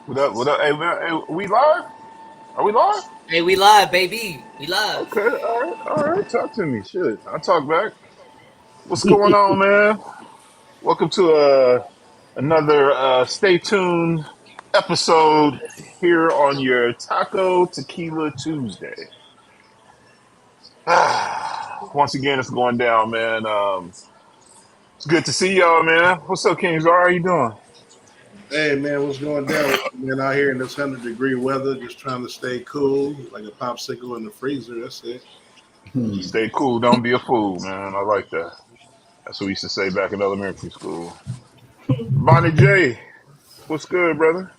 What up? What up? Hey, man, hey, we live? Are we live? Hey, we live, baby. We live. Okay, all right. Talk to me. Shit, I'll talk back. What's going on, man? Welcome to another Stay Tuned episode here on your Taco Tequila Tuesday. Once again, it's going down, man. It's good to see y'all, man. What's up, Kings? How are you doing? Hey man, what's going down with you, man? Out here in this 100-degree weather, just trying to stay cool, like a popsicle in the freezer. That's it. Stay cool. Don't be a fool, man. I like that. That's what we used to say back in elementary school. Bonnie J, what's good, brother?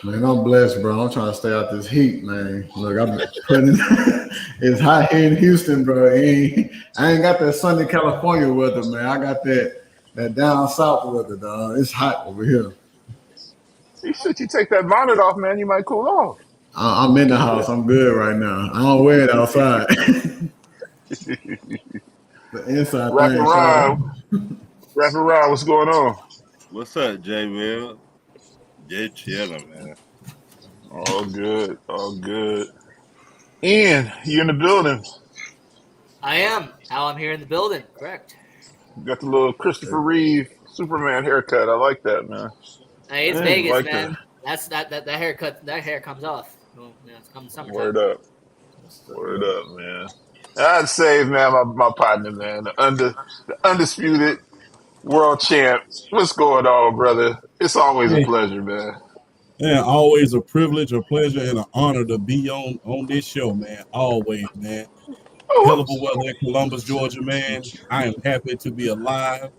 Man, I'm blessed, bro. I'm trying to stay out this heat, man. Look, I'm putting it's hot here in Houston, bro. I ain't got that sunny California weather, man. I got that down south weather, dog. It's hot over here. You should you take that bonnet off, man. You might cool off. I'm in the house. I'm good right now. I don't wear it outside. The inside Wrap thing, shut up. around, wrap around. What's going on? What's up, J Will? Just chilling, man. All good, all good. Ian, you in the building? I am. How I'm here in the building. Correct. You got the little Christopher Reeve Superman haircut. I like that, man. Hey, it's I Vegas, like that. man. That haircut. That hair comes off. Well, it's coming summertime. Word up, word up, man. I'd say, man, my partner, man, the undisputed world champ. What's going on, brother? It's always a Yeah, pleasure, man. yeah, always a privilege, a pleasure, and an honor to be on this show, man. Always, man. Hell of a weather in Columbus, Georgia, man. I am happy to be alive.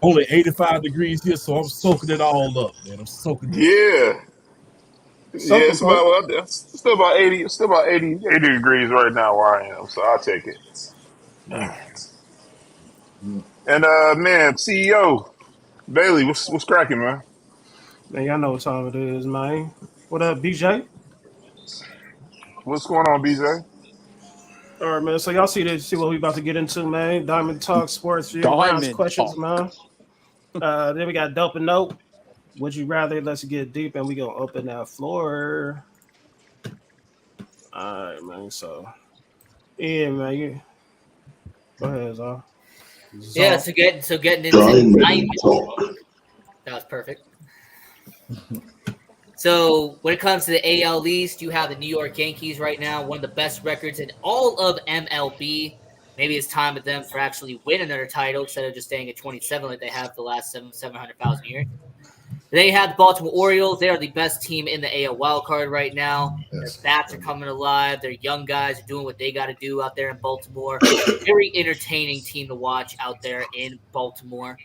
Only 85 degrees here, so I'm soaking it all up, man. I'm soaking it up. Yeah, yeah, Something it's about point. well, it's still about 80, it's still about 80 degrees right now where I am, so I'll take it. And man, CEO Bailey, what's cracking, man? Man, y'all know what time it is, man. What up, BJ? What's going on, BJ? All right, man. So y'all see what we about to get into, man. Diamond Talk, Sports View, Browns Diamond questions, Talk. man. Then we got Dope and Note. Would you rather? Let's get deep, and we gonna open that floor. All right, man. So yeah, man. Go ahead, Zah. Yeah. Zah. So getting into Diamond diamond. Talk. That was perfect. So when it comes to the AL East, you have the New York Yankees right now, one of the best records in all of MLB. Maybe it's time for them for actually win another title instead of just staying at 27 like they have the last 700,000 years. Then you have the Baltimore Orioles. They are the best team in the AL wildcard right now. Their Yes. bats are coming alive. Their young guys are doing what they got to do out there in Baltimore. Very entertaining team to watch out there in Baltimore.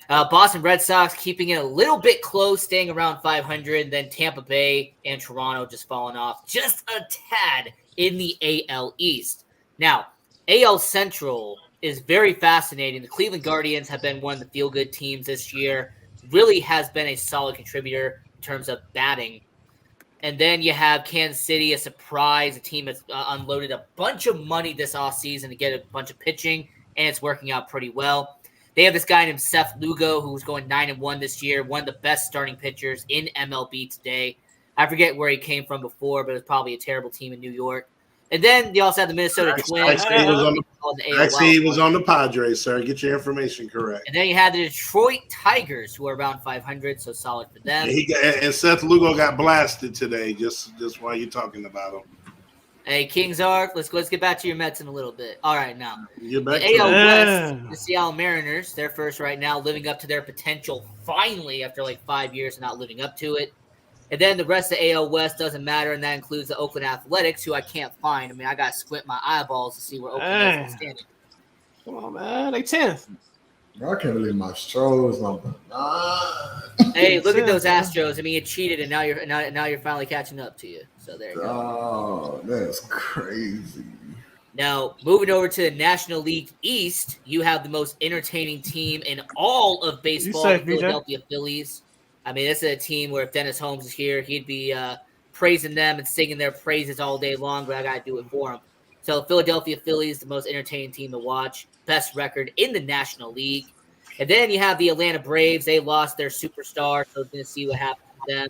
Boston Red Sox keeping it a little bit close, staying around 500. Then Tampa Bay and Toronto just falling off just a tad in the AL East. Now, AL Central is very fascinating. The Cleveland Guardians have been one of the feel-good teams this year. Really has been a solid contributor in terms of batting. And then you have Kansas City, a surprise, a team that's unloaded a bunch of money this offseason to get a bunch of pitching, and it's working out pretty well. They have this guy named Seth Lugo who's going 9-1 this year, one of the best starting pitchers in MLB today. I forget where he came from before, but it was probably a terrible team in New York. And then you also have the Minnesota Twins. Actually, he was on the the, AL actually, he Wild was Card. on the Padres, sir. Get your information correct. And then you had the Detroit Tigers, who are around 500, so solid for them. And Seth Lugo got blasted today. Just while you're talking about him, Hey, Kings are. Let's get back to your Mets in a little bit. All right, now get back the to AL that. West, the Seattle Mariners, they're first right now, living up to their potential finally after like 5 years of not living up to it. And then the rest of the AL West doesn't matter, and that includes the Oakland Athletics, who I can't find. I mean, I got to squint my eyeballs to see where Oakland is in the Man. standing. Come on, man. They 10th. Bro, I can't believe my Stros number. Hey, look at those Tenth, man. Astros. I mean, you cheated, and now you're finally catching up to you. So there you go. Oh, that's crazy. Now, moving over to the National League East, you have the most entertaining team in all of You baseball, safe, the BJ? Philadelphia Phillies. I mean, this is a team where if Dennis Holmes is here, he'd be praising them and singing their praises all day long, but I got to do it for him. So, Philadelphia Phillies, the most entertaining team to watch, best record in the National League. And then you have the Atlanta Braves. They lost their superstar, so we're going to see what happens for them.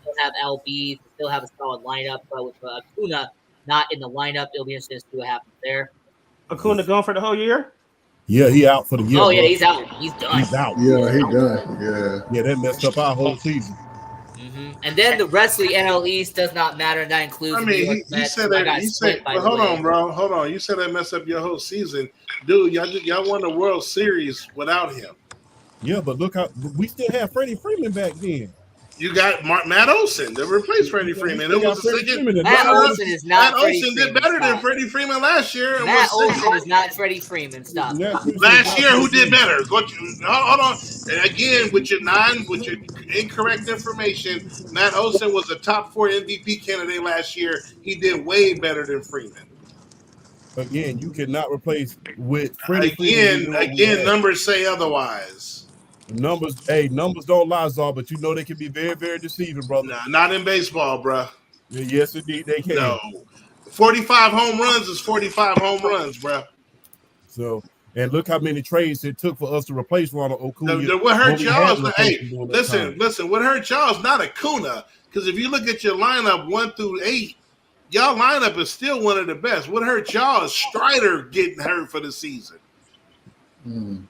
Still have LB, still have a solid lineup, but with Acuna not in the lineup, it'll be interesting to see what happens there. Acuna gone for the whole year? Yeah, he out for the year. Oh yeah, bro. he's out. He's done. He's out. Yeah, he done. Yeah. Yeah, that messed up our whole season. And then the rest of the NL East does not matter, and that includes. I the New mean, York he Mets, said who I that. got He split, said, by but the hold way. on, bro. Hold on. You said that messed up your whole season, dude. Y'all won the World Series without him. Yeah, but look how we still have Freddie Freeman back then. You got Matt Olson to replace Freddie Freeman. It was the second. Matt Olson is not. Matt Freddie Olson Freeman. did better than Stop. Freddie Freeman last year. and Matt was Olson is not Freddie Freeman. Stop. Last year, who did better? Hold on. And again, with your incorrect information, Matt Olson was a top 4 MVP candidate last year. He did way better than Freeman. Again, you cannot replace with Freddie Freeman. Again, numbers say otherwise. Numbers don't lie, Zar, but you know they can be very, very deceiving, brother. Nah, not in baseball, bro. Yes, indeed, they can. No. 45 home runs is 45 home runs, bro. So, and look how many trades it took for us to replace Ronald Acuna. What hurt y'all? Hey, Listen. listen. What hurt y'all is not Acuna, because if you look at your lineup 1 through 8, y'all lineup is still one of the best. What hurt y'all is Strider getting hurt for the season.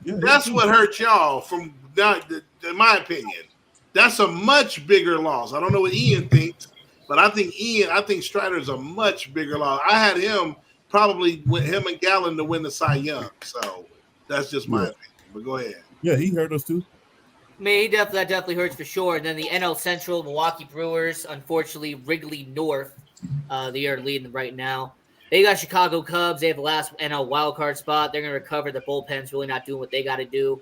That's what hurt y'all. In my opinion, that's a much bigger loss. I don't know what Ian thinks, but I think Strider's a much bigger loss. I had him probably with him and Gallen to win the Cy Young. So that's just my opinion. But go ahead. Yeah, he hurt us too. I mean, that definitely hurts for sure. And then the NL Central, Milwaukee Brewers, unfortunately, Wrigley North, they are leading right now. They got Chicago Cubs. They have the last NL wildcard spot. They're going to recover. The bullpen's really not doing what they got to do.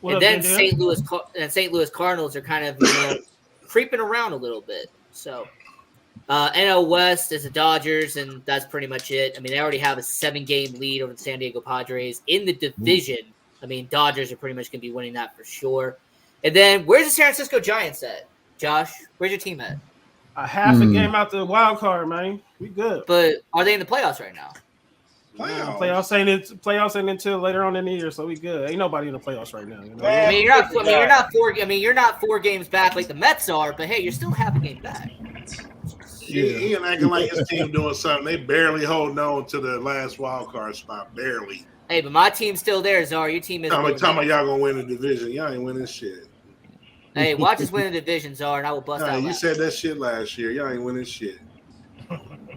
And then St. Louis Cardinals are kind of creeping around a little bit. So NL West is the Dodgers, and that's pretty much it. I mean, they already have a 7-game lead over the San Diego Padres in the division. I mean, Dodgers are pretty much going to be winning that for sure. And then where's the San Francisco Giants at? Josh, where's your team at? A half a game out the wild card, man. We good. But are they in the playoffs right now? Playoffs ain't until later on in the year, so we good. Ain't nobody in the playoffs right now. You know? I mean, you're not 4 games back like the Mets are, but hey, you're still half a game back. Ian acting like his team doing something. They barely holding on to the last wild card spot. Barely. Hey, but my team's still there, Czar. Your team is. I'm talking about y'all gonna win the division. Y'all ain't winning shit. Hey, watch us win the division, Czar, and I will bust out. You said that shit last year. Y'all ain't winning shit.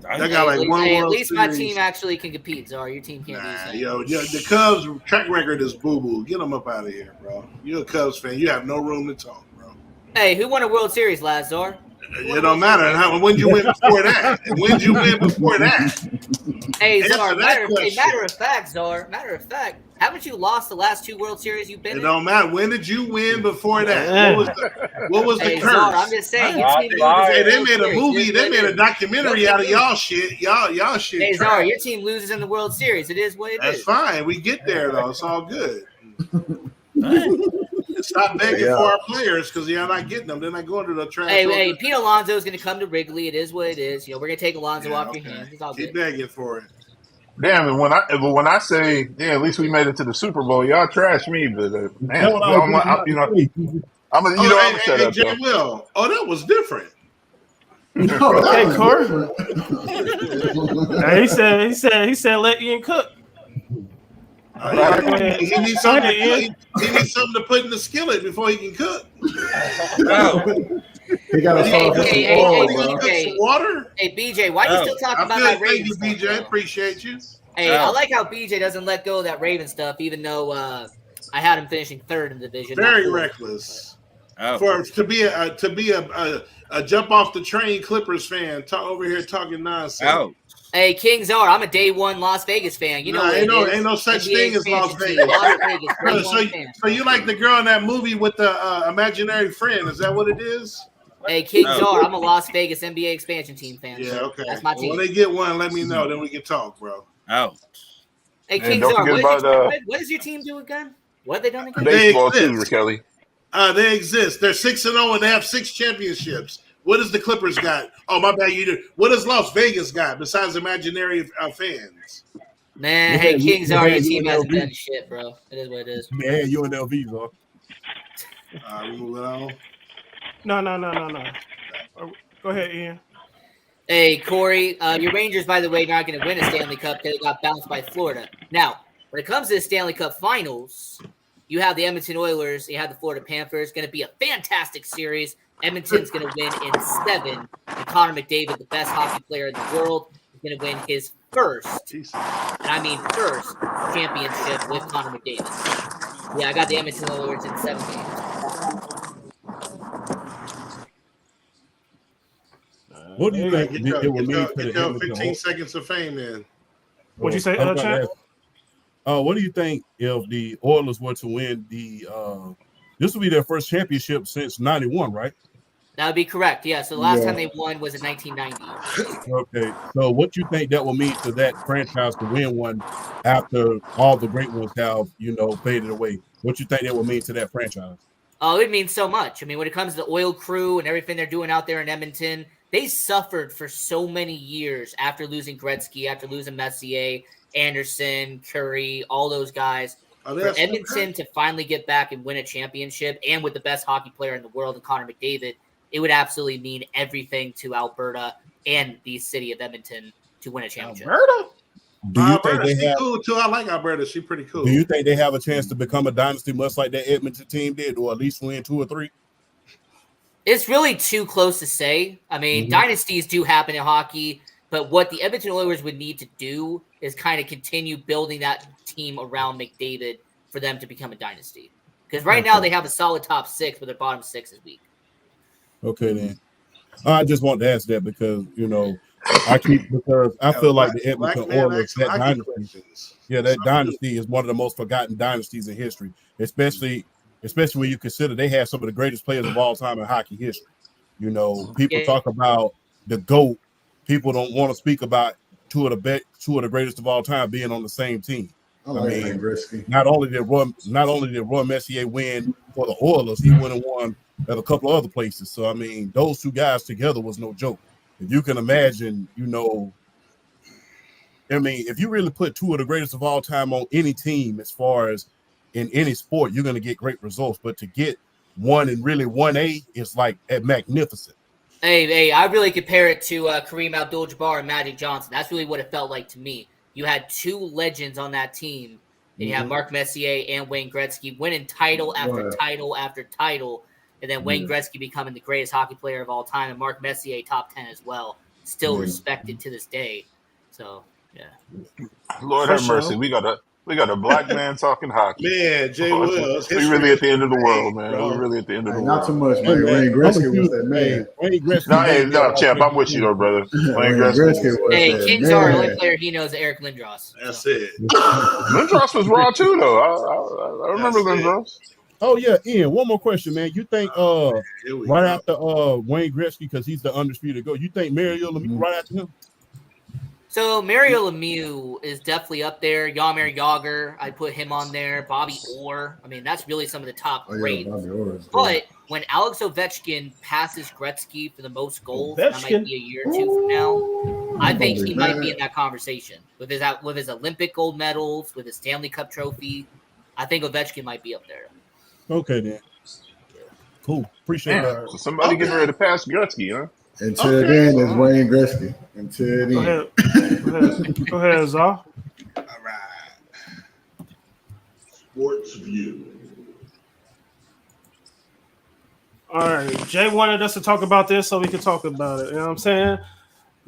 I got like one World At least my team actually can compete, Czar. Your team can't do so. The Cubs track record is boo-boo. Get them up out of here, bro. You're a Cubs fan. You have no room to talk, bro. Hey, who won a World Series last, Czar? It don't matter. When did you win before that? Hey, Czar, matter of fact, Czar, haven't you lost the last 2 World Series you've been in? It don't matter. When did you win before that? What was the curse? Czar, I'm just saying. They made a movie. They made a documentary out of y'all shit. Y'all shit. Hey, Czar, your team loses in the World Series. It is what it is. That's fine. We get there, though. It's all good. Stop begging for our players because you're not getting them. They're not going to the trash. Hey, Pete Alonso is going to come to Wrigley. It is what it is. We're going to take Alonso off your hands. It's all Keep good. begging for it. Damn, and when I say, at least we made it to the Super Bowl, y'all trash me, but man, I'm gonna shut up. Jay Will. Oh, that was different. Okay, Corey. He said let Ian cook. He needs something to put in the skillet before he can cook. He got to water. Hey, BJ, why are you still talking about that Ravens stuff? Thank you, BJ. Appreciate you. Hey, I like how BJ doesn't let go of that Raven stuff, even though I had him finishing 3rd in the division. Very reckless. To be a jump off the train Clippers fan, over here talking nonsense. Hey, King Czar, I'm a day 1 Las Vegas fan. You know, ain't no such thing as Las Vegas. So you like the girl in that movie with the imaginary friend? Is that what it is? Hey, King Czar, I'm a Las Vegas NBA expansion team fan. Yeah, okay. That's my team. When they get one, let me know. Then we can talk, bro. Hey, King Czar, what does your team do again? What have they done again? Baseball too, Kelly. They exist. They're 6-0 and they have 6 championships. What does the Clippers got? Oh, my bad. You do. What does Las Vegas got besides imaginary fans? Man, hey, King Czar, your team hasn't done shit, bro. It is what it is. Man, UNLV, bro. We move it on. No. Go ahead, Ian. Hey, Corey, your Rangers, by the way, not going to win a Stanley Cup because they got bounced by Florida. Now, when it comes to the Stanley Cup Finals, you have the Edmonton Oilers, you have the Florida Panthers. Going to be a fantastic series. Edmonton's going to win in 7. And Connor McDavid, the best hockey player in the world, is going to win his first, Jesus. and I mean first, championship with Connor McDavid. Yeah, I got the Edmonton Oilers in 7 games. What do you think Get it will mean to your the Edmonton 15 Oilers? seconds of fame in. What'd you say, I was about to Chad? ask, what do you think if the Oilers were to win the this will be their first championship since '91, right? That would be correct. Yeah, so the last Yeah. time they won was in 1990. Okay. So what you think that will mean to that franchise to win one after all the great ones have, faded away? What you think that will mean to that franchise? Oh, it means so much. I mean, when it comes to the Oil Crew and everything they're doing out there in Edmonton, they suffered for so many years after losing Gretzky, after losing Messier, Anderson, Curry, all those guys. For Edmonton to finally get back and win a championship, and with the best hockey player in the world, and Connor McDavid, it would absolutely mean everything to Alberta and the city of Edmonton to win a championship. Alberta? Do you Alberta, think they she have? cool too. I like Alberta. She's pretty cool. Do you think they have a chance to become a dynasty, much like that Edmonton team did, or at least win 2 or 3? It's really too close to say. I mean, dynasties do happen in hockey, but what the Edmonton Oilers would need to do is kind of continue building that team around McDavid for them to become a dynasty. Because right now they have a solid top 6, but their bottom 6 is weak. Okay, then. I just want to ask that because I feel like the Edmonton Oilers, that dynasty, that dynasty is one of the most forgotten dynasties in history, especially when you consider they had some of the greatest players of all time in hockey history. People talk about the GOAT. People don't want to speak about two of the greatest of all time being on the same team. I mean, Gretzky. Not only did Roy Messier win for the Oilers, he went and won at a couple of other places. So I mean, those two guys together was no joke. If you can imagine, if you really put 2 of the greatest of all time on any team, as far as in any sport, you're going to get great results. But to get 1 and really 1A is like magnificent. Hey, I really compare it to Kareem Abdul-Jabbar and Magic Johnson. That's really what it felt like to me. You had 2 legends on that team, and you had Mark Messier and Wayne Gretzky winning title after title after title, and then Wayne Gretzky becoming the greatest hockey player of all time, and Mark Messier top 10 as well, still respected to this day. So, yeah. Lord have mercy. We got a black man talking hockey. Man, Jay Will. We really at the end of the world, man. We're really at the end of the world. Not too much, man. Wayne Gretzky was that man. Wayne Gretzky. No, champ. I'm with you, though, brother. Wayne Gretzky. Hey, King Czar, the only player he knows is Eric Lindros. That's it. Lindros was raw too, though. I remember Lindros. Oh yeah, Ian. One more question, man. You think right after Wayne Gretzky, because he's the undisputed GOAT, you think Mario Lemieux right after him? So Mario Lemieux is definitely up there. Jaromir Jagr, I put him on there. Bobby Orr. I mean, that's really some of the top greats. But when Alex Ovechkin passes Gretzky for the most goals, that might be a year or 2 from now. I think he might be in that conversation with his Olympic gold medals, with his Stanley Cup trophy. I think Ovechkin might be up there. Okay, then. Cool. Appreciate that. So somebody getting ready to pass Gretzky, huh? Until then, it's Wayne Gretzky. Until then. Go ahead, Zah. All right. Sports View. All right. Jay wanted us to talk about this so we could talk about it. You know what I'm saying?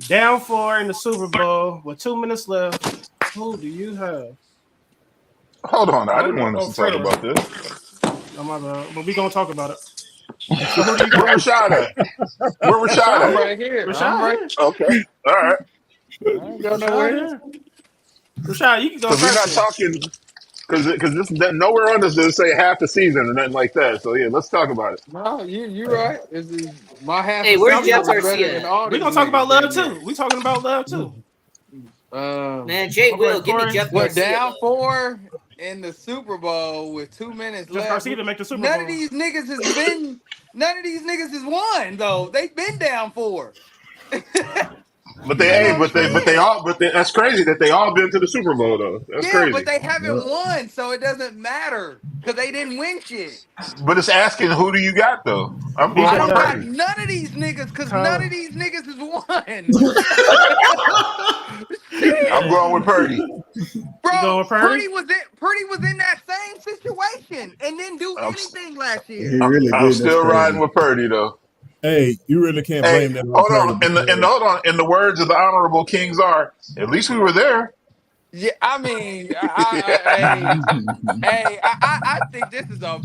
Down 4 in the Super Bowl with 2 minutes left. Who do you have? Hold on. I didn't want us to talk about this. Oh, my bad. But we're going to talk about it. Where Rashad at? Where Rashad at? I'm right here. I'm right. Okay. All right. I ain't go nowhere. Rashad, you can go Because we're not first. talking. Because this nowhere on this does say half the season or nothing like that. So yeah, let's talk about it. No, you right. This is my half. Hey, where's Jeff better Garcia? than all We're these going to talk about niggas love, down too. We're talking about love, too. there. Man, Jay Will, give me Jeff What Garcia. down 4 in the Super Bowl with 2 minutes Jeff left? Garcia to make the Super Bowl. None of these niggas has won though. They've been down 4. But that's crazy that they all been to the Super Bowl though. That's Yeah, crazy. but they haven't Yep. won, so it doesn't matter because they didn't win shit. But it's asking who do you got though? I'm BJ, I going with don't got Purdy. none of these niggas because none Tyler. of these niggas has won. I'm going with Purdy. Bro, going with Purdy? Purdy was in that same situation and didn't do I'm, anything last He year. really I'm did. still That's riding crazy. with Purdy though. Hey, you really can't Hey, blame that on hold Purdy. on. Hold on. In the words of the Honorable King Czar, at least we were there. Yeah, I mean, I think this is a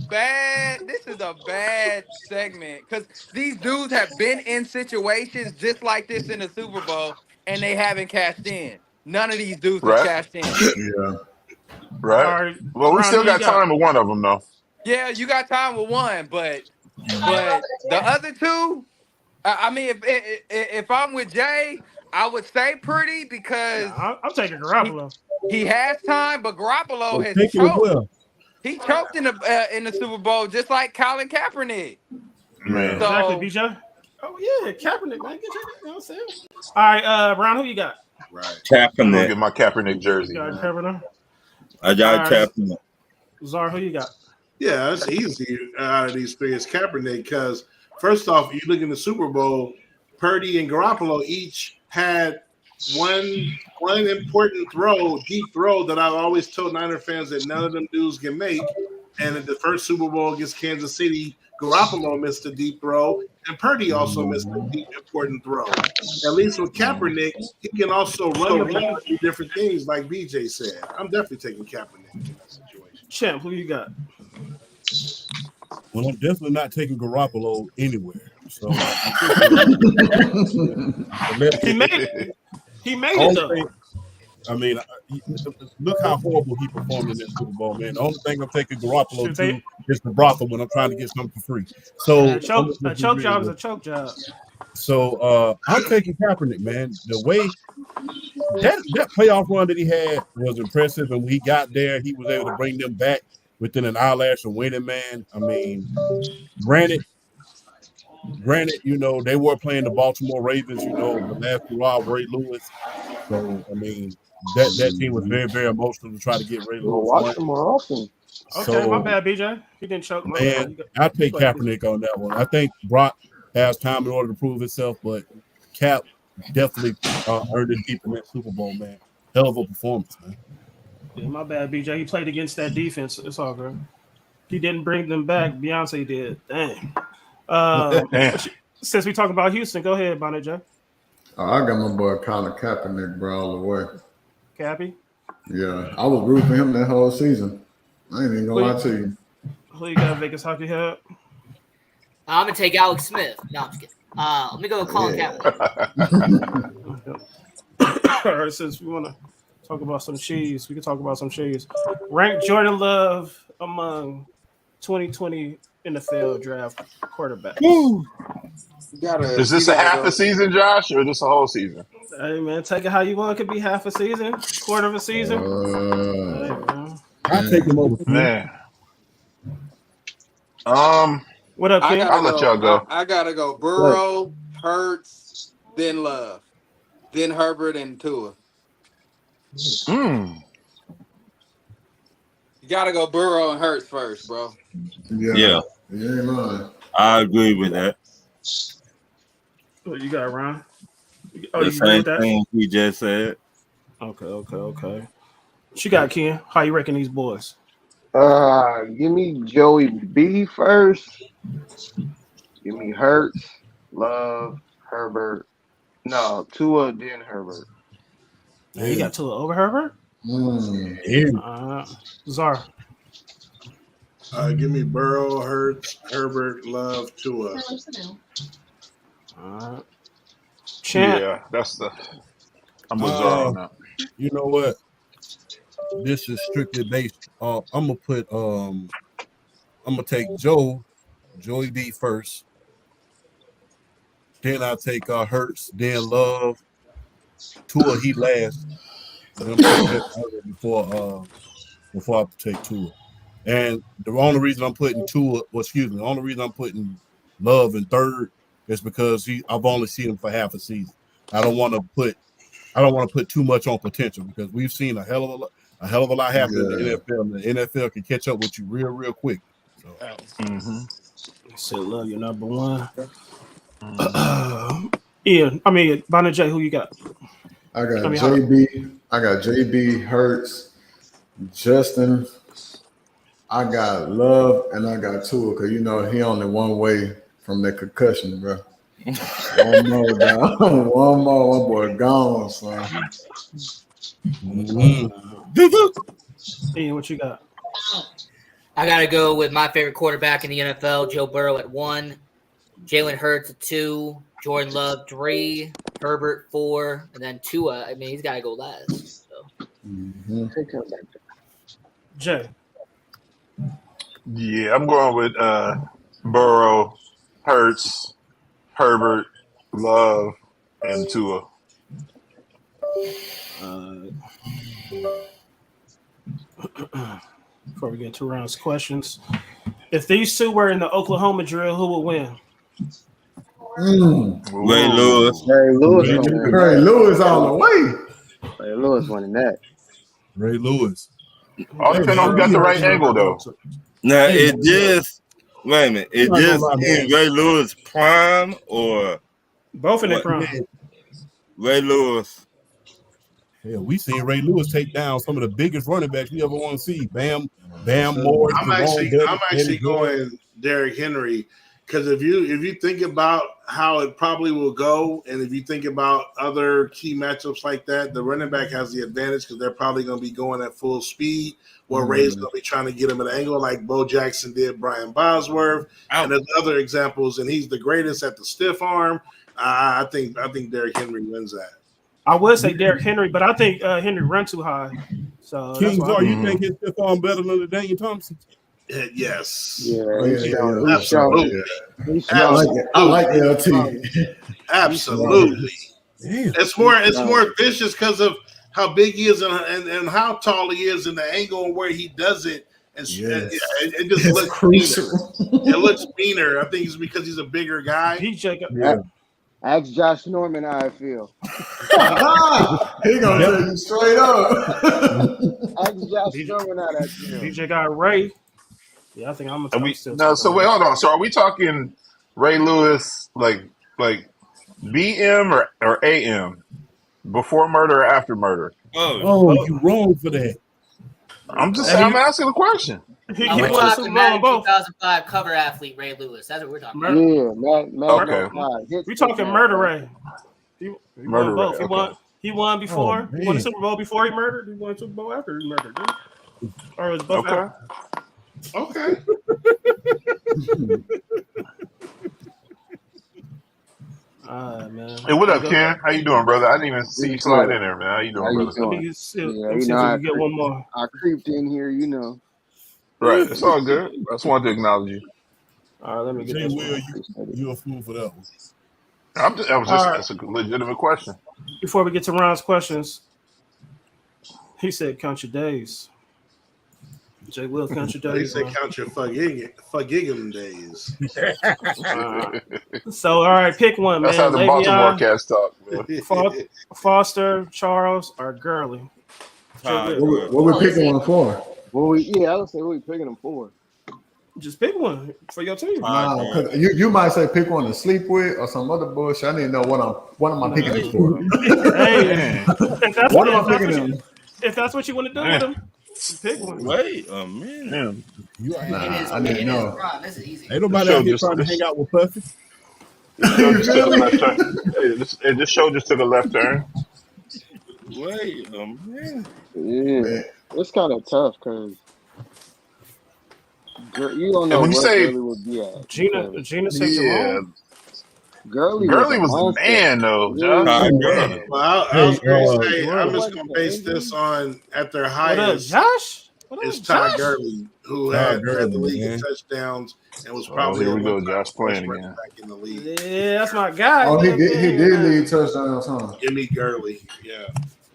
bad segment because these dudes have been in situations just like this in the Super Bowl and they haven't cashed in. None of these dudes have Right. cashed in. Yeah. Right. All right, Well, we Ron, still who you got time with one of them though. Yeah, you got time with one, but the other two, I mean, if I'm with Jay, I would say Purdy because I'm taking Garoppolo. he has time, but Garoppolo So has take it as choked. well. He choked in the Super Bowl just like Colin Kaepernick. Man. So, Exactly, BJ. Oh yeah, Kaepernick, man. Get you know what I'm saying? All right, Ron, who you got? Right. I'm gonna Kaepernick. get my Kaepernick jersey. You got Man. Kaepernick. I got All right. Kaepernick. Czar, who you got? Yeah, it's easy out of these three. It's Kaepernick because first off, you look in the Super Bowl, Purdy and Garoppolo each had one important throw, deep throw that I've always told Niner fans that none of them dudes can make. And in the first Super Bowl against Kansas City, Garoppolo missed a deep throw, and Purdy also missed a deep, important throw. At least with Kaepernick, he can also run the ball and do different things, like BJ said. I'm definitely taking Kaepernick in that situation. Champ, who you got? Well, I'm definitely not taking Garoppolo anywhere. So He made it Only though. thing- I mean, look how horrible he performed in that Super Bowl, man. The only thing I'm taking Garoppolo Should to they- is the brothel when I'm trying to get something for free. So A choke job is a choke job. So I'm taking Kaepernick, man. The way that playoff run that he had was impressive, and when he got there, he was able to bring them back within an eyelash of winning, man. I mean, granted, you know, they were playing the Baltimore Ravens, you know, the last hurrah of Ray Lewis. So I mean, that team was very, very emotional to try to get Ray We'll Lewis. watch one. them more often. Okay, So, my bad, BJ. He didn't choke. My man, bad. I take Kaepernick on that one. I think Brock has time in order to prove himself, but Cap definitely earned it deep in that Super Bowl, man. Hell of a performance, man. Yeah, my bad, BJ. He played against that defense. It's all good. He didn't bring them back. Beyonce did. Dang. Since we talk about Houston, go ahead, Bonnet J. Oh, I got my boy Colin Kaepernick, bro, all the way. Cappy. Yeah, I was rooting for him that whole season. I ain't even gonna lie to you. Who you got, Vegas Hockey Head? I'm gonna take Alex Smith. No, I'm just kidding. Let me go with Colin Kaepernick. All right, since we want to talk about some cheese, we can talk about some cheese. Rank Jordan Love among 2020 NFL draft quarterbacks. Is this a half a season, Josh, or this a whole season? Hey man, take it how you want. It could be half a season, quarter of a season. Hey, man. I'll take him over. Man. What up, Ken? I'll let y'all go. I gotta go. Burrow, Hurts, then Love, then Herbert and Tua. Mm. You gotta go Burrow and Hurts first, bro. Yeah. You ain't lying. I agree with that. What you got, Ron? The Oh, you agree same with that? thing he just said. Okay. What you got, Ken? How you reckon these boys? Give me Joey B first. Give me Hurts, Love, Herbert. No, Tua, then Herbert. Yeah, you got Tua over Herbert? Czar. Give me Burrow, Hurts, Herbert, Love, Tua. Champ. Yeah, I'm with Czar on that. You know what? This is strictly based. I'm gonna take Joey B first. Then I'll take Hurts, then Love, Tua he last. And I'm putting that before I take Tua. And the only reason I'm putting the only reason I'm putting Love in third is because I've only seen him for half a season. I don't want to put too much on potential because we've seen a hell of a lot happen in the NFL. And the NFL can catch up with you real quick. So. Said love your number one. Ian, I mean Bonnie J, who you got? I got JB. I got JB, Hurts, Justin. I got Love, and I got Tua because you know he only one way from that concussion, bro. One more, dog. One boy gone, son. Ian, what you got? I got to go with my favorite quarterback in the NFL, Joe Burrow at 1, Jalen Hurts at 2, Jordan Love 3, Herbert 4, and then Tua. I mean, he's got to go last. So. Jay. Yeah, I'm going with Burrow, Hurts, Herbert, Love, and Tua. Before we get to rounds questions, if these two were in the Oklahoma drill, who would win? Ray Lewis. Ray Lewis all the way. Ray Lewis winning that. Ray Lewis. All depends on who got the right angle, though. Now it just wait a minute. It just in Ray Lewis prime or both in their prime. Ray Lewis. Yeah, we seen Ray Lewis take down some of the biggest running backs we ever want to see. Bam Moore. I'm actually going Derrick Henry because if you think about how it probably will go, and if you think about other key matchups like that, the running back has the advantage because they're probably going to be going at full speed. Where Ray's going to be trying to get him at an angle like Bo Jackson did Brian Bosworth, and there's other examples, and he's the greatest at the stiff arm. I think Derrick Henry wins that. I would say Derrick Henry, but I think Henry run too high. So Kings, you think his stiff arm better than the Daniel Thompson? Yes. Yeah, absolutely. I like LT. Absolutely. It's more vicious because of how big he is and how tall he is and the angle and where he does it. And it just looks crucial. It looks meaner. I think it's because he's a bigger guy. Ask Josh Norman how I feel. He gonna tell you straight up. Ask Josh Norman how that feel. DJ got Ray. Yeah, I think I'm gonna. So wait, hold on. So are we talking Ray Lewis like BM or AM? Before murder or after murder? Oh, you wrong for that. I'm asking the question. He we're won talking Madden 2005 cover athlete Ray Lewis. That's what we're talking about. Yeah, we talking murder Ray. He murder won both. Ray. He won before. He won the Super Bowl before he murdered. He won the Super Bowl after he murdered. Or it was both after. Okay. Man. Hey, what up, Ken? How you doing, brother? I didn't even see you slide in there, man. How you doing, brother? Let me see if we get one more. I creeped in here, you know. Right, it's all good. I just wanted to acknowledge you. All right, let me get Jay this Will, you a fool for that one. That's a legitimate question. Before we get to Ron's questions, he said, "Count your days." Jay Will, count your days. They say count your fuck-gigum days. So, all right, pick one, man. That's how the Baltimore cats talk. Foster, Charles, or Gurley? What we picking one for? I would say what we picking them for. Just pick one for your team. Cause you might say pick one to sleep with or some other bullshit. I need to know what am I picking it for. Hey, if that's what you want to do with them, pick one. Wait a minute. I didn't know. This is easy. Ain't nobody out here trying to hang out with Puffy. Just show just to the left turn. Wait a minute. Yeah, it's kind of tough because you don't know when you what say Gurley would be at. Gina said Jerome. Gurley was the man, though. Well, I was going to say, I'm just going to base this on at their highest. Josh? It's Todd Gurley, who led the league in touchdowns and was probably here we go, Josh playing again. Back in the league. Yeah, that's my guy. Oh, he did lead touchdowns, huh? Give me Gurley. Yeah.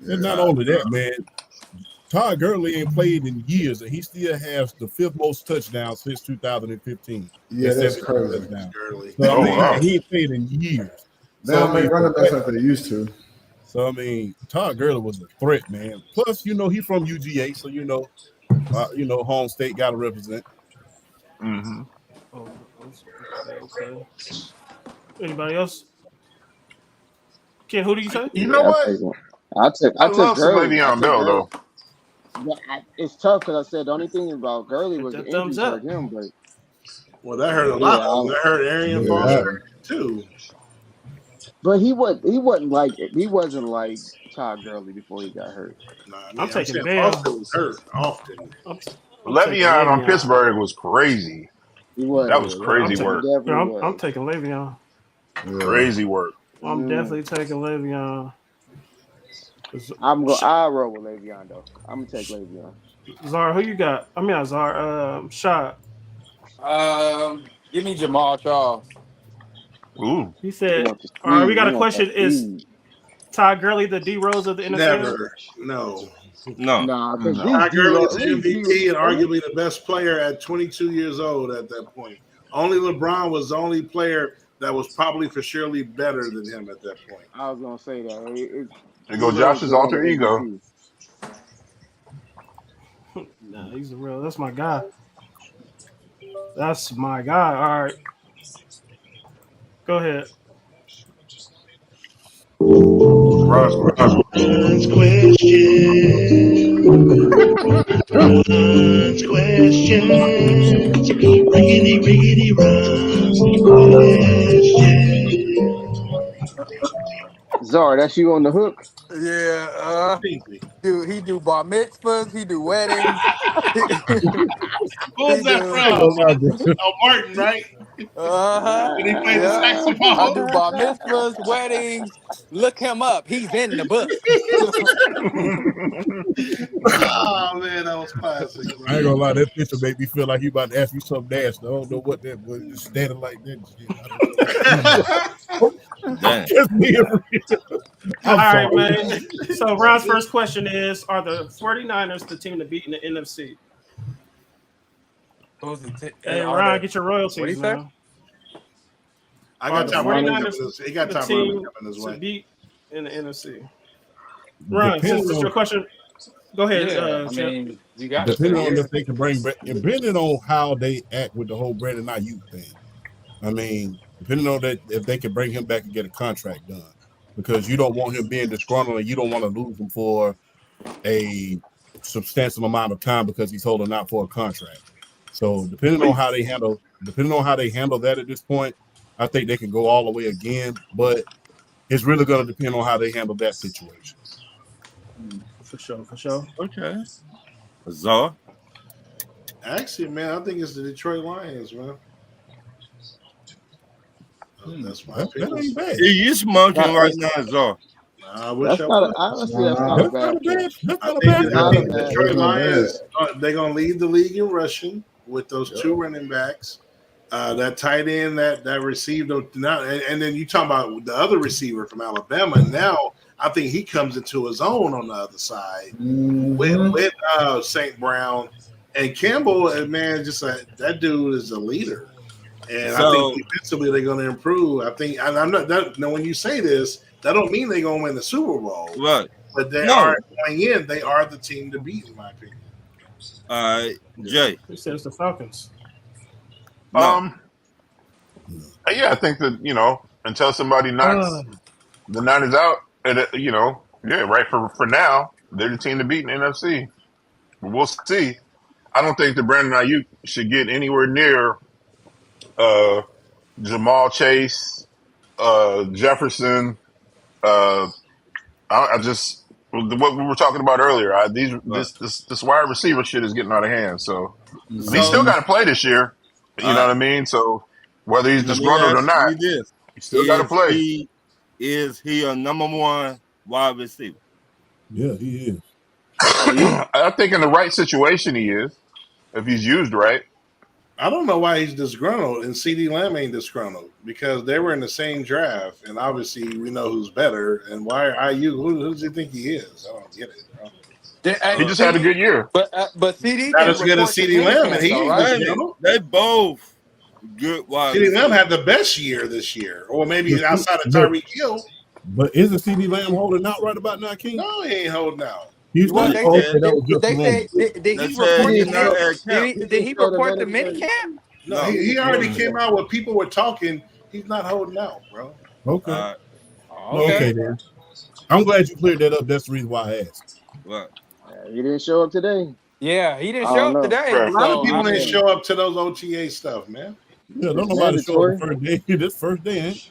And not only that, man, Todd Gurley ain't played in years, and he still has the 5th most touchdowns since 2015. Yeah, that's crazy. So, he ain't played in years. They don't make running backs like they used to. So, I mean, Todd Gurley was a threat, man. Plus, you know, he from UGA, so home state got to represent. Mm-hmm. Okay. Anybody else? Ken, who do you say? You know what? I took Gurley. Le'Veon Bell, though. Yeah, it's tough because I said the only thing about Gurley was the injuries hurt him, but that hurt a lot. That hurt Arian Foster too. But he wasn't like Todd Gurley before he got hurt. I'm taking Bell. Foster was hurt often. Le'Veon on Pittsburgh was crazy. He was. That was crazy work. I'm taking Le'Veon. Crazy work. I'm definitely taking Le'Veon. I'll roll with Le'Veon though. I'm gonna take Le'Veon. Zara, who you got? I mean, Zara. Shot. Give me Jamal Charles. Ooh. He said. All right, we got a question. Is Todd Gurley the D Rose of the NFL? Never. No. Todd Gurley's MVP and arguably the best player at 22 years old at that point. Only LeBron was the only player that was probably for surely better than him at that point. I was gonna say that. There go Josh's alter ego. Nah, he's the real. That's my guy. That's my guy. All right. Go ahead. Ron's questions. Riggedy Ron's questions. Zara, that's you on the hook? Yeah, he do bar mitzvahs, he do weddings. Who's that from? Oh, Martin, right? And he plays the saxophone. I do bar mitzvahs, weddings. Look him up. He's in the book. Oh man, that was classic. I ain't gonna lie, that picture made me feel like he about to ask me something nasty. I don't know what that was. Just standing like that. All right, man. So Ron's first question is: are the 49ers the team to beat in the NFC? Hey, Ron, get your royalties. What do you say? I got top 49ers. He got top team coming his to way. beat in the NFC. Ron, since it's your question, go ahead. You got depending on if they can depending on how they act with the whole Brandon Ayuk thing. I mean, depending on that, if they can bring him back and get a contract done, because you don't want him being disgruntled and you don't want to lose him for a substantial amount of time because he's holding out for a contract. So depending on how they handle that at this point, I think they can go all the way again, but it's really going to depend on how they handle that situation. For sure. Okay. Zara? Actually, man, I think it's the Detroit Lions, man. That's my opinion. That ain't bad. You smoking right now, Zara. That's not a bad pick. I think the Detroit Lions, they're going to lead the league in rushing with those two running backs. That tight end that received now, and then you talk about the other receiver from Alabama. Now I think he comes into his own on the other side with St. Brown and Campbell. Man, just that dude is a leader, and I think defensively they're going to improve. I think, and I'm not. Now, when you say this, that don't mean they're going to win the Super Bowl, right? But they are going in. They are the team to beat, in my opinion. All right, Jay. Who says the Falcons? Yeah, I think that, until somebody knocks the Niners out, and right for now, they're the team to beat in the NFC. But we'll see. I don't think that Brandon Ayuk should get anywhere near Jamal Chase, Jefferson. I just what we were talking about earlier. This wide receiver shit is getting out of hand. So he still got to play this year. You know what I mean? So whether he's disgruntled or not, he still got to play. Is he a number one wide receiver? Yeah, he is. I think in the right situation he is, if he's used right. I don't know why he's disgruntled, and CeeDee Lamb ain't disgruntled because they were in the same draft, and obviously we know who's better. And why are you? Who does he think he is? I don't get it. He just had a good year, but CD not as good as CeeDee Lamb, and he ain't disgruntled. They both Good wide CeeDee Lamb receiver. had the best year this year, or maybe outside of Tyreek Hill. But isn't CD Lamb holding out right about now, King? No, he ain't holding out. Houston? Well, He they Oh, said, okay, that was just they rumors. said did they he said report he's the not mini? at camp. Did he report the mini camp? No, No. he already came out with people were talking. He's not holding out, bro. Okay. All right. Okay, then. I'm glad you cleared that up. That's the reason why I asked. Right. He didn't show up today. Yeah, he didn't I show don't up know. today. Right. A lot of So people I didn't mean, show up to those OTA stuff, man. Yeah, don't It's nobody show up mandatory. the first day. This first day, ain't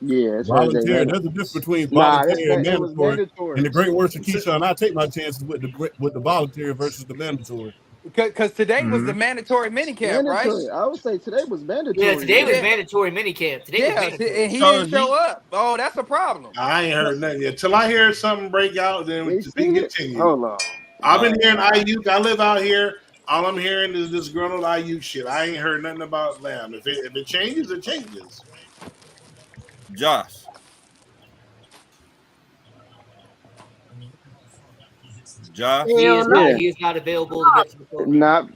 Yeah, it's Thursday. voluntary. There's a difference between Nah, voluntary and it was mandatory. mandatory. And the great words of Keyshawn, I take my chances with the voluntary versus the mandatory. because today was the mandatory mini camp, right? Mandatory. I would say today was mandatory. Yeah, today was Yeah. mandatory minicamp. Today was Yeah, mandatory. and he So didn't show up. Oh, that's a problem. I ain't heard nothing yet. Till I hear something break out, then we continue. Hold on. I've been hearing Ayuk. I live out here. All I'm hearing is this disgruntled Ayuk shit. I ain't heard nothing about Lamb. If it changes, it changes. Josh. Josh. He is Yeah. not. He is not available to get to the program.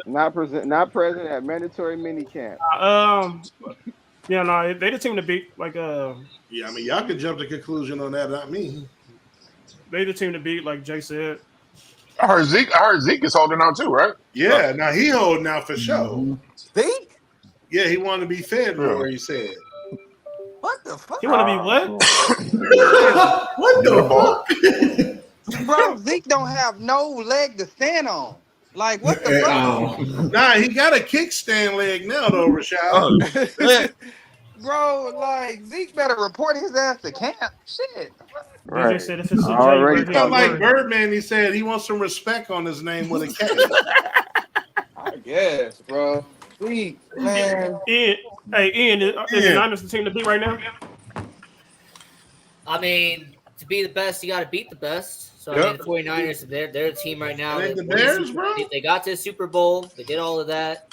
Not present at mandatory minicamp. Yeah, no, they the team to beat. Like, Yeah, I mean, y'all can jump to conclusion on that, not me. they the team to beat. Like Jay said. I heard Zeke is holding out too, right? Yeah, now he holding out for show. Zeke? Yeah, he wanted to be fed more, he said. What the fuck? He want to be what? What the fuck? Bro, Zeke don't have no leg to stand on. Like, what the fuck? Nah, he got a kickstand leg now, though, Rashad. Oh, Bro, like, Zeke better report his ass to camp. Shit. DJ said if it's a J, Already bro, He felt like worry. Birdman. He said he wants some respect on his name with a K. I guess, bro. Zeke, man. Ian, is the Niners the team to beat right now? I mean, to be the best, you got to beat the best. So I mean, the 49ers, they're the team right now. They the Bears, bro? They got to the Super Bowl. They did all of that.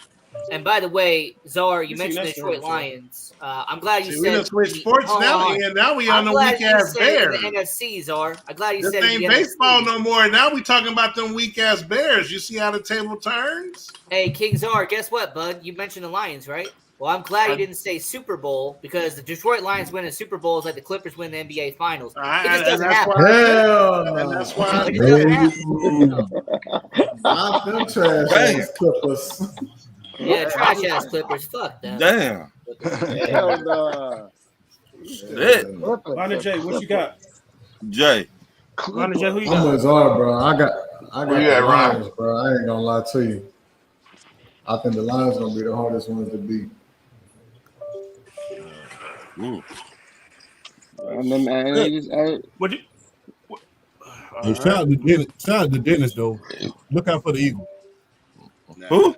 And by the way, Czar, you mentioned the that's Detroit true. Lions. I'm glad you See, we said done switched sports hold now, on. and now we I'm on the glad weak you ass said Bears. the NFC, Czar. I'm glad you This said ain't the baseball NFC. no more. Now we talking about them weak ass Bears. You see how the table turns? Hey, King Czar, guess what, bud? You mentioned the Lions, right? Well, I'm glad you didn't say Super Bowl because the Detroit Lions winning Super Bowl is like the Clippers win the NBA Finals. It just doesn't happen. Hell And that's why I It just doesn't happen. Not them trash ass Clippers. Yeah, trash ass Clippers. Fuck that. damn. Hell no. Shit. Lana J, what you got? Jay. Lana J, who you I'm got? with Zara, bro. I got Where you at, the Ryan? Lions, bro. I ain't gonna lie to you. I think the Lions gonna be the hardest ones to beat. Ooh. And then man, they just What you? Hey, shout out to Dennis though. Look out for the Eagles. Who?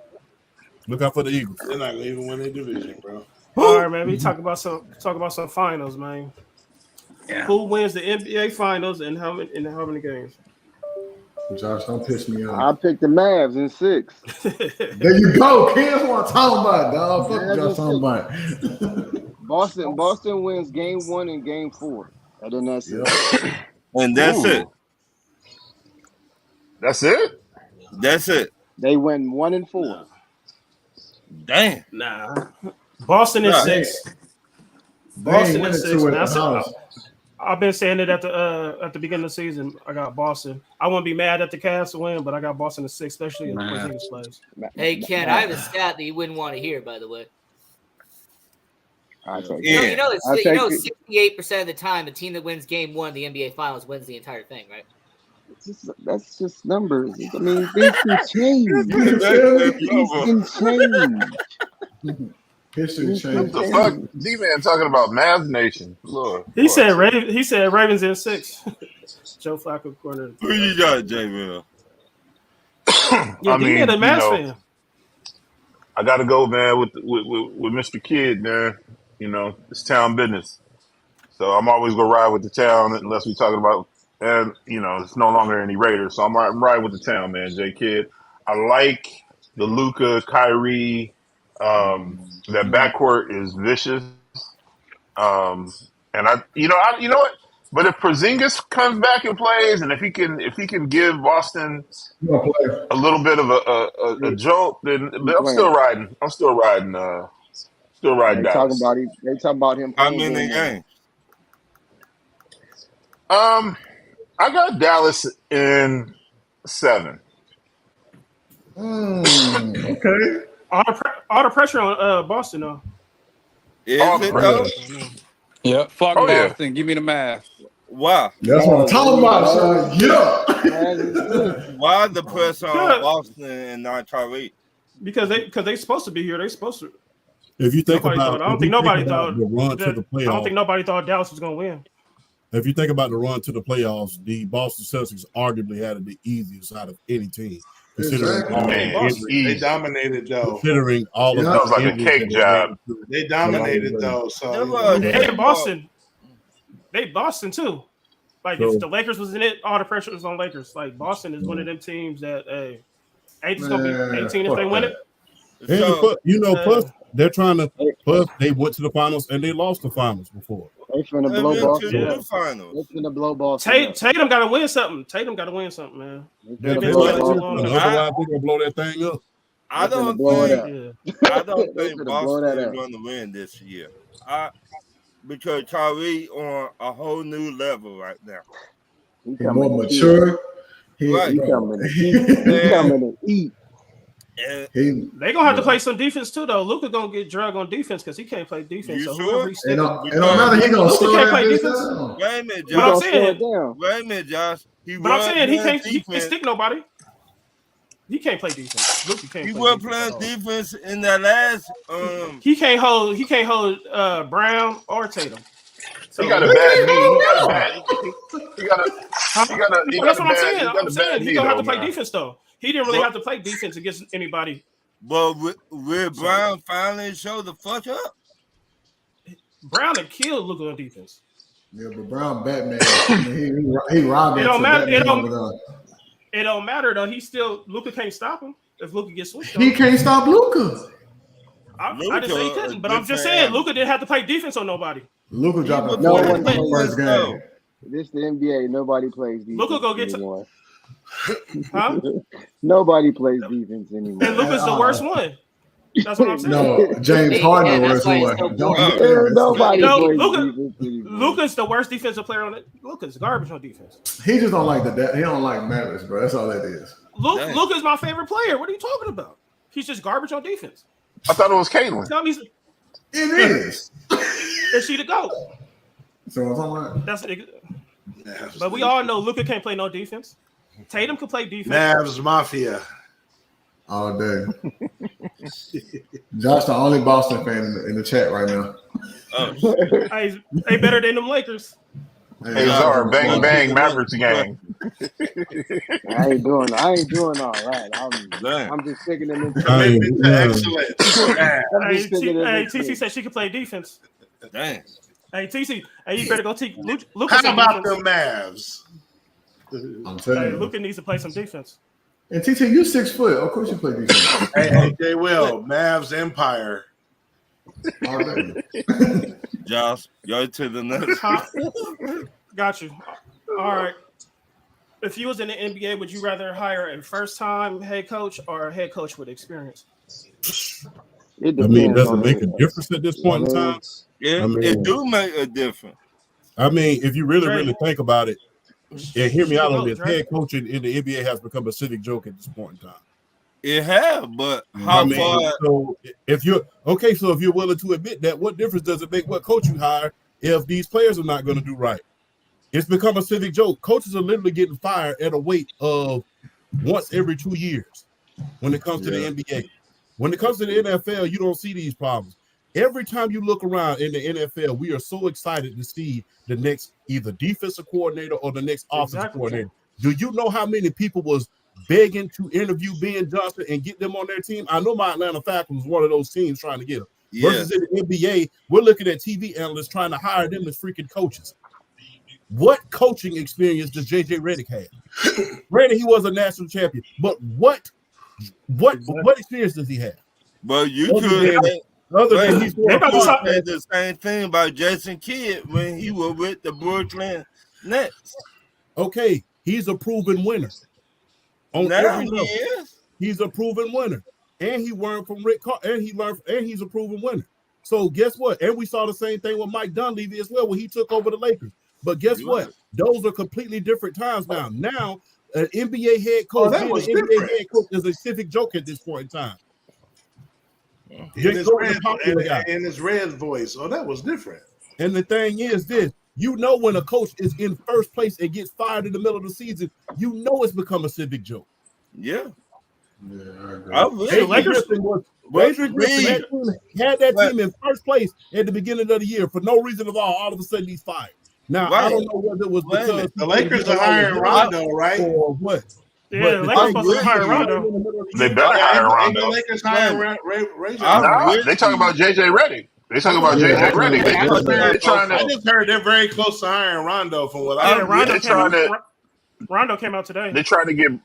Look out for the Eagles. They're not gonna even win their division, bro. All right, man. We talk about some finals, man. Yeah. Who wins the NBA finals and how many games? Josh, don't piss me I off. picked the Mavs in 6. There you go, kids. That's what I'm talking about, dog. Fuck Mavs Josh in talking about. Boston wins game 1 and game 4. And then that's it. And that's Ooh. it. That's it? That's it. They win 1 and 4. Damn. Nah. Boston is Nah. 6. They Boston ain't winning is 6. two at Man. the house. I've been saying it at the beginning of the season. I got Boston. I wouldn't be mad at the Cavs to win, but I got Boston at 6, especially if Porzingis plays. Hey, Ken, I have a stat that you wouldn't want to hear, by the way. I take Yeah. it. You know, I'll take it. 68% of the time, the team that wins game 1 of the NBA Finals wins the entire thing, right? That's just numbers. I mean, things can change. That's Things can change. History What changed. the fuck? D-Man talking about Mavs Nation. Lord. He said Ravens in 6. Joe Flacco corner. Who you got, J. Will? Yeah, I mean, a you Mavs know, fan. I got to go, man, with Mr. Kidd, man. You know, it's town business. So I'm always going to ride with the town unless we're talking about, and, you know, it's no longer any Raiders. So I'm riding with the town, man, J. Kidd. I like the Luka, Kyrie, that backcourt is vicious. And you know what? But if Porzingis comes back and plays, and if he can give Boston You gonna play? a little bit of a jolt, then He I'm still playing. riding. I'm still riding. Still riding They talking Dallas. about him. They talking about him How playing many game one. games? I got Dallas in 7. Okay. All the pressure on Boston though. Is Oh, it bro. though? Yep. Fuck Oh, yeah. Boston. Give me the math. Why? That's what I'm talking about, son. Yeah. Why the pressure on Good. Boston and not Tyreek? Because they supposed to be here. They supposed to. If you think Nobody about, thought. I don't if think you nobody think about thought. the run to That, the I don't think playoffs, nobody thought Dallas was gonna win. if you think about the run to the playoffs, the Boston Celtics arguably had it the easiest out of any team, considering Exactly. all of Man, the it's injuries. They easy. dominated though. Considering all of Yeah. That was the like a injuries cake that they job. ran through. They dominated though. So They were- Hey, Boston. They Boston too. Like So- if the Lakers was in it, all the pressure was on Lakers. Like Boston is one of them teams that ain't just gonna be 18 if they win it. And So, plus they're trying to. Plus, they went to the finals and they lost the finals before. They finna they blow went to Boston the up. They finals. finna blow Boston up. Tatum got to win something. Tatum got to win something, man. They They finna been blow playing too Boston long. up. Otherwise, they're gonna blow that thing up. I They finna don't blow it think. up. Yeah. I don't They think finna blow Boston that is up. going to win this year. Because Tyreek on a whole new level right now. He He's coming more to eat. mature. Right. He coming to eat. He coming to eat. And He They gonna have to play some defense too, though. Luka gonna get drugged on defense because he can't play defense. You So sure? whoever he's it sticking, don't matter. He gonna Luka slow can't that play bitch defense. down. wait a minute, He But I'm gonna Josh. slow saying, it down. Wait a minute, Josh. He but I'm was saying he playing can't defense. stick nobody. He can't play defense. Luka can't He play was defense playing at all. defense in that last. He can't hold Brown or Tatum. So He got a bad knee. He got a bad. He got a. Huh? He got a. He got That's a what I'm bad. saying. He got I'm a saying bad he knee gonna have though, to play man. defense though. He didn't really But- have to play defense against anybody. But will Brown finally show the fuck up? Brown had killed Luka on defense. Yeah, but Brown Batman. he robbed It it. don't So matter. Batman It don't matter though. Luka can't stop him if Luka gets switched on. he can't stop Luka. I didn't say he Luka, couldn't, but I'm just different saying animal. Luka didn't have to play defense on nobody. Luka dropped No 40 one in the plays first though. game. This the NBA. Nobody plays defense Luka go get anymore. Huh? Nobody plays defense anymore. And Luka's the worst one. That's what I'm saying. No, James Harden Yeah, the that's worst why it's one. so Don't boring. get that. Nobody No, plays Luka- defense anymore. Luka's the worst defensive player on it. Luka's garbage on defense. He just don't like he don't like Mavericks, bro. That's all that is. Dang. Luka's my favorite player. What are you talking about? He's just garbage on defense. I thought it was Caitlin. Tell me, It is. is she the GOAT? So I'm talking about. That's but we all know Luka can't play no defense. Tatum can play defense. Mavs Mafia. All day. Josh, the only Boston fan in the chat right now. Hey, they better than them Lakers. Hey, Czar, bang bang, Mavericks gang. I ain't doing all right. I'm just sticking them in. Commitment to excellence. I'm Hey, just sticking them in. TC said she can play defense. Dang. Hey, TC, hey, you better go teach Luka. How some about defense. the Mavs? I'm telling Hey, you. Luka needs to play some defense. And TT, you 6 foot. Of course you play defense. Hey, J. Will, Mavs Empire. All day. Josh, go to the next. Huh? Got you. All right. If you was in the NBA, would you rather hire a first-time head coach or a head coach with experience? It I mean, depends does it on make a the- difference at this point in time? It do make a difference. I mean, if you really, Dre. really think about it, and hear me out on this, Dre. head coaching in the NBA has become a civic joke at this point in time. It have, but how I mean, far? so if you're willing to admit that, what difference does it make what coach you hire if these players are not going to do right? It's become a civic joke. Coaches are literally getting fired at a rate of once every 2 years when it comes to the NBA. When it comes to the NFL, you don't see these problems. Every time you look around in the NFL, we are so excited to see the next either defensive coordinator or the next offensive coordinator. Do you know how many people was begging to interview Ben Johnson and get them on their team? I know my Atlanta Falcons was one of those teams trying to get them. Yeah. Versus in the NBA, we're looking at TV analysts trying to hire them as freaking coaches. What coaching experience does JJ Redick have? Granted, he was a national champion, but what experience does he have? But you Other could than- other than he's say the same thing about Jason Kidd when he was with the Brooklyn Next. Okay, he's a proven winner. On Now every he level, is. he's a proven winner. And he learned from Rick Carr, and he's a proven winner. So guess what? And we saw the same thing with Mike Dunleavy as well when he took over the Lakers. But guess what? Those are completely different times now. Now, an NBA head coach, that being was an NBA different. head coach is a civic joke at this point in time. In Jay his, Cole, red, the popular guy. in his red voice. Oh, that was different. And the thing is this, you know when a coach is in first place and gets fired in the middle of the season, you know it's become a civic joke. Yeah. Yeah, I agree. I really Adrian Griffin had that team in first place at the beginning of the year for no reason at all of a sudden he's fired. Now, I don't know whether it was because the Lakers are hiring Rondo, right? Or what. Yeah, the Lakers supposed to hire Rondo. They better hire Rondo. The Lakers hiring Ray. Nah, they talking about JJ Redick. They talking about JJ Redick. They trying to. I just heard they're very close to hiring Rondo. From what I Rondo came out today. They're trying to get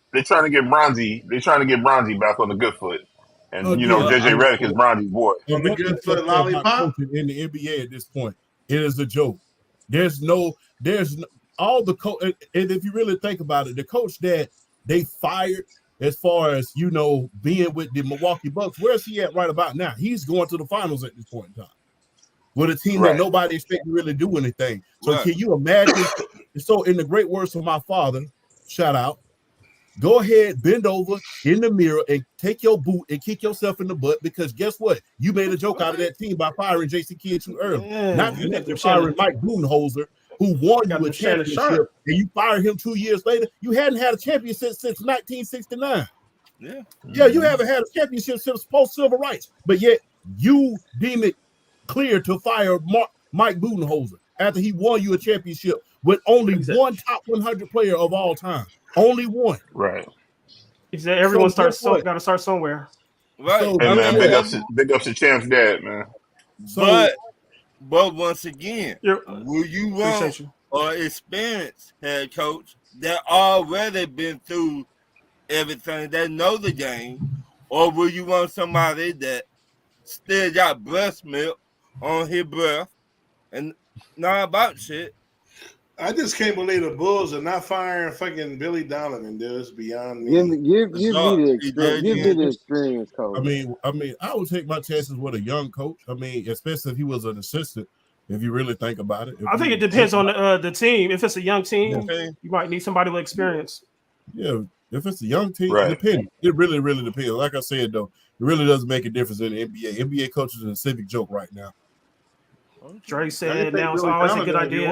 Bronzy. They're trying to get Bronzy back on the good foot. And JJ Redick is Bronzy's boy. On the good foot lollipop in the NBA at this point. It is a joke. There's all the coach, and if you really think about it, the coach that they fired as far as being with the Milwaukee Bucks, where's he at right about now? He's going to the finals at this point in time with a team that nobody expected to really do anything. So can you imagine? So in the great words of my father, shout out, go ahead, bend over in the mirror and take your boot and kick yourself in the butt, because guess what? You made a joke out of that team by firing Jason Kidd too early. Not to firing Mike Budenholzer, who won you a championship, and you fired him 2 years later. You hadn't had a championship since 1969. Yeah, you haven't had a championship since post-civil rights, but yet you deem it clear to fire Mike Budenholzer after he won you a championship with only one top 100 player of all time. Only one. Right. He said everyone got to start somewhere. Right. So, hey, man, big ups to Champ's dad, man. But once again, will you want an experienced head coach that already been through everything, that know the game, or will you want somebody that still got breast milk on his breath and not about shit? I just can't believe the Bulls are not firing fucking Billy Donovan. Dude, it's beyond me. Give me the experience coach. I mean, I would take my chances with a young coach. I mean, especially if he was an assistant. If you really think about it, I think it depends on the team. If it's a young team, you might need somebody with experience. Yeah, if it's a young team, it depends. It really, really depends. Like I said, though, it really doesn't make a difference in the NBA. NBA coaches are a civic joke right now. Dre said now it's always a good idea.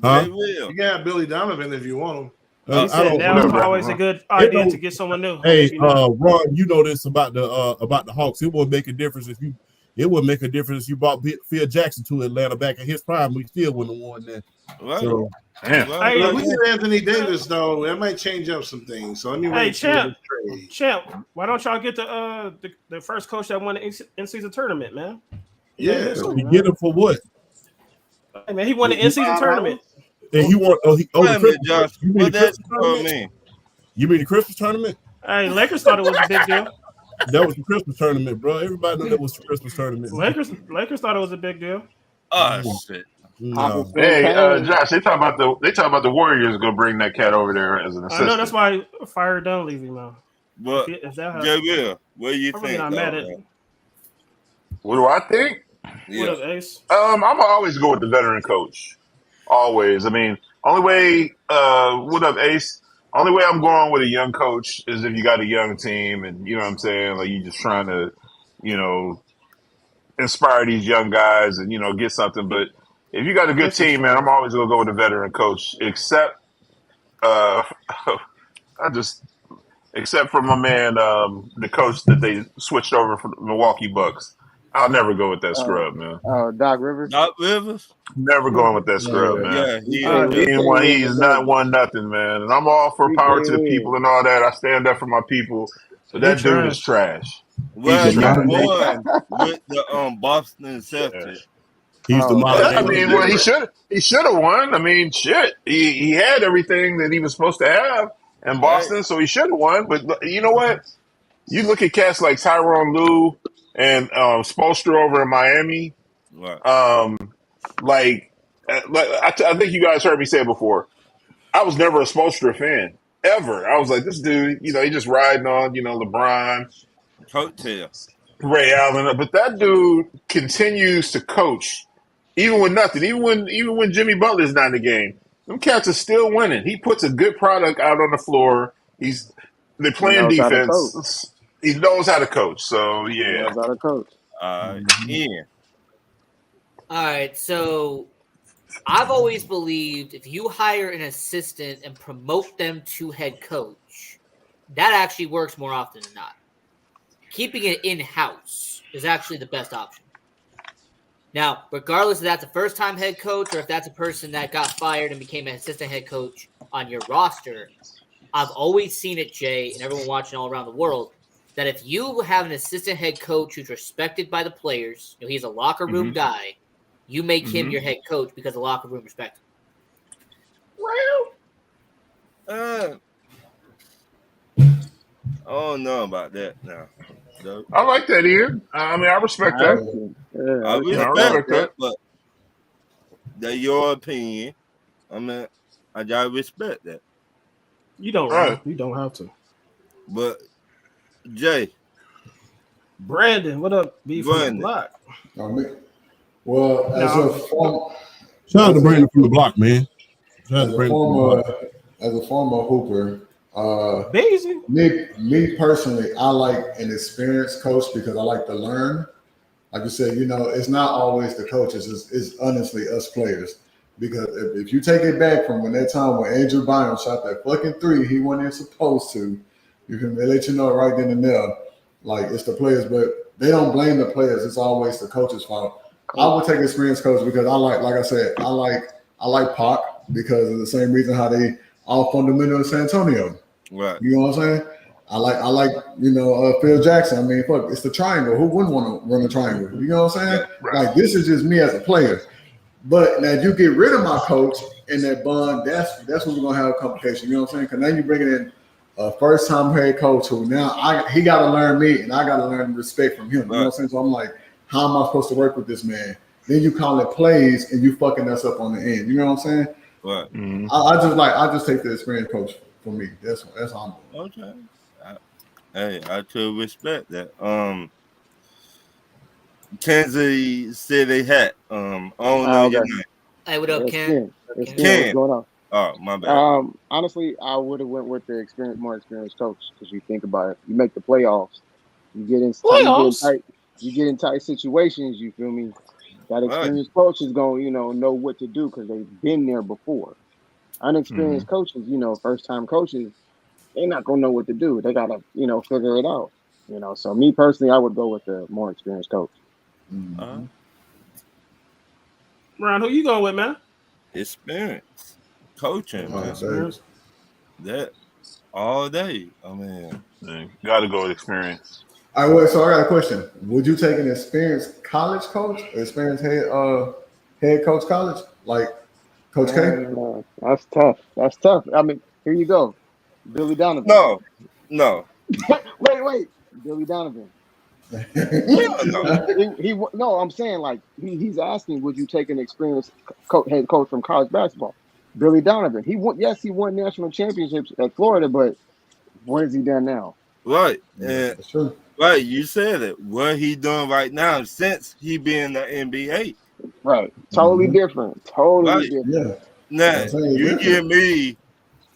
Huh? You got Billy Donovan if you want him. He said now it's always a good idea to get someone new. Hey, Ron, you know this about the Hawks. It wouldn't make a difference if you. It would make a difference if you brought Phil Jackson to Atlanta back in his prime. We still wouldn't have won that. Right. So, hey, we get Anthony Davis though. That might change up some things. So anyway, Champ, why don't y'all get the first coach that won the in-season tournament, man? Yeah, we get him for what? Hey man, he won the in-season tournament. And he won. You mean the Christmas tournament? Hey, Lakers thought it was a big deal. That was the Christmas tournament, bro. Everybody knew that was the Christmas tournament. Lakers thought it was a big deal. Oh shit! No. Hey, Josh, they talk about the Warriors gonna bring that cat over there as an assistant. I know that's why I fired Dunleavy now. But JB, what do you think? I'm mad at it. What do I think? What up, Ace? I'm gonna always go with the veteran coach. Always. I mean, only way. What up, Ace? Only way I'm going with a young coach is if you got a young team, and you know what I'm saying. Like you just trying to, inspire these young guys and get something. But if you got a good team, man, I'm always gonna go with a veteran coach. Except for my man, the coach that they switched over from the Milwaukee Bucks. I'll never go with that scrub, man. Doc Rivers. Doc Rivers. Never going with that scrub, man. Yeah, he's not won nothing, man. And I'm all for power to the people and all that. I stand up for my people. But that dude is trash. Well, he won with the Boston Celtics. He's the model. I mean, well, he should have won. I mean, shit. He had everything that he was supposed to have in Boston, so he should have won. But you know what? You look at cats like Tyronn Lue and Spoelstra over in Miami. Right. I think you guys heard me say it before. I was never a Spoelstra fan ever. I was like, this dude, he just riding on, LeBron, Coattail. Ray Allen, but that dude continues to coach even with nothing. Even when Jimmy Butler's not in the game, them cats are still winning. He puts a good product out on the floor. They're He playing knows how to coach. defense. He knows how to coach. So He yeah, knows how to coach. Ian. All right, so I've always believed if you hire an assistant and promote them to head coach, that actually works more often than not. Keeping it in-house is actually the best option. Now, regardless if that's a first-time head coach or if that's a person that got fired and became an assistant head coach on your roster, I've always seen it, Jay, and everyone watching all around the world, that if you have an assistant head coach who's respected by the players, he's a locker room guy, you make him your head coach because the locker room respects him. I don't know about that now. I like that, Ian. I mean, I respect that. I respect that, but that's your opinion. I mean, I gotta respect that. You don't. Right. You don't have to. But Jay, Brandon, what up? B from the Brandon. block. Well, as No. a former, Shout out to Brandon from the block, man. Shout out as to a Brandon from the block. former hooper, Daisy. me personally, I like an experienced coach because I like to learn. Like you said, it's not always the coaches. It's honestly us players. Because if you take it back from when that time when Andrew Bynum shot that fucking three he wasn't supposed to, they let you know right then and there, like it's the players, but they don't blame the players. It's always the coach's fault. I would take experienced coach because I like I said, I like Pac because of the same reason how they all fundamental in San Antonio. Right. You know what I'm saying? I like Phil Jackson. I mean, fuck, it's the triangle. Who wouldn't want to run a triangle? You know what I'm saying? Right. Like this is just me as a player. But now if you get rid of my coach and that bond, that's when we're gonna have a complication. You know what I'm saying? Because now you're bringing in a first time head coach who now he got to learn me and I got to learn respect from him. You know what I'm saying? So I'm like, how am I supposed to work with this man? Then you call it plays and you fucking us up on the end. You know what I'm saying? Right. Mm-hmm. I just take the experienced coach for me. That's how I'm doing. Okay. I could respect that. Kansas City Hat. I don't know your name. Hey, what up, Ken? It's Ken. What's going on? Oh, my bad. Honestly, I would have went with the more experienced coach because you think about it, you make the playoffs, you get in tight situations. You feel me? That experienced coach is going, know what to do because they've been there before. Unexperienced coaches, first time coaches, they're not gonna know what to do. They gotta, figure it out. So me personally, I would go with the more experienced coach. Ron, who you going with, man? Experience. Coaching, man. That all day. I mean, got to go with experience. All right, so I got a question. Would you take an experienced college coach, experienced head coach college, like Coach K? That's tough. That's tough. I mean, here you go. Billy Donovan. No. Wait. Billy Donovan. No, I'm saying like he's asking, would you take an experienced head coach from college basketball? Billy Donovan. He won national championships at Florida, but what has he done now? Right. That's true. Right, you said it. What he doing right now since he been in the NBA. Right. Totally different. Totally different. Yeah. Now, you give me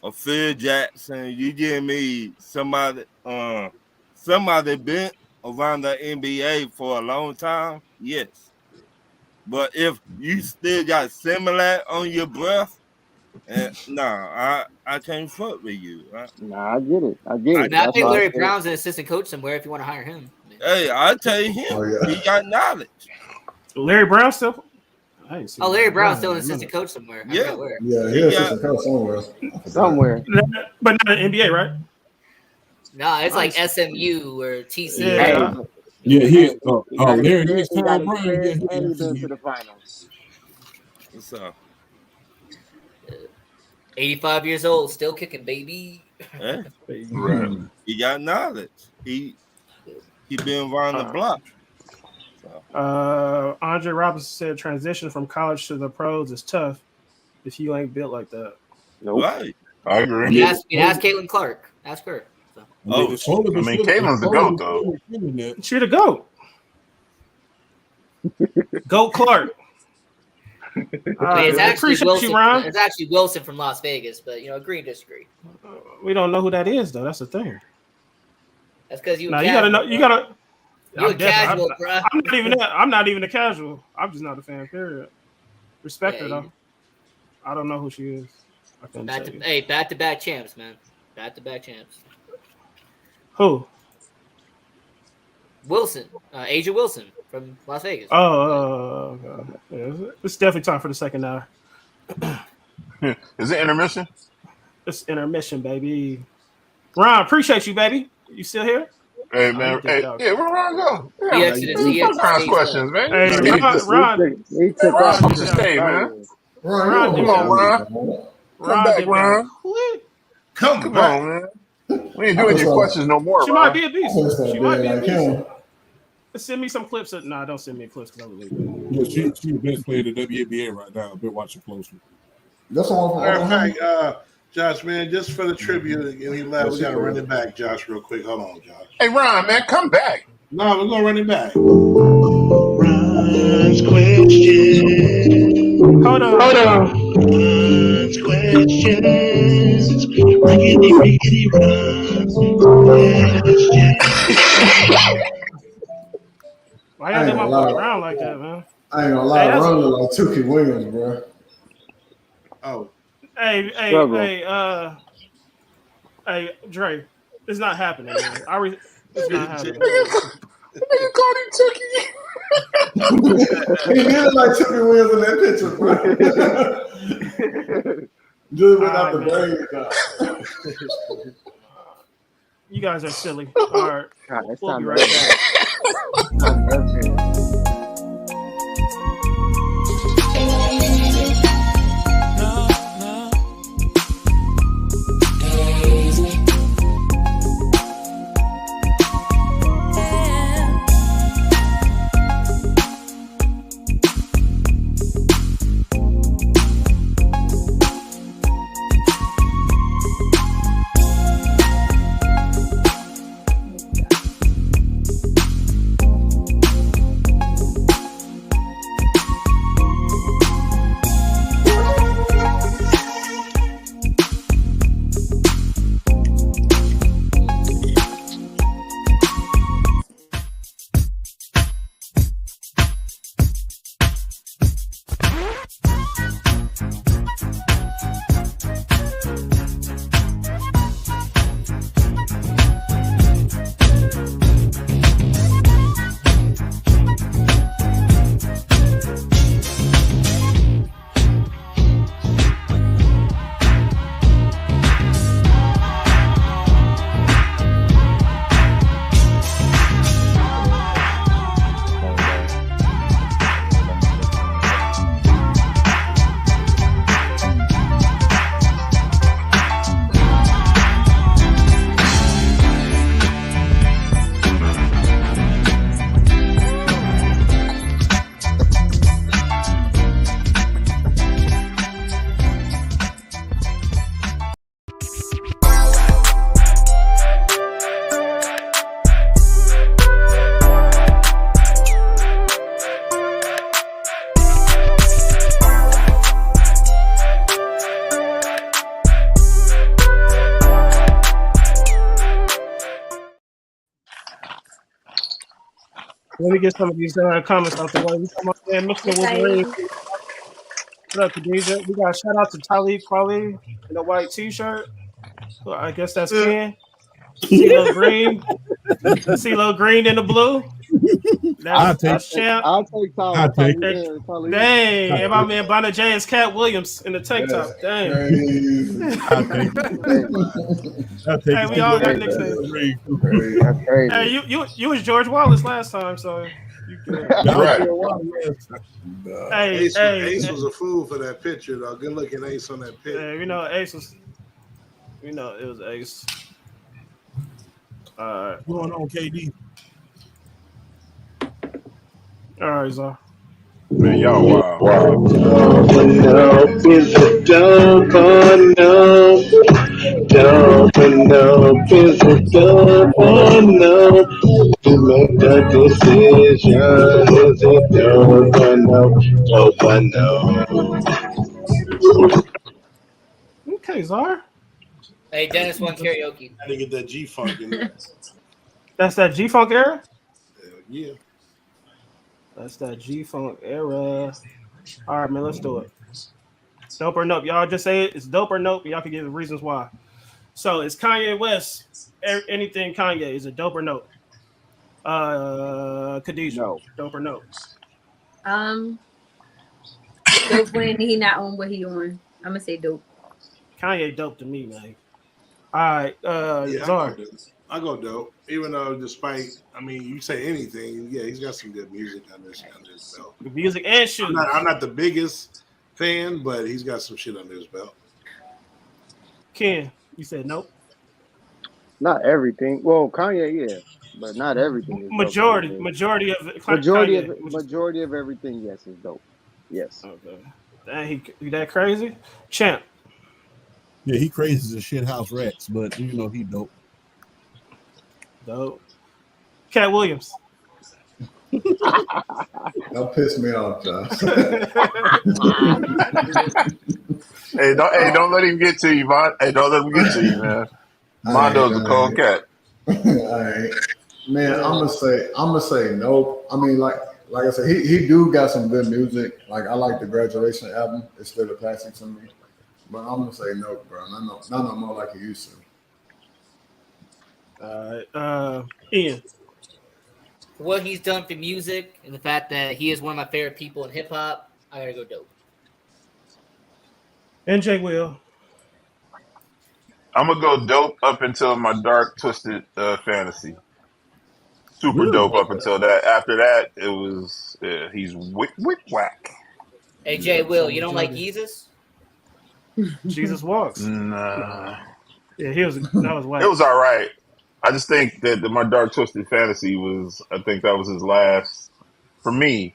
a Phil Jackson, you give me somebody been around the NBA for a long time, yes. But if you still got similar on your breath, I can't fuck with you. Right? Nah, I get it. I think Larry Brown's an assistant coach somewhere if you want to hire him. Hey, I'll tell you him. He got knowledge. Larry Brown still? Larry Brown's still an assistant coach somewhere. Yeah, he's assistant coach somewhere. But not an NBA, right? No, it's like SMU or TCU. Larry, he's Tom Brown. And he's been to the finals. What's up? 85 years old, still kicking, baby. Yeah. He got knowledge. He been around the block. So. Andre Robinson said transition from college to the pros is tough if you ain't built like that. Nope. Right. I agree. You ask Caitlin Clark. Ask her. So. Caitlin's the GOAT, though. She the GOAT. GOAT Clark. It's actually appreciate Wilson. you, Ron. It's actually Wilson from Las Vegas, but agree and disagree. We don't know who that is, though. That's the thing. That's because you. Now you gotta know. You gotta. You're casual, bro. I'm not even that. I'm not even a casual. I'm just not a fan. Period. Respect her though. I don't know who she is. I couldn't tell you. Hey, back-to-back champs, man. Back-to-back champs. Who? Wilson, Asia Wilson from Las Vegas. Oh, yeah, it's definitely time for the second hour. Is it intermission? It's intermission, baby. Ron, appreciate you, baby. You still here? Hey, man. Hey, where Ron go? He exited. He exited. Questions, man. Hey, Ron. He took off from the stage, man. Ron, come on, Ron. Come back, Ron. Come on, man. We ain't doing your questions no more, She Ron. might be a beast. She might be a beast. Send me some clips. Nah, don't send me clips because I believe it. Yeah, she's the best player in the WNBA right now. I've been watching closely. That's all. Matter of fact, Josh, man, just for the tribute, and he left. We got to run it back, Josh, real quick. Hold on, Josh. Hey, Ron, man, come back. No, we're gonna run it back. Ron's question. Hold on. Ron's questions. Riggedy, Ron's questions. Why y'all let my boy around like that, man? I ain't gonna lie, Ron look like Tookie Williams, bro. Oh. Hey, Dre, it's not happening, man. It's not happening. You called him Tookie. He did like Tookie Williams in that picture, bro. Just without the brain. You guys are silly. All right. We'll be right back. Let me get some of these comments out the way. We come up there, Mr. Wolverine. What up, Khadijah? We got a shout out to Talib Kweli in a white t-shirt. So I guess that's Ken. CeeLo Green. CeeLo Green in the blue. That's Champ. I'll take I'll take Talib. Dang, and my man Bonner J is Cat Williams in the tank top. Dang. Hey, we all got nicknames. Hey, you was George Wallace last time, so you good. Hey, Ace was a fool for that picture, though. Good looking Ace on that picture. Yeah, we know Ace was. We know it was Ace. What's going on, KD? All right, Zar. Man, y'all wow. Is it dumb or no? Dumb or no? Is it dumb or no? To make the decision, is it dumb or no? Dope or no? Okay, Zar. Hey, Dennis won karaoke. I didn't get that G Funk in there. That's that G Funk era. Hell yeah. That's that G Funk era. All right, man. Let's do it. Dope or nope. Y'all just say it. It's dope or nope. Y'all can give the reasons why. So it's Kanye West. Anything Kanye, is it dope or nope? Khadijah. No. Dope or nope? Dope when he not on what he on. I'm gonna say dope. Kanye dope to me, man. All right, Yeah, Zar. I go dope. Even though, despite, I mean, you say anything, yeah, he's got some good music under his belt. Music and shoes. I'm not the biggest fan, but he's got some shit under his belt. Ken, you said nope. Not everything. Well, Kanye, yeah, but not everything. Is Majority of majority of everything. Yes, is dope. Yes. Okay. Dang, he that crazy? Champ. Yeah, he crazy as a shit house Rex, but you know he dope. Dope. Cat Williams. Don't piss me off, Josh. Don't let him get to you, man. Hey, don't let him get to you, man. Mondo's a cold cat. All right. Man, I'm gonna say nope. I mean, like I said, he do got some good music. Like I like the Graduation album. It's still a classic to me. But I'm gonna say nope, bro. Not no more like he used to. Ian. What he's done for music and the fact that he is one of my favorite people in hip hop, I gotta go dope. NJ Will. I'm gonna go dope up until my dark twisted fantasy. Super dope up until that. After that, it was he's wick whack. Hey Jay Will, you don't like Jesus? Jesus Walks. Nah. Yeah, that was whack. It was all right. I just think that my dark twisted fantasy was. I think that was his last. For me,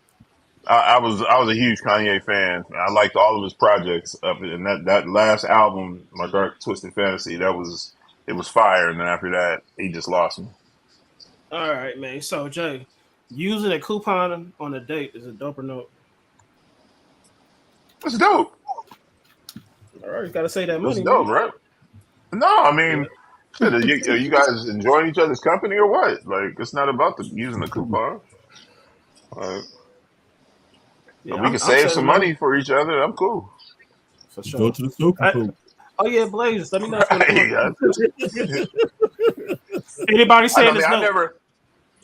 I was a huge Kanye fan. I liked all of his projects up, and that last album, my dark twisted fantasy, it was fire. And then after that, he just lost me. All right, man. So Jay, using a coupon on a date, is it dope or no? It's dope. All right, you got to say that money. It's dope, man. right? No, I mean, shit, are you guys enjoying each other's company or what? Like, it's not about using the coupon. We can save some money for each other. I'm cool. For sure. Go to the super. Oh yeah, Blaze. Let me know. Anybody saying this?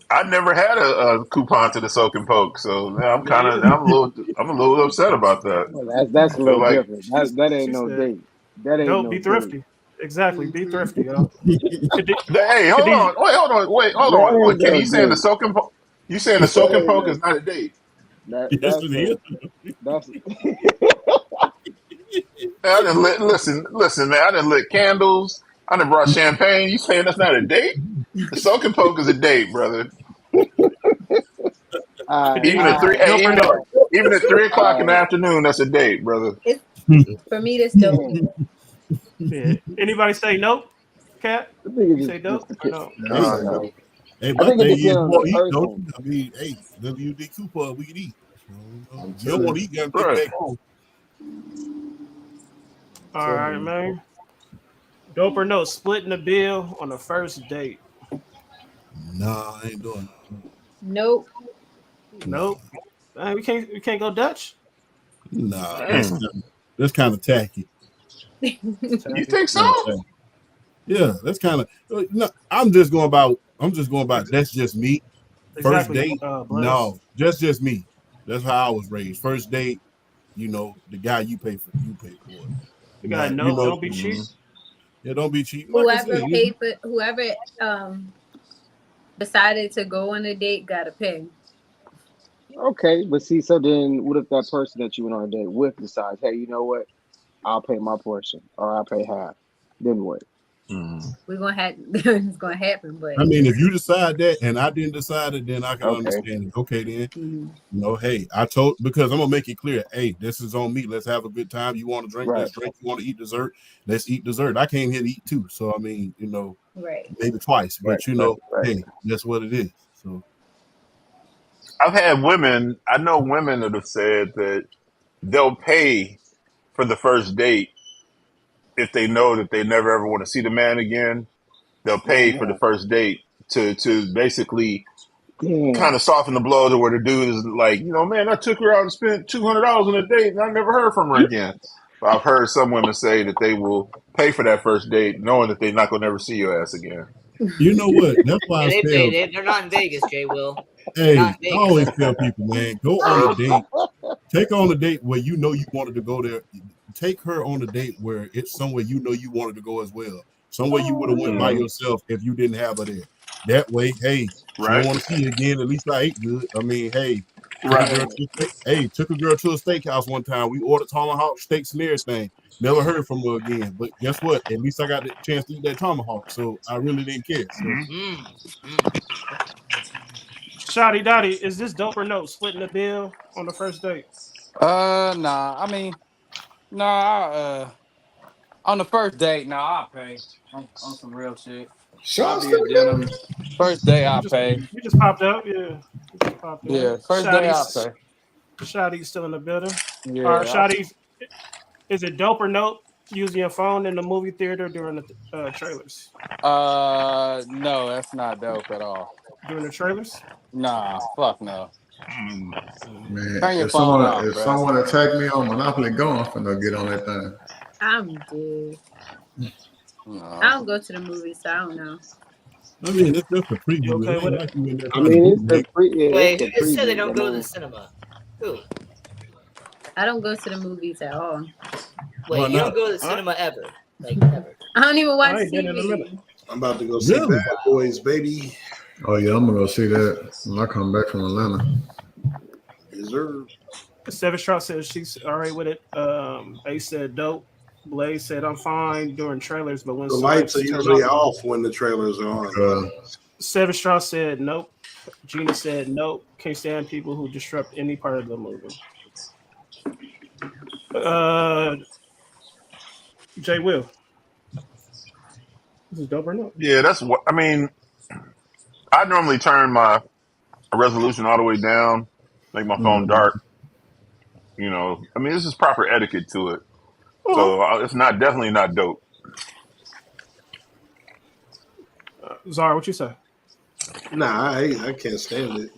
I never had a coupon to the Soak and Poke, so I'm a little upset about that. Well, that's a little different. That ain't no date. That ain't no be thrifty. Date. Exactly, be thrifty, yo. Hey, hold on. Wait, hold on. What, Kenny, you saying the Soak and Poke? You saying the Soak and Poke is not a date? Yes, it is. I done listen, man. I done lit candles. I done brought champagne. You saying that's not a date? The Soak and Poke is a date, brother. Even at 3 o'clock in the afternoon, that's a date, brother. For me, this dope. Yeah. Anybody say no? Cat? You say dope? No. Hey, my thing is, I mean, hey, WD coupon, we can eat. You don't want to eat, you got to take back home. All right, man. Dope or no? Splitting the bill on the first date. Nah, I ain't doing it. Nope. Man, we can't go Dutch. Nah, that's kind of tacky. You think so? Yeah, that's kind of. No, I'm just going about. That's just me. First date, no, just me. That's how I was raised. First date, the guy you pay for it. You gotta know. Don't be cheap. Yeah, don't be cheap. Whoever paid for whoever decided to go on a date gotta pay. Okay, but see, so then what if that person that you went on a date with decides, hey, you know what? I'll pay my portion or I'll pay half. Then what? We're gonna have it's gonna happen. But I mean, if you decide that and I didn't decide it, then I can Okay. understand it. Okay, then hey, I told because I'm gonna make it clear. Hey, this is on me. Let's have a good time. You want to drink? Right. Let's drink. You want to eat dessert? Let's eat dessert. I came here to eat too. So I mean, right. maybe twice, but Right. hey, that's what it is. So I've had women. I know women that have said that they'll pay for the first date if they know that they never ever want to see the man again. They'll pay for the first date to basically kind of soften the blow to where the dude is like, man, I took her out and spent $200 on a date and I never heard from her again. But I've heard some women say that they will pay for that first date knowing that they're not going to ever see your ass again. you know what? That's why I tell. They're not in Vegas, Jay Will. Hey, I always tell people, man, go on a date. Take on a date where you know you wanted to go there. Take her on a date where it's somewhere you know you wanted to go as well. Somewhere you would have went by yourself if you didn't have her there. That way, hey, I don't want to see you again. At least I ate good. I mean, hey, took a girl to a steakhouse one time. We ordered tomahawk steaks and everything. Never heard from her again. But guess what? At least I got the chance to eat that tomahawk. So I really didn't care. Shotty Dotty, is this dope or no? Splitting the bill on the first date? Nah. I mean, nah. On the first date, I'll pay on some real shit. I'll be a gentleman. First day, I'll pay. You just popped up, yeah. First day, I'll pay. Shotty's still in the building. Yeah. All right, Shotty, is it dope or no using your phone in the movie theater during the trailers? No, that's not dope at all. During the trailers? Nah, fuck no. Man, Turn your if phone off, if bro. someone attack me on Monopoly Go, I'm finna get on that thing. I'm dead. No. I don't go to the movies, so I don't know. I mean, it's just a preview. Okay with it? I mean, it's the free. Wait, who just said they don't go to the cinema? Who? I don't go to the movies at all. Wait, you don't go to the cinema ever? Like ever? I don't even watch I ain't been in a TV. minute. I'm about to go see Really? Bad Boys, baby. Oh yeah, I'm gonna go see that when I come back from Atlanta. Deserve. Seven Stroud said she's all right with it. Ace said dope. Blaze said I'm fine during trailers, but when The lights are usually off when the trailers are on. Seven Stroud said nope. Gina said nope. Can't stand people who disrupt any part of the movie. Jay Will. This is dope or no? Yeah, that's what I mean. I normally turn my resolution all the way down, make my phone dark. I mean, this is proper etiquette to it. So it's definitely not dope. Zara, what you say? Nah, I can't stand it.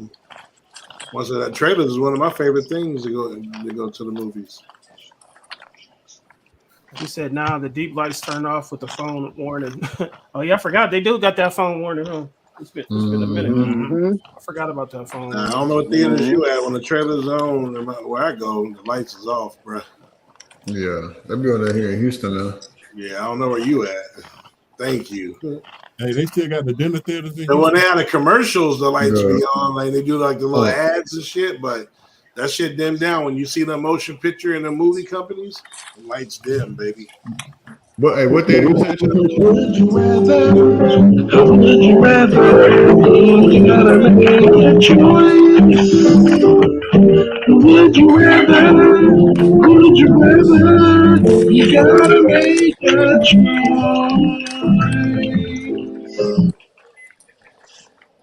Once that trailers is one of my favorite things to go to the movies. He said, "Nah, the deep lights turn off with the phone warning." Oh yeah, I forgot they do got that phone warning. Huh? It's been a minute. I forgot about that phone. I don't know what theaters you at when the trailer's on. No matter where I go, the lights is off, bro. Yeah, they be over there here in Houston now. Yeah, I don't know where you at. Thank you. Hey, they still got the dinner theaters in And when they here? have the commercials, the lights Yeah. be on. Like they do like the little ads and shit, but that shit dimmed down. When you see the motion picture in the movie companies, the lights dim, baby. But hey, what they Would you rather? Would you rather? You gotta make a choice. Would you rather? Would you rather? You gotta make a choice.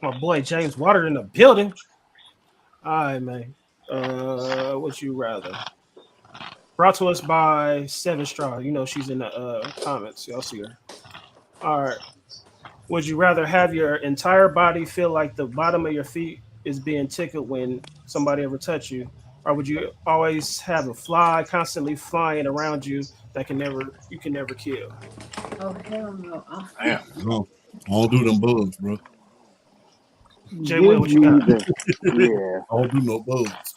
My boy James Water in the building. All right, man. What you rather? Brought to us by Seven Straw. You know she's in the comments. Y'all see her. All right. Would you rather have your entire body feel like the bottom of your feet is being tickled when somebody ever touch you, or would you always have a fly constantly flying around you that you can never kill? Oh hell no! Damn. No, I don't do them bugs, bro. Jay Will, what you got? Yeah. I don't do no bugs.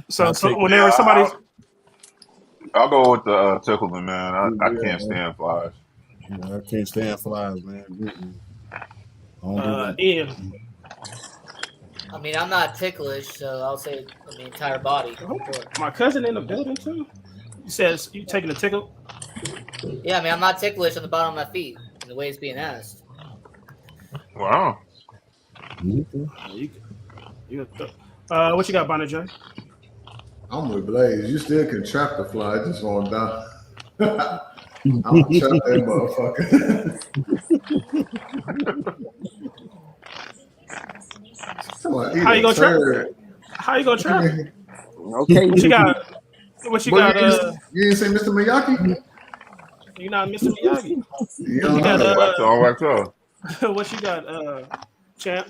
So when there was somebody, I'll go with the tickling, man. I can't stand flies. Yeah, I can't stand flies, man. I don't do that. Ian. I mean, I'm not ticklish, so I'll say the entire body. My cousin in the building too. You said you taking a tickle? Yeah, I mean, I'm not ticklish on the bottom of my feet in the way it's being asked. Wow. What you got, Bonnet J? I'm with Blaze. You still can trap the fly, it just won't die. I'm gonna trap that motherfucker. How you gonna trap? How you gonna trap? Okay. What you got? What you got? You didn't say Mr. Miyagi? You not Mr. Miyagi. You got What you got, champ?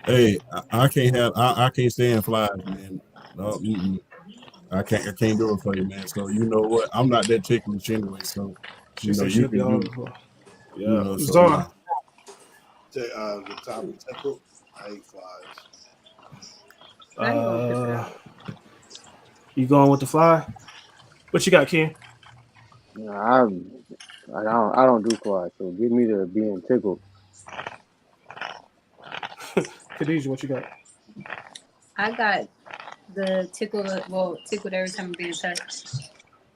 Hey, I can't stand flies, man. No, I can't do it for you, man. So you know what? I'm not that ticklish anyway. So you know you can do it. Yeah. You know, so, Zara. The top of tickle. I hate flies. You going with the fly? What you got, Ken? No, I don't do flies, so give me the being tickled. Khadijah, what you got? I got the tickled every time I'm being touched.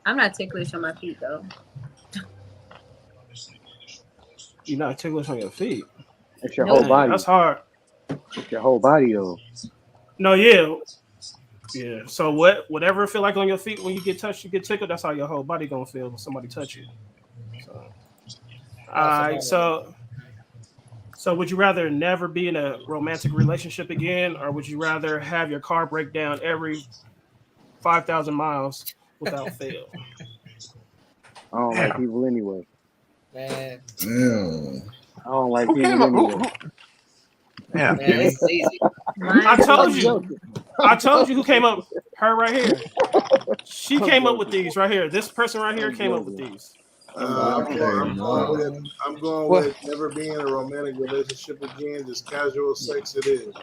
I'm not ticklish on my feet though. You're not ticklish on your feet. It's your whole body. That's hard. It's your whole body though. No, yeah. So whatever it feel like on your feet when you get touched, you get tickled. That's how your whole body gonna feel when somebody touch you. So, all right. So would you rather never be in a romantic relationship again, or would you rather have your car break down every 5,000 miles without fail? I don't like people anyway. Man. I don't like people anyway. Yeah, it's easy. I told you who came up. Her right here. She came up with these right here. This person right here came up with these. I'm going with never being in a romantic relationship again. Just casual sex it is.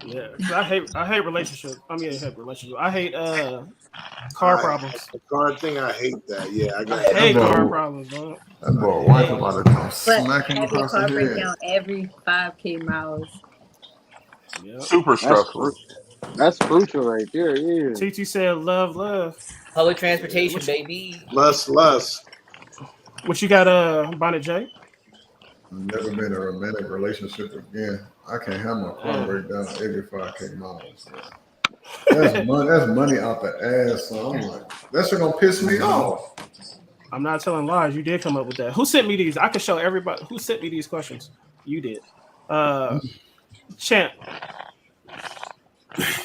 Yeah, I hate relationships. I hate car problems. The car thing, I hate that. Yeah, I hate car problems, bro. That boy wife about to come But smack him have your across car the break head. down every 5K miles. Yep. Super stressful. That's crucial right there. Yeah. TT said, "Love." Public transportation, baby. Lust. What you got, Bonnet J? Never been in a romantic relationship again. I can't have my car break down every 5K miles. That's money out the ass. So I'm like, that shit gonna piss me off. I'm not telling lies. You did come up with that. Who sent me these? I can show everybody. Who sent me these questions? You did. Champ.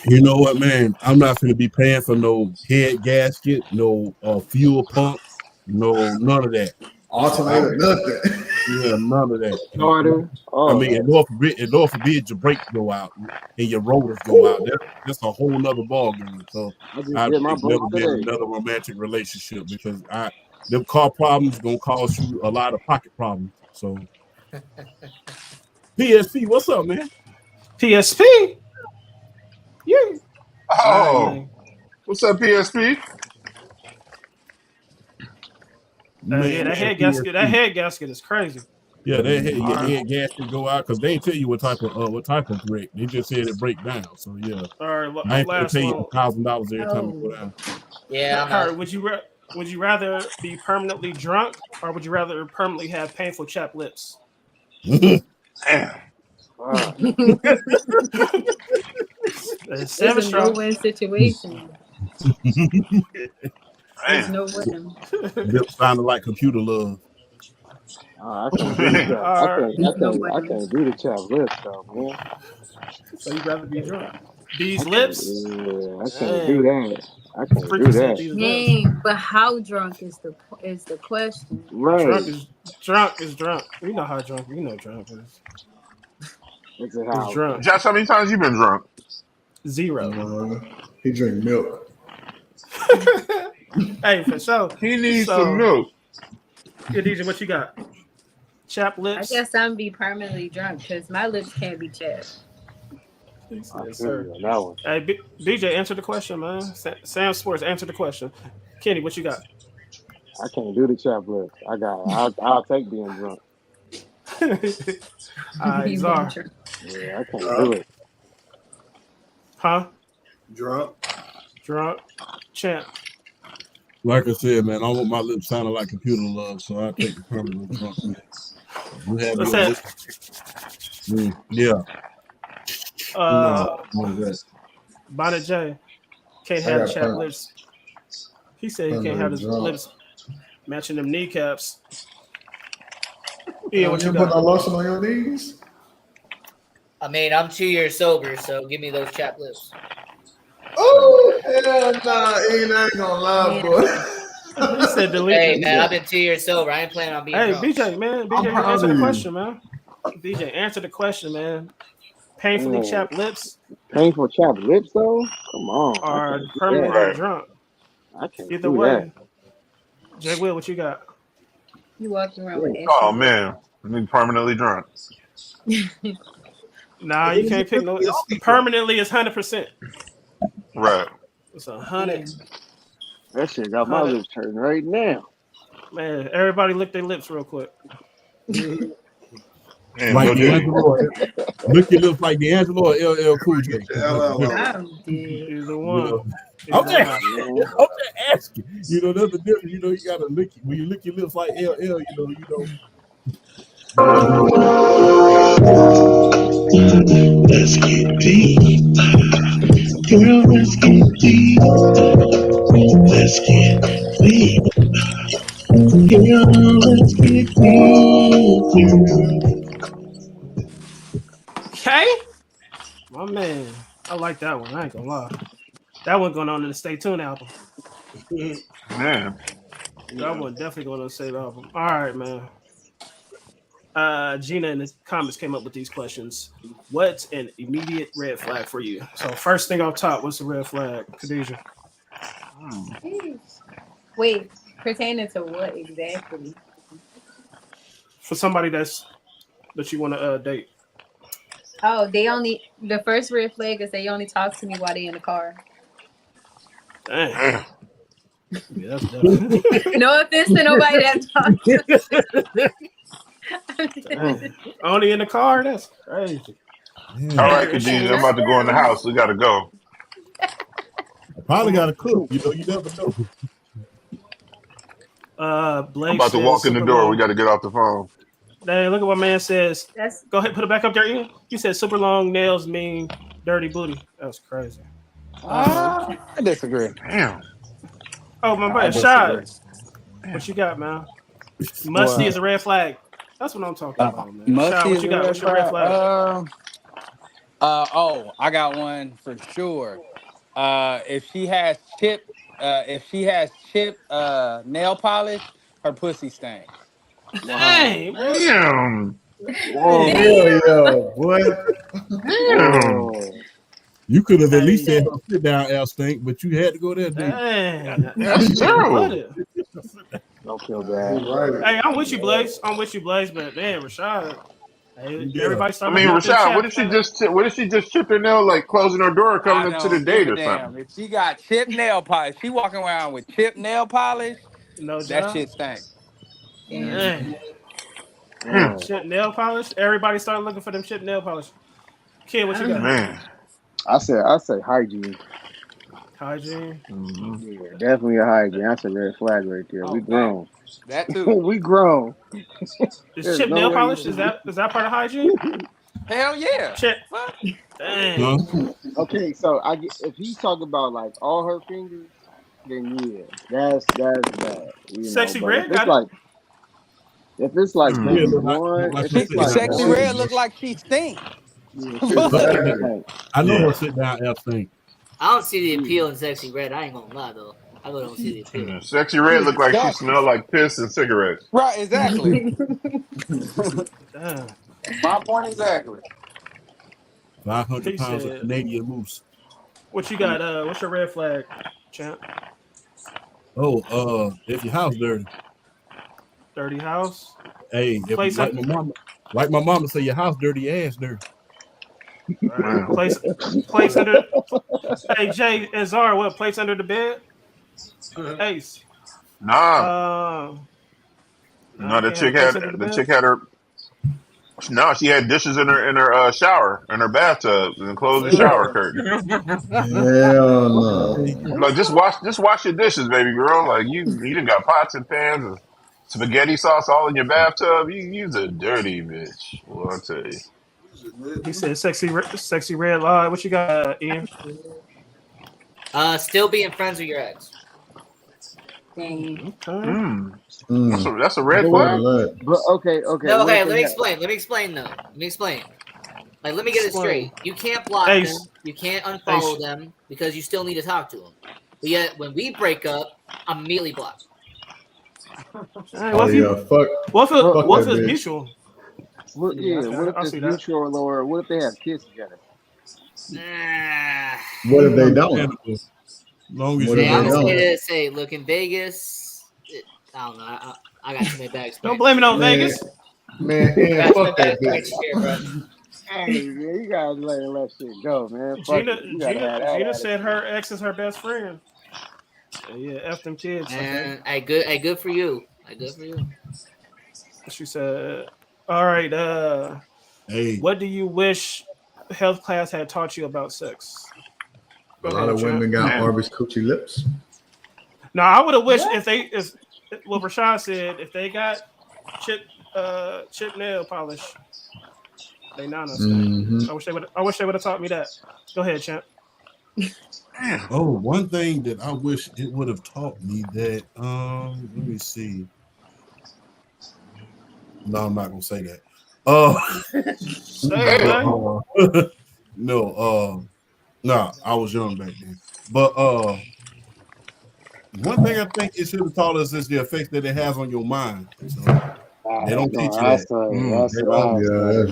You know what, man? I'm not going to be paying for no head gasket, no fuel pump, no none of that. Alternator, nothing. Yeah, none of that. Starter. I mean, in order for your brakes go out and your rotors go out, that's a whole nother ball game. So I've never been in another romantic relationship because them car problems gonna cause you a lot of pocket problems. So PSP, what's up, man? PSP? Yeah. Oh, what's up, PSP? Yeah, that head gasket. That head gasket is crazy. Yeah, that head gasket go out because they didn't tell you what type of break. They just said it break down. So yeah, all right. I ain't gonna pay you $1,000 every time you go down. Yeah. All right. Would you rather be permanently drunk, or would you rather permanently have painful chapped lips? Damn. It's a no-win situation. There's no win. Lips sounded like computer love. I can't do the chapped lips though, man. So you'd rather be drunk? These lips? Yeah, I can't do that. I can't do that. Dang, but how drunk is the question? Right. Drunk is drunk. We know how drunk. We know drunk is. It's drunk. Josh, how many times you been drunk? 0. He drink milk. Hey, for sure. He needs some milk. Khadijah, what you got? Chapped lips? I guess I'm be permanently drunk because my lips can't be chapped. Yes, sir. Hey, BJ, answer the question, man. Sam Sports, answer the question. Kenny, what you got? I can't do the chapped lips. I'll take being drunk. Zar. Yeah, I can't do it. Huh? Drunk. Champ. Like I said, man, I want my lips sounding like computer love, so I take the permanent drunk, man. You have What's your that? yeah. No, what is that? Bonnet J can't I have got chapped lips. He said he can't have his drunk. lips matching them kneecaps. Yeah, What you you put no got? lotion on your knees? I mean, I'm 2 years sober, so give me those chapped lips. Oh, hell nah. Ian, I ain't gonna lie, boy. He said delete. Hey, man, I've been 2 years sober. I ain't planning on being Hey, drunk. BJ, man. BJ, I'm proud answer of the you. question, man. BJ, answer the question, man. Painfully chapped lips Painful chapped lips, though? Come on. or I can't do permanently Right. drunk? that. I can't Either do way. Jay Will, what you got? You walking around with Oh issues. man, I'm permanently drunk. Nah, you can't pick no. It's permanently. It's 100%. Right. It's 100. that. That shit got my lips hurting right now. Man, everybody lick their lips real quick. Man, Like no diddy. D'Angelo, look your lips like D'Angelo or LL Cool J. Either one. I'm just asking. You know, that's the difference. You know, you gotta lick when you lick your lips like LL. You know. Let's get deep. Girl, let's get deep. Let's get deep. Girl, let's get deep. Okay. My man. I like that one. I ain't gonna lie. That one going on in the Stay Tuned album. Man. That one definitely going on the same album. All right, man. Gina in the comments came up with these questions. What's an immediate red flag for you? So first thing off top, what's the red flag, Khadijah? Wait, pertaining to what exactly? For somebody that you want to date. Oh, the first red flag is they only talk to me while they in the car. Dang. Yeah, that's definitely. No offense to nobody that talks. Only in the car? That's crazy. All right, Khadijah, I'm about to go in the house. We gotta go. I probably got to cook. You know, you never know. Blake I'm about to walk in the door. We got to get off the phone. Hey, look at what man says. Go ahead, put it back up there, Ian. You said super long nails mean dirty booty. That's crazy. I disagree. Damn. Oh, my man, Shad. What you got, man? Musty is a red flag. That's what I'm talking about, man. Shad, what you got? What's your red flag? I got one for sure. If she has chip nail polish, her pussy stinks. Dang, Damn. Whoa, yeah, boy. Damn. You could have at least said her sit down, Al Stink, but you had to go there. Dang. That's terrible. Don't feel bad. Hey, I'm with you, Blaze. But man, Rashad. Hey, everybody I mean, Rashad, what if she just chipped her nail, like closing her door, coming up to the date or something? If she got chip nail polish, she walking around with chip nail polish. No that job? shit stinks. Dang. Chip nail polish. Everybody started looking for them chip nail polish. Kid, what you got? Man. I say hygiene. Hygiene. Mm-hmm. Yeah, definitely a hygiene. That's a red flag right there. We grown. That too. We grown. Is chip nail polish? Is that part of hygiene? Hell yeah. Chip. Dang. Okay, so if he's talking about like all her fingers, then yeah, that's bad. Sexy Red got if it's like maybe one, if it's like Sexy Red look like she stinks. I know her sit down, Al Stink. I don't see the appeal in Sexy Red. I ain't gonna lie though. I really don't see the appeal. Sexy Red look like she smelled like piss and cigarettes. Right, exactly. My point exactly. 500 pounds of Canadian moose. What you got? What's your red flag, champ? Oh, if your house dirty. Dirty house. Hey, like my mama say, your house dirty, ass dirty. Place under. Hey Jay and Zara, what place under the bed? Ace. Nah. No, the chick had her. No, she had dishes in her shower, in her bathtub, and closed the shower curtain. Hell no. Like just wash your dishes, baby girl. Like you done got pots and pans and spaghetti sauce all in your bathtub. You's a dirty bitch. Well, I'll tell you. He said, "Sexy red lie." What you got, Ian? Still being friends with your ex. Okay. That's a red flag. But okay. No, okay. Let me explain though. Let me explain. Like, let me get it straight. You can't block them. You can't unfollow them because you still need to talk to them. But yet, when we break up, I'm immediately blocked. What if it's mutual? What if it's mutual, or what if they have kids together? What if they don't? Long as I'm going to say, look, in Vegas, I don't know. I got too many bags. Don't blame it on Vegas. Man, fuck that bitch. Hey, man, you gotta let shit go, man. Gina said her ex is her best friend. Yeah, F them kids. Hey, good for you. Good for you. She said, "All right. What do you wish health class had taught you about sex?" A lot of women got Arby's coochie lips. No, I would have wished if what Rashad said, if they got chip nail polish, they nana stuff. I wish they would have taught me that. Go ahead, champ. Oh, one thing that I wish it would have taught me that let me see. No, I'm not gonna say that. No, I was young back then. But one thing I think it should have taught us is the effect that it has on your mind. So, they don't teach you that.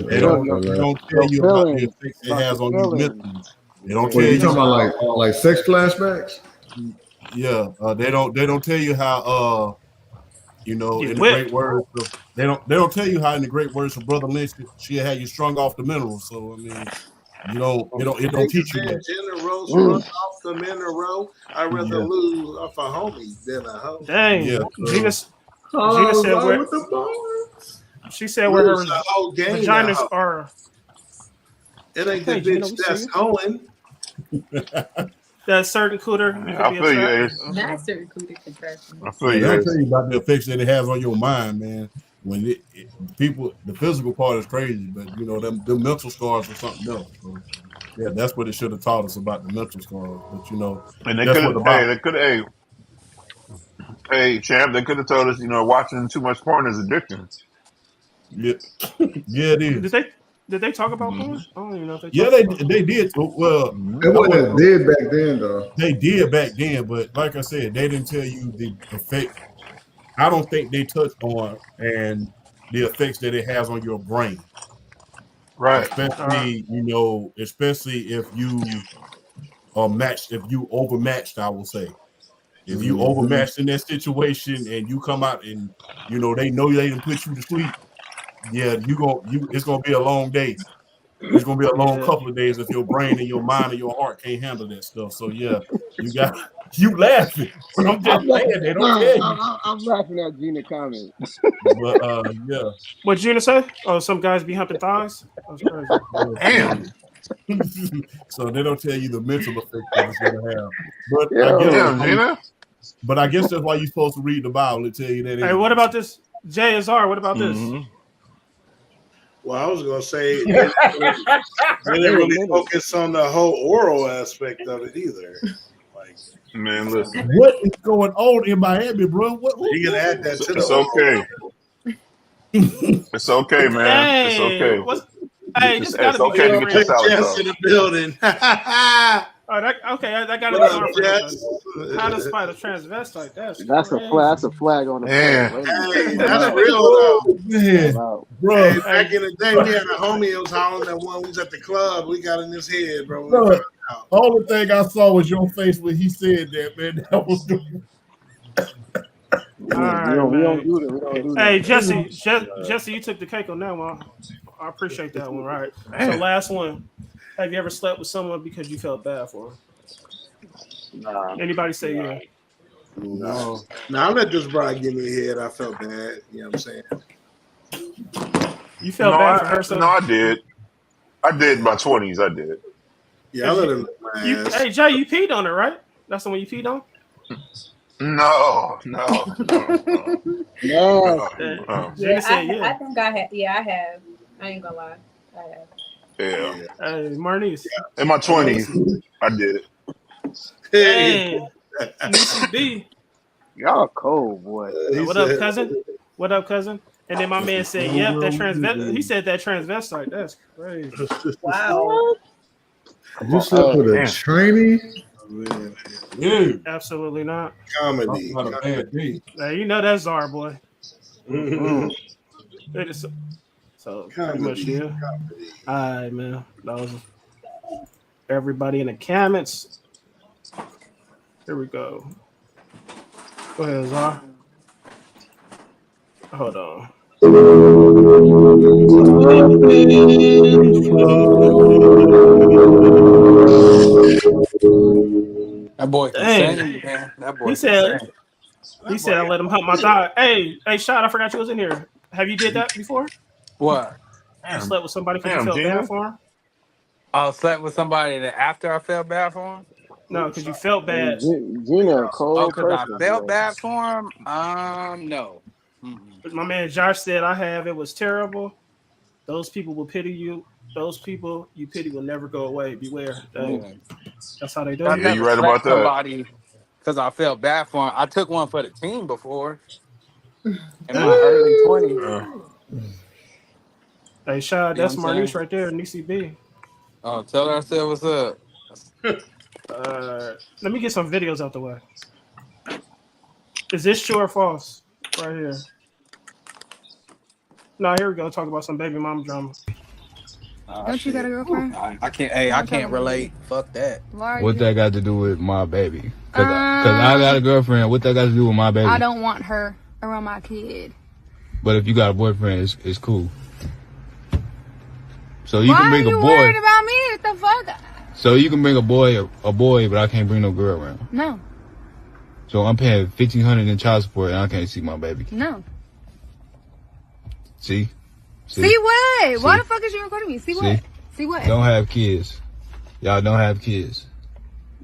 They don't tell you about the effects it has on you mentally. They don't tell you. You talking about like sex flashbacks? Yeah, they don't tell you how in the great words they don't tell you how in the great words of Brother Lynch she'll have you strung off the minerals. So I mean, it don't teach you that. General run off the mineral. I'd rather lose off a homie than a hoe. Dang. Yeah, Gina said where she said where her vaginas are. It ain't the bitch that's hoeing. That certain cooter. I feel you. That certain cooter contraction. I feel you. I'll tell you about the effects that it has on your mind, man. When the physical part is crazy, but the mental scars are something else. So, yeah, that's what it should have taught us about the mental scars. But and they could have, champ, they could have told us, watching too much porn is addicting. Yeah, it is. Did they talk about porn? I don't even know if they. Yeah, they did. Well, it wasn't did back then though. They did back then, but like I said, they didn't tell you the effect. I don't think they touched on and the effects that it has on your brain. Right. Especially if you if you overmatched, I will say. If you overmatched in that situation and you come out and they know they didn't put you to sleep, yeah, it's gonna be a long day. It's gonna be a long couple of days if your brain and your mind and your heart can't handle that stuff. So yeah, you laughing. I'm just saying they don't tell you. I'm laughing at Gina comment. But yeah. What Gina say? Oh, some guys be humping thighs. That's crazy. Damn. So they don't tell you the mental effect that it's gonna have. But I guess that's why you're supposed to read the Bible to tell you that. Hey, what about this? JSR, what about this? Well, I was gonna say they didn't really focus on the whole oral aspect of it either. Like, man, listen, what is going on in Miami, bro? You can add that to it's okay. It's okay, man. Hey, it's okay. This gotta it's okay to get your salad sauce. in the building. That gotta be hard for them. How to spot a transvestite? That's a flag on the plate. Hey, that's real though. Man, bro. Hey, back in the day, we had a homie that was hollering that one. We was at the club. We got in his head, bro. All the thing I saw was your face when he said that, man. That was the. All right, we don't do that. Hey, Jesse, you took the cake on that one. I appreciate that one. Right. So last one. Have you ever slept with someone because you felt bad for them? Nah. Anybody say yeah? No, I let this bride give me a head. I felt bad. You know what I'm saying? You felt bad for her, so no, I did. I did in my 20s. I did. Yeah, I let her lick my ass. Hey Jay, you peed on her, right? That's the one you peed on. No. Jenny said, "Yeah." I think I have. Yeah, I have. I ain't gonna lie. I have. Yeah. Hey, Marnice. In my 20s, I did it. Hey, Niecy B. Y'all cold, boy. What up, cousin? What up, cousin? And then my man said, "Yep, that transvestite." He said that transvestite. That's crazy. Wow. You slept with a Damn. trainee? Yeah. Absolutely not. Comedy. Not a bad day. Hey, you know that's Czar, boy. Mhm. So pretty much, yeah. All right, man. That was everybody in the comments. Here we go. Go ahead, Czar. Hold on. That boy can Dang. sing, man. That boy He can said, sing. I let him hump my thigh. Hey, Shot, I forgot you was in here. Have you did that before? What? You slept with somebody because you felt Gina. bad for him? I slept with somebody that after I felt bad for him? No, because you felt bad. Gina, a cold Oh, because I person. felt boy. bad for him? No. But my man Josh said I have. It was terrible. Those people will pity you. Those people you pity will never go away. Beware. That's how they do I it. Yeah, you never right about slept that. somebody because I felt bad for him. I took one for the team before in my early 20s. Hey, Shad, You know that's what I'm saying? Marnice right there, Niecy B. Oh, tell her I said what's up. Let me get some videos out the way. Is this true or false? Right here. No, here we go. Talk about some baby mom drama. Don't you got a girlfriend? I can't. Hey, I can't relate. Fuck that. What that got to do with my baby? Cause I got a girlfriend. What that got to do with my baby? I don't want her around my kid. But if you got a boyfriend, it's cool. So you Why can bring are you a boy. worried about me? What the fuck? So you can bring a boy, but I can't bring no girl around. No. So I'm paying $1,500 in child support, and I can't see my baby. No. See what? See? Why the fuck is you recording me? See what? See what? Don't have kids. Y'all don't have kids.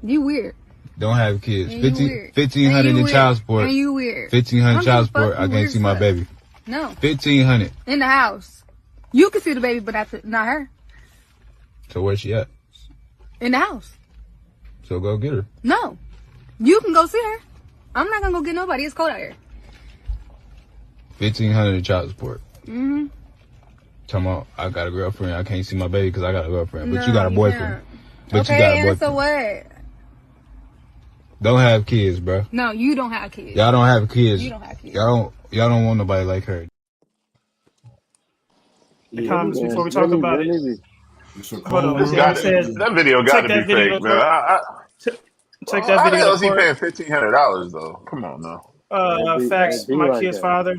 You weird. Don't have kids. And you weird. $1,500 in weird. child support. And you weird. $1,500 child support. I can't weird see my fuck. baby. No. $1,500. In the house. You can see the baby, but not her. So where's she at? In the house. So go get her. No. You can go see her. I'm not gonna go get nobody. It's cold out here. $1,500 in child support. Mm-hmm. Talking about I got a girlfriend. I can't see my baby because I got a girlfriend. But No, you got a you boyfriend. But okay, you got a and boyfriend. so what? Don't have kids, bro. No, you don't have kids. Y'all don't have kids. You don't have kids. Y'all don't want nobody like her. The comments before we talk about it. Hold on. It's got that video got to be fake, man. Take that How the video hell to is he court. paying $1,500 though? Come on now. Facts. be My like kid's that. father.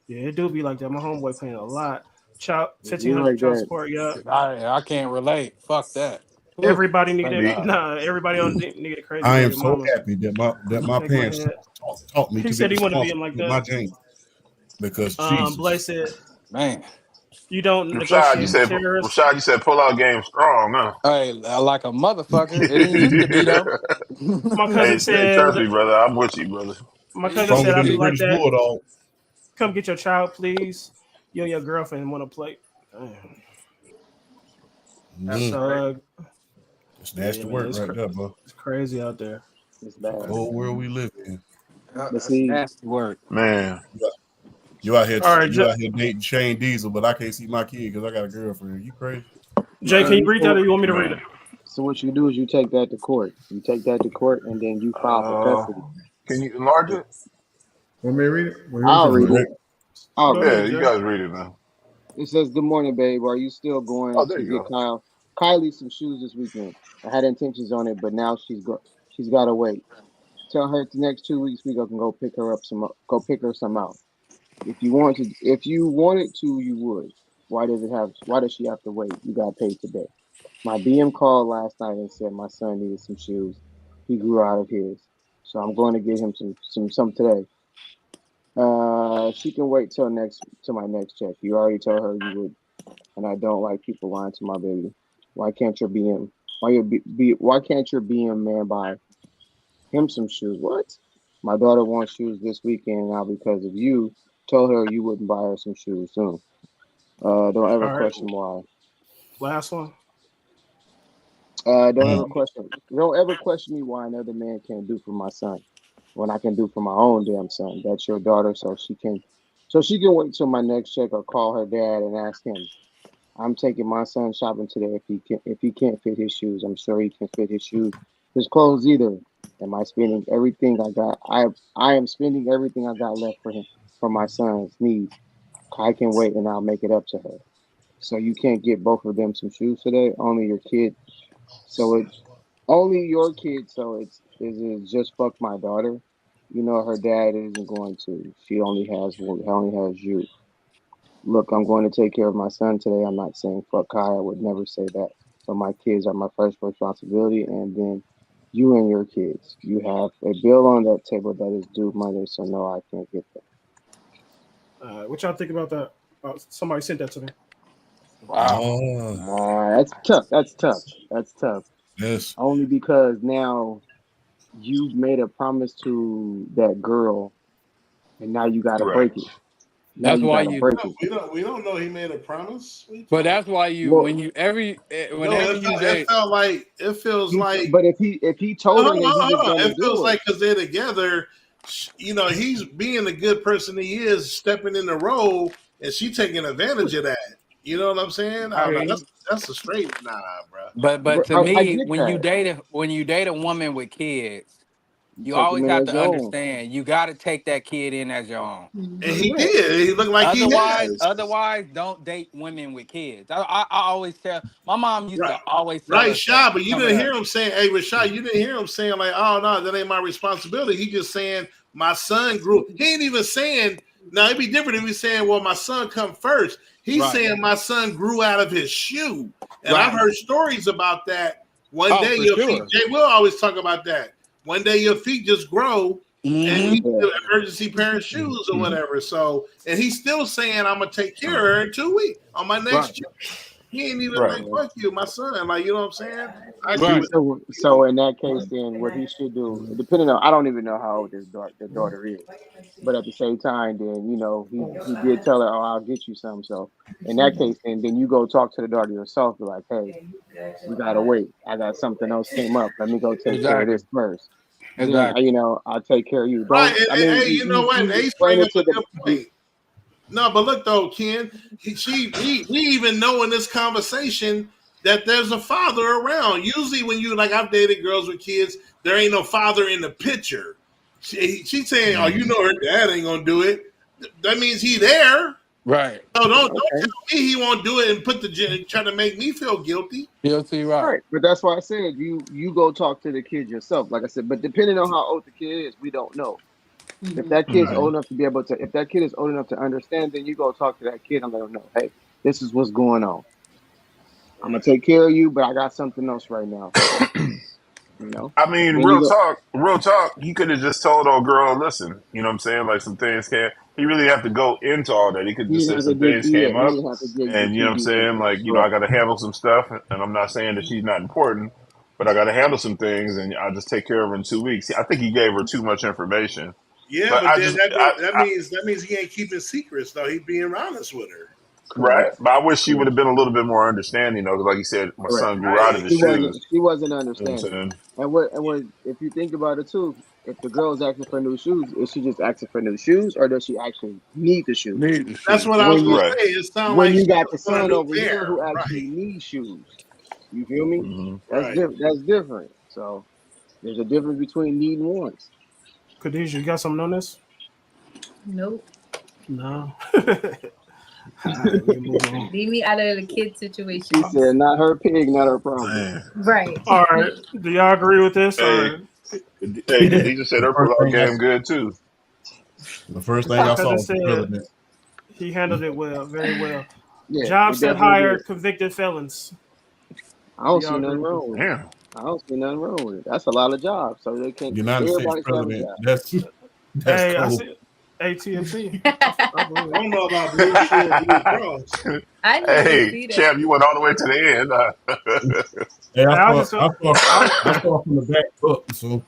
Yeah, it do be like that. My homeboy paying a lot. Child, be $1,500 like child that. support. Yeah. I can't relate. Fuck that. Everybody Thank needed. God. Nah, everybody on needed a crazy. I am baby so mama. happy that my Shake my parents head. taught me He to said be he wanted to be responsible him like with that. my Jane. Because Jesus. Blake said, Man. "You don't Rashad, negotiate with terrorists." you said pull out game strong, huh? Hey, like a motherfucker. It didn't used to be though. My cousin Hey, trust said. me, brother. I'm with you, brother. My cousin Stronger said, "I than be the like British that. Bulldog. Come get your child, please. You and your girlfriend want to play." So It's nasty man, work it's right there, bro. It's crazy out there. It's bad. Cold world we live in. That's nasty work. Man. You out here, All right, you out here dating Shane Diesel, but I can't see my kid because I got a girlfriend. You crazy? Jay, can you read that, or you want me to read it? So what you do is you take that to court. You take that to court, and then you file for custody. Can you enlarge it? Want me to read it? I'll read it. Go Yeah, ahead, you Jay. guys read it now. It says, "Good morning, babe. Are you still going Oh, there to you get go. Kylie some shoes this weekend? I had intentions on it, but now she's got to wait. Tell her the next 2 weeks we can go pick her some out. If you wanted to, you would. Why does she have to wait? You got paid today. My BM called last night and said my son needed some shoes. He grew out of his, so I'm going to get him some today. She can wait till my next check. You already told her you would, and I don't like people lying to my baby. Why can't your BM? Why can't your BM man buy him some shoes? What? My daughter wants shoes this weekend now because of you. Told her you wouldn't buy her some shoes soon. Don't ever question why. Last one. Don't ever question me why another man can't do for my son when I can do for my own damn son. That's your daughter, so she can wait till my next check or call her dad and ask him. I'm taking my son shopping today. If he can't fit his shoes, I'm sure he can fit his clothes either. Am I spending everything I got? I am spending everything I got left for him for my son's needs. I can wait and I'll make it up to her. So you can't get both of them some shoes today. Only your kid. So it's only your kid. So it's just fuck my daughter. You know her dad isn't going to. She only has you. Look, I'm going to take care of my son today. I'm not saying fuck Kai. I would never say that. So my kids are my first responsibility, and then you and your kids. You have a bill on that table that is due Monday, so no, I can't get that. What y'all think about that? Somebody sent that to me. Wow. That's tough. Yes. Only because now you've made a promise to that girl, and now you got to break it. That's why you. We don't know he made a promise. But that's why you whenever you date. It feels like. But if he told her that he was going to do it feels like because they're together, he's being the good person he is, stepping in the role, and she taking advantage of that. You know what I'm saying? That's a straight nah, bro. But to me, when you date a woman with kids, you always have to understand you got to take that kid in as your own. And he did. He looked like Otherwise, don't date women with kids. I always tell my mom used to always tell right, us Sha, but you didn't hear him saying, "Hey, Rashad," you didn't hear him saying like, "Oh no, that ain't my responsibility." He just saying, "My son grew." He ain't even saying. Now it'd be different if he's saying, "Well, my son come first." He's saying, "My son grew out of his shoe," and I've heard stories about that. One day your feet. Jay will always talk about that. One day your feet just grow, and you need emergency pair of shoes or whatever. So, and he's still saying, "I'm gonna take care of her in 2 weeks on my next trip." He ain't even like, "Fuck you, my son." Like, you know what I'm saying? So in that case, then what he should do, depending on, I don't even know how old the daughter is, but at the same time, then he did tell her, "Oh, I'll get you some." So in that case, then you go talk to the daughter yourself. Be like, "Hey, we gotta wait. I got something else came up. Let me go take care of this first." Exactly. Then, I'll take care of you. Right. Hey, you know what? Ace bring up a good point. No, but look though, Ken, we even know in this conversation that there's a father around. Usually when I've dated girls with kids, there ain't no father in the picture. She's saying, "Oh, you know her dad ain't gonna do it." That means he there. Right. So don't tell me he won't do it and try to make me feel guilty. Guilty, right. But that's why I said you go talk to the kid yourself. Like I said, but depending on how old the kid is, we don't know. If that kid's old enough to be able to, if that kid is old enough to understand, then you go talk to that kid and let him know, "Hey, this is what's going on. I'm gonna take care of you, but I got something else right now." I mean, real talk. He could have just told old girl, "Listen, you know what I'm saying? Like some things can't." He really have to go into all that. He could just say some things came up, and you know what I'm saying? Like, I got to handle some stuff, and I'm not saying that she's not important, but I got to handle some things, and I'll just take care of her in 2 weeks. I think he gave her too much information. Yeah, but then that means he ain't keeping secrets though. He being honest with her. Right, but I wish she would have been a little bit more understanding, though. Like you said, my son grew out of his shoes. She wasn't understanding. And what if you think about it too? If the girl's asking for new shoes, is she just asking for new shoes, or does she actually need the shoes? That's what I was going to say. It sounds when like you got the son over here who actually needs shoes. You feel me? Mm-hmm. That's different. So there's a difference between need and wants. Khadijah, you got something on this? Nope. No. Leave me out of the kid situation. She said, "Not her pig, not her problem." Right. All right. Do y'all agree with this? He just said her pull-out game good too. The first thing I saw was he handled it well, very well. Yeah, Job said hire convicted felons. I don't see nothing wrong with it. I don't see nothing wrong with it. That's a lot of jobs, so they can't. United States president. That's hey, cool. AT&T. I don't know about Blue Shield, Blue Cross. I didn't even Hey, see that. champ, you went all the way to the end. Hey, I just- start from the back up. So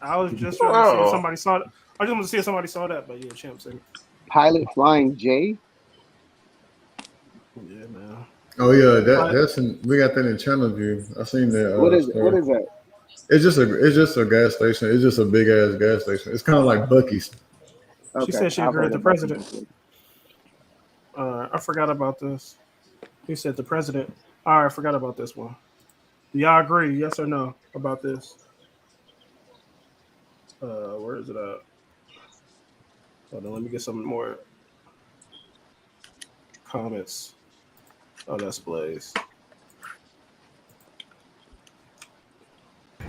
I was just trying to see if Oh. somebody saw that. I just want to see if somebody saw that, but yeah, Champ said it. Pilot Flying J. Yeah, man. Oh yeah, that's we got that in Channel View. I seen that. What is it? story. What is that? It's just a gas station. It's just a big ass gas station. It's kind of like Buc-ee's. She said she agreed with the president. I forgot about this. He said the president. All right, I forgot about this one. Do y'all agree? Yes or no about this? Where is it at? Hold on, let me get some more comments. Oh, that's Blaze.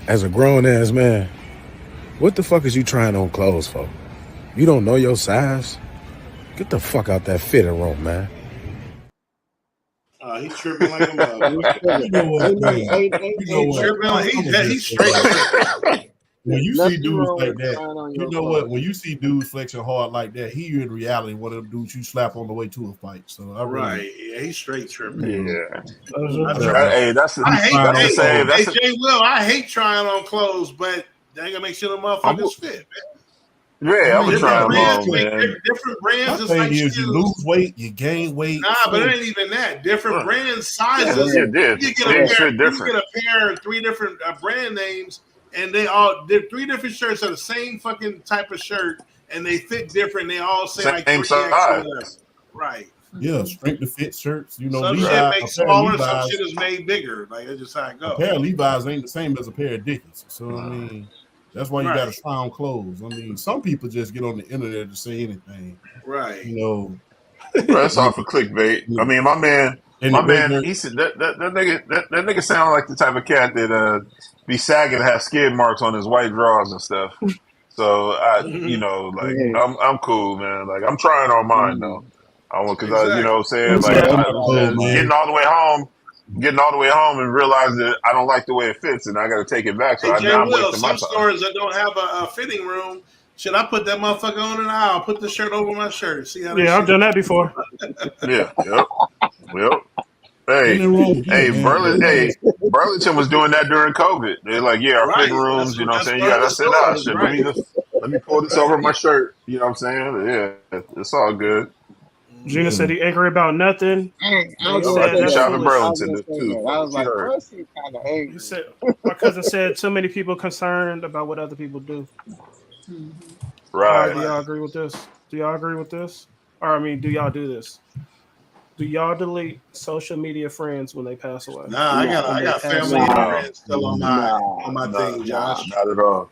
As a grown ass man, what the fuck is you trying on clothes for? You don't know your size? Get the fuck out that fitting room, man. He's tripping like a mother. you know what, man? He's straight. When you see dudes like that, you know what? When you see dudes flexing hard like that, he in reality one of them dudes you slap on the way to a fight. So I really, Right. Yeah, he's straight tripping. Yeah. Hey, that's the Jay Will, I hate trying on clothes, but they ain't gonna make sure the motherfuckers fit, man. Yeah, I'm gonna try them on, man. man. Different brands, my it's thing like is shoes. you lose weight, you gain weight. Nah, but it ain't even that. Different brand sizes. Yeah, yeah, You get they a fit pair, different. you get a pair of 3 different brand names, and they're 3 different shirts of the same fucking type of shirt, and they fit different. They all say like Same 3X size. or whatever. Right. Yeah, strength to fit shirts. You know, Some Levi's, shit makes smaller, some Levi's, shit is made bigger. Like that's just how it a goes. pair of Levi's ain't the same as a pair of Dickies. So I mean, that's why you Right. got to try on clothes. I mean, some people just get on the internet to say anything. Right. You know, Bro, that's all for clickbait. I mean, my man, he said that nigga sound like the type of cat that be sagging to have skid marks on his white drawers and stuff. So you know, like I'm cool, man. Like I'm trying on mine though. Because I, you know, what I'm saying like getting all the way home and realize that I don't like the way it fits and I got to take it back. So Hey, Jay I'm Will, wasting my some time. stores that don't have a fitting room, should I put that motherfucker on in the aisle? Put the shirt over my shirt. See how? Yeah, I've done that before. Yeah. Yep. Hey, Burlington was doing that during COVID. They're like, yeah, our fitting rooms, you know what I'm saying? You got to sit out. Shit, let me pull this over my shirt. You know what I'm saying? Yeah, it's all good. Gina said he angry about nothing. I shop in Burlington too. I was like, what's he kind of angry? He said, my cousin said too many people concerned about what other people do. Right. Do y'all agree with this? Do y'all agree with this? Or I mean, do y'all do this? Do y'all delete social media friends when they pass away? Nah, I got family and friends still on my thing, Josh. Not at all.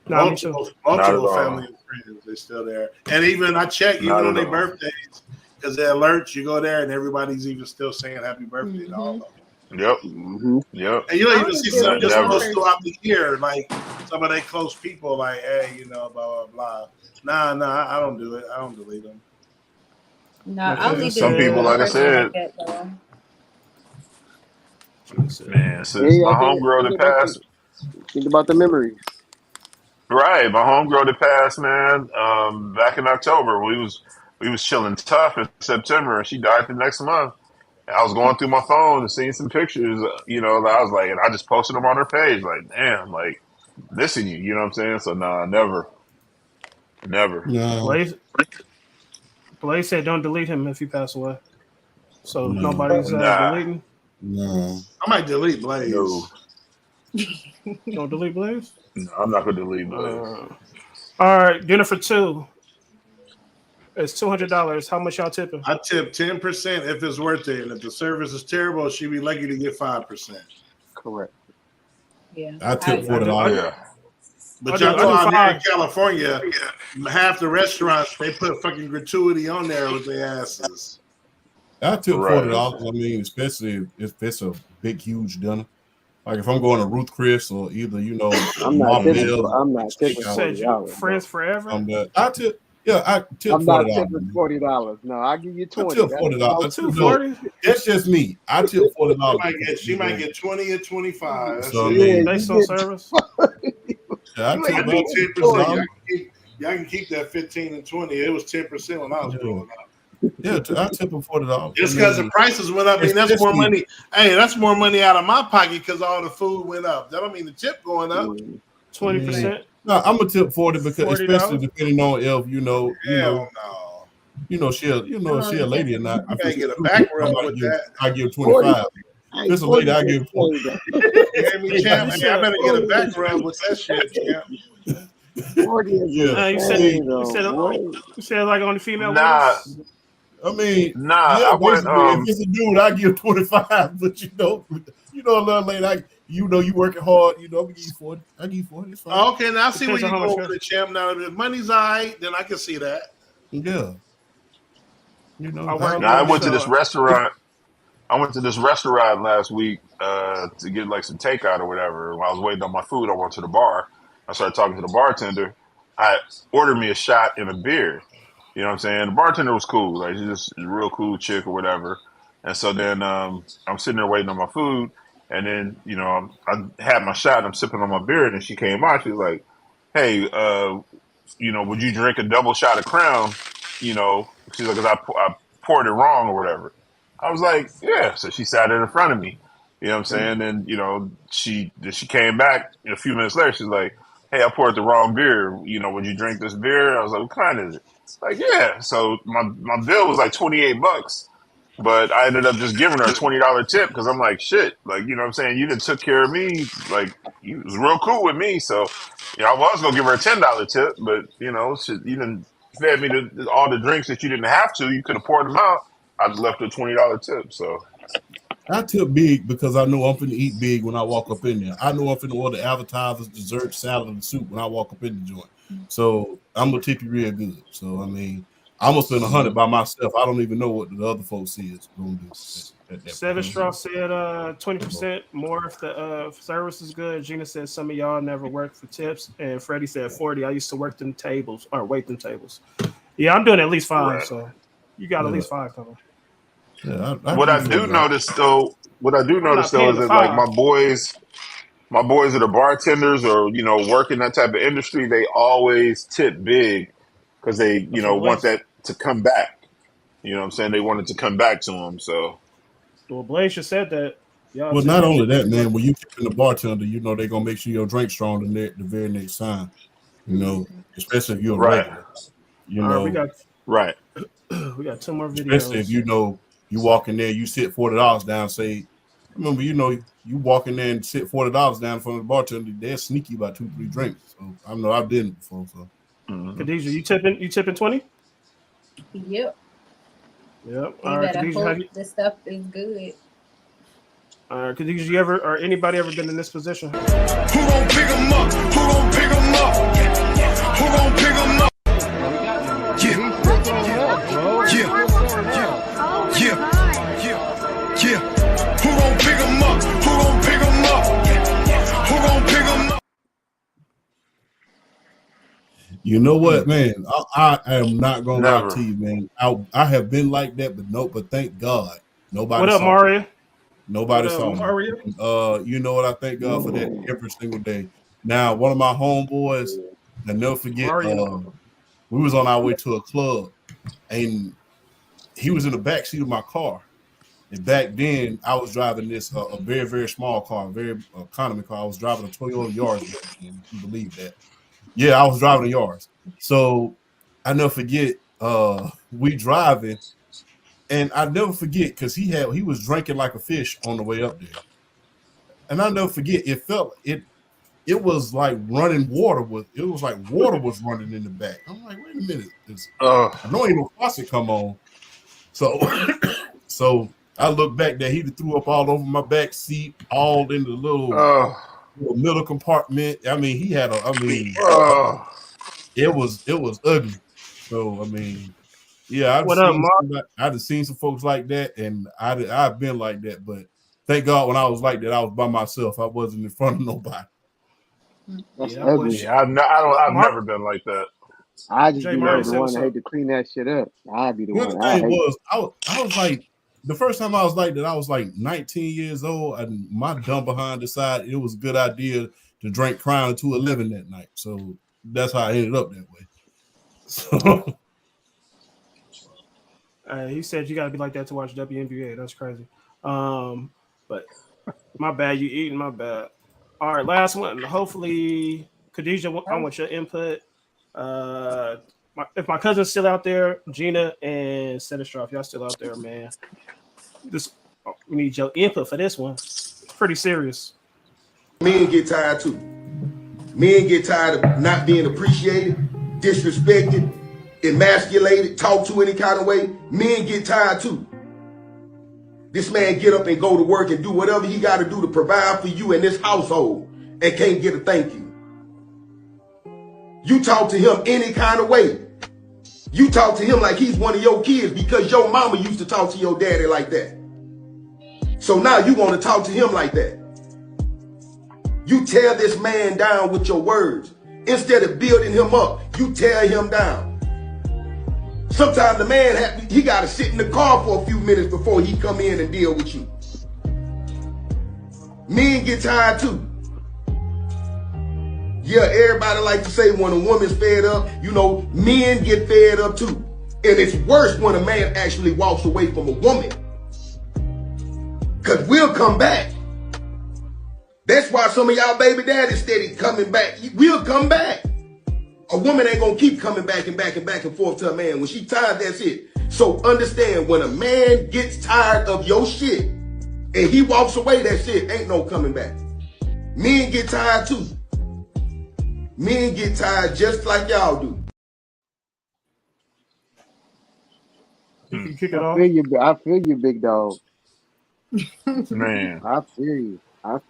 Multiple family and friends, they're still there. And even I check even on their birthdays because they alerts. You go there and everybody's even still saying happy birthday to all of them. Yep. Yep. And you don't even see some just post throughout the year, like some of their close people, like, hey, you know, blah blah blah. Nah, I don't do it. I don't delete them. No, I'll leave some people, like I said, man, since my homegirl that passed. Think about the memories. Right, my homegirl that passed, man. Back in October, we was chilling tough in September, and she died the next month. And I was going through my phone and seeing some pictures, you know. And I was like, and I just posted them on her page, like, damn, like missing you, you know what I'm saying? So nah, never. No. Blaze said, "Don't delete him if he pass away." So nobody's deleting. No, I might delete Blaze. No. Don't delete Blaze. No, I'm not gonna delete Blaze. All right, dinner for 2. It's $200. How much y'all tipping? I tip 10% if it's worth it, and if the service is terrible, she'd be lucky to get 5%. Correct. Yeah. I tip $40. Yeah. But y'all know out here in California, half the restaurants they put fucking gratuity on there with their asses. I tip $40. I mean, especially if it's a big, huge dinner. Like if I'm going to Ruth Chris or either I'm not tipping $40. Friends forever. I tip. Yeah, I tip $40. I'm not tipping $40. No, I'll give you 20. I tip $40. That's just me. I tip $40. She might get 20 or 25. So, based on service. Yeah, I tip do 10%. Y'all can keep that 15 and 20. It was 10% when I was growing up. Yeah, I tip them $40. Just because the prices went up, I mean, that's more money. Hey, that's more money out of my pocket because all the food went up. That don't mean the tip going up. 20%. No, I'm gonna tip 40 because $40? especially depending on if she a lady or not. I can't get a back rub with that. I give 25. If it's a lady, I give 40. You hear me, champ? Hey, I better get a back rub with that shit, champ. 40 Yeah. You said like on the female. Nah. ones? I mean, Nah, yeah, I went, if it's a dude, I give 25. But a little lady, you working hard. I'm gonna give you 40. I give you 40. It's fine. Okay, now I see where you go with the champ. Now, if the money's all right, then I can see that. Yeah. I went to this restaurant. I went to this restaurant last week to get like some takeout or whatever. While I was waiting on my food, I went to the bar. I started talking to the bartender. I ordered me a shot and a beer. You know what I'm saying? The bartender was cool. Like, she's just a real cool chick or whatever. And so then I'm sitting there waiting on my food. And then, I had my shot and I'm sipping on my beer. And then she came by. She was like, hey, would you drink a double shot of Crown? She's like, because I poured it wrong or whatever. I was like, yeah. So she sat in front of me. You know what I'm saying? And, she came back a few minutes later. She's like, hey, I poured the wrong beer. Would you drink this beer? I was like, what kind is it? Like, yeah. So my bill was like $28, but I ended up just giving her a $20 tip because I'm like, shit. Like, you know what I'm saying? You done took care of me. Like, you was real cool with me. So, I was going to give her a $10 tip, but, you done fed me all the drinks that you didn't have to. You could have poured them out. I left her a $20 tip. So I tip big because I know I'm finna eat big when I walk up in there. I know I'm finna order appetizers, dessert, salad, and soup when I walk up in the joint. So I'm gonna tip you real good. So I mean, I'm gonna spend $100 by myself. I don't even know what the other folks is gonna do. Seven Straw said 20% more if the service is good. Gina said some of y'all never worked for tips, and Freddie said 40. I used to work them tables or wait them tables. Yeah, I'm doing at least 5. Right. So you got at least 5 coming. Yeah, what I do notice though is that like my boys that are bartenders or work in that type of industry, they always tip big because they want that to come back. You know what I'm saying? They want it to come back to them. So, well, Blaze just said that. Well, not only that, man. When you tipping the bartender, they're gonna make sure your drink's strong the very next time. Especially if you're regular. Right. We got 2 more videos. Especially if you walk in there, you sit $40 down. Say, remember, you walk in there and sit $40 down in front of the bartender. They're sneaky about 2-3 drinks. So I know I've done it before. So, Khadijah, you tipping 20? Yep. Yep. You better hope the stuff is good. Khadijah, you ever or anybody ever been in this position? Who gon' pick 'em up? Who gon' pick 'em up? Who gon' pick 'em up? Yeah. Who gon' pick 'em up? Who gon' pick 'em up? Who gon' pick 'em up? You know what, man? I am not gonna lie to you, man. I have been like that, but thank God nobody. What up, Mario? Nobody saw me. You know what? I thank God for that every single day. Now, one of my homeboys, I never forget. We was on our way to a club, and he was in the back seat of my car. And back then, I was driving this a very, very small car, very economy car. I was driving a Toyota Yaris. If you believe that? Yeah, I was driving a Yaris. So I never forget. We driving, and I never forget because he was drinking like a fish on the way up there. And I never forget. It was like running water. It was like water was running in the back. I'm like, wait a minute. I know ain't no faucet come on. So I look back there. He threw up all over my back seat, all in the little middle compartment. I mean, he had it was ugly. So I mean, yeah, I've seen some folks like that, and I've been like that. But thank God, when I was like that, I was by myself. I wasn't in front of nobody. That's ugly. I've never been like that. I just be the one that hate to clean that shit up. I'd be the one. I was like, the first time I was like that, I was like 19 years old, and my dumb behind decided it was a good idea to drink Crown 211 that night. So that's how I ended up that way. So, he said you gotta be like that to watch WNBA. That's crazy. But my bad, you eating my bad. All right, last one. Hopefully, Khadijah, I want your input. If my cousin's still out there, Gina and Sinister, if y'all still out there, man, we need your input for this one. It's pretty serious. Men get tired too. Men get tired of not being appreciated, disrespected, emasculated, talked to any kind of way. Men get tired too. This man get up and go to work and do whatever he got to do to provide for you and this household and can't get a thank you. You talk to him any kind of way. You talk to him like he's one of your kids because your mama used to talk to your daddy like that. So now you want to talk to him like that. You tear this man down with your words. Instead of building him up, you tear him down. Sometimes the man, he got to sit in the car for a few minutes before he come in and deal with you. Men get tired too. Yeah, everybody like to say when a woman's fed up, men get fed up too. And it's worse when a man actually walks away from a woman. Because we'll come back. That's why some of y'all baby daddies steady coming back. We'll come back. A woman ain't gonna keep coming back and back and back and forth to a man. When she tired, that's it. So understand, when a man gets tired of your shit and he walks away, that's it. Ain't no coming back. Men get tired too. Men get tired just like y'all do. You kick it off. I feel you, big dog. Man. I feel you.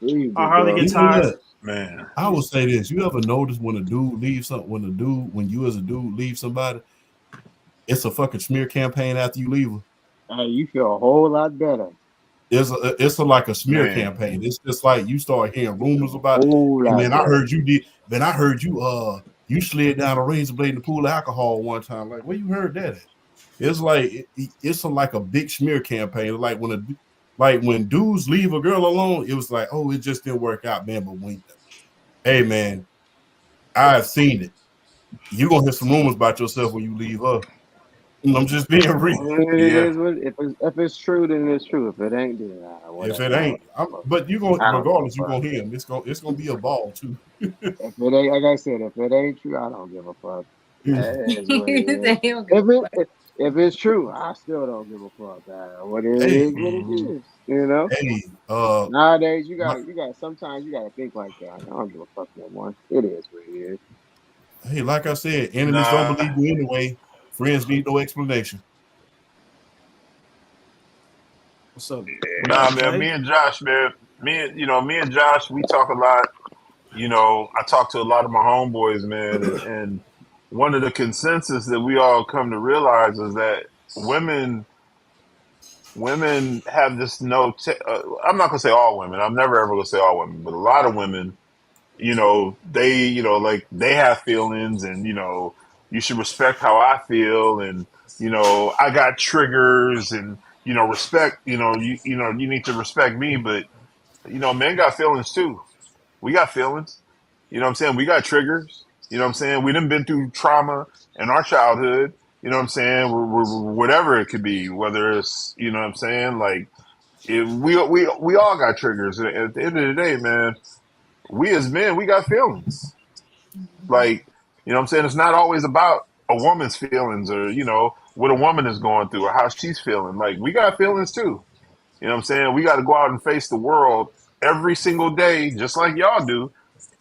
Big Harley dog. gets tired. Man, I will say this: you ever notice when a dude leaves something? When you as a dude leave somebody, it's a fucking smear campaign after you leave her. Hey, you feel a whole lot better. It's like a smear campaign. It's just like you start hearing rumors about it. And then I heard you did. Then I heard you slid down a razor blade in the pool of alcohol one time. Like, where you heard that at? It's like it's like a big smear campaign. Like when dudes leave a girl alone, it was like, oh, it just didn't work out, man. But hey, man, I've seen it. You're gonna hear some rumors about yourself when you leave her. I'm just being real. If it's true, then it's true. If it ain't, then if it ain't, but you gonna regardless, you gonna hear him. It's gonna be a ball too. If it ain't, like I said, if it ain't true, I don't give a fuck. If it's true, I still don't give a fuck. What it is, what it is. You know. Hey, nowadays you got sometimes you gotta think like that. I don't give a fuck no more. It is what it is. Hey, like I said, enemies don't believe you anyway. Friends need no explanation. What's up? Nah, man. Me and Josh, we talk a lot. I talk to a lot of my homeboys, man, and one of the consensus that we all come to realize is that women have this I'm not gonna say all women. I'm never ever gonna say all women, but a lot of women, they have feelings, and you should respect how I feel, and I got triggers, and respect. You need to respect me, but men got feelings too. We got feelings. You know what I'm saying? We got triggers. You know what I'm saying? We done been through trauma in our childhood. You know what I'm saying? Whatever it could be, whether it's, you know what I'm saying? Like, we all got triggers. At the end of the day, man, we as men, we got feelings. Like, you know what I'm saying? It's not always about a woman's feelings or, what a woman is going through or how she's feeling. Like, we got feelings too. You know what I'm saying? We got to go out and face the world every single day, just like y'all do.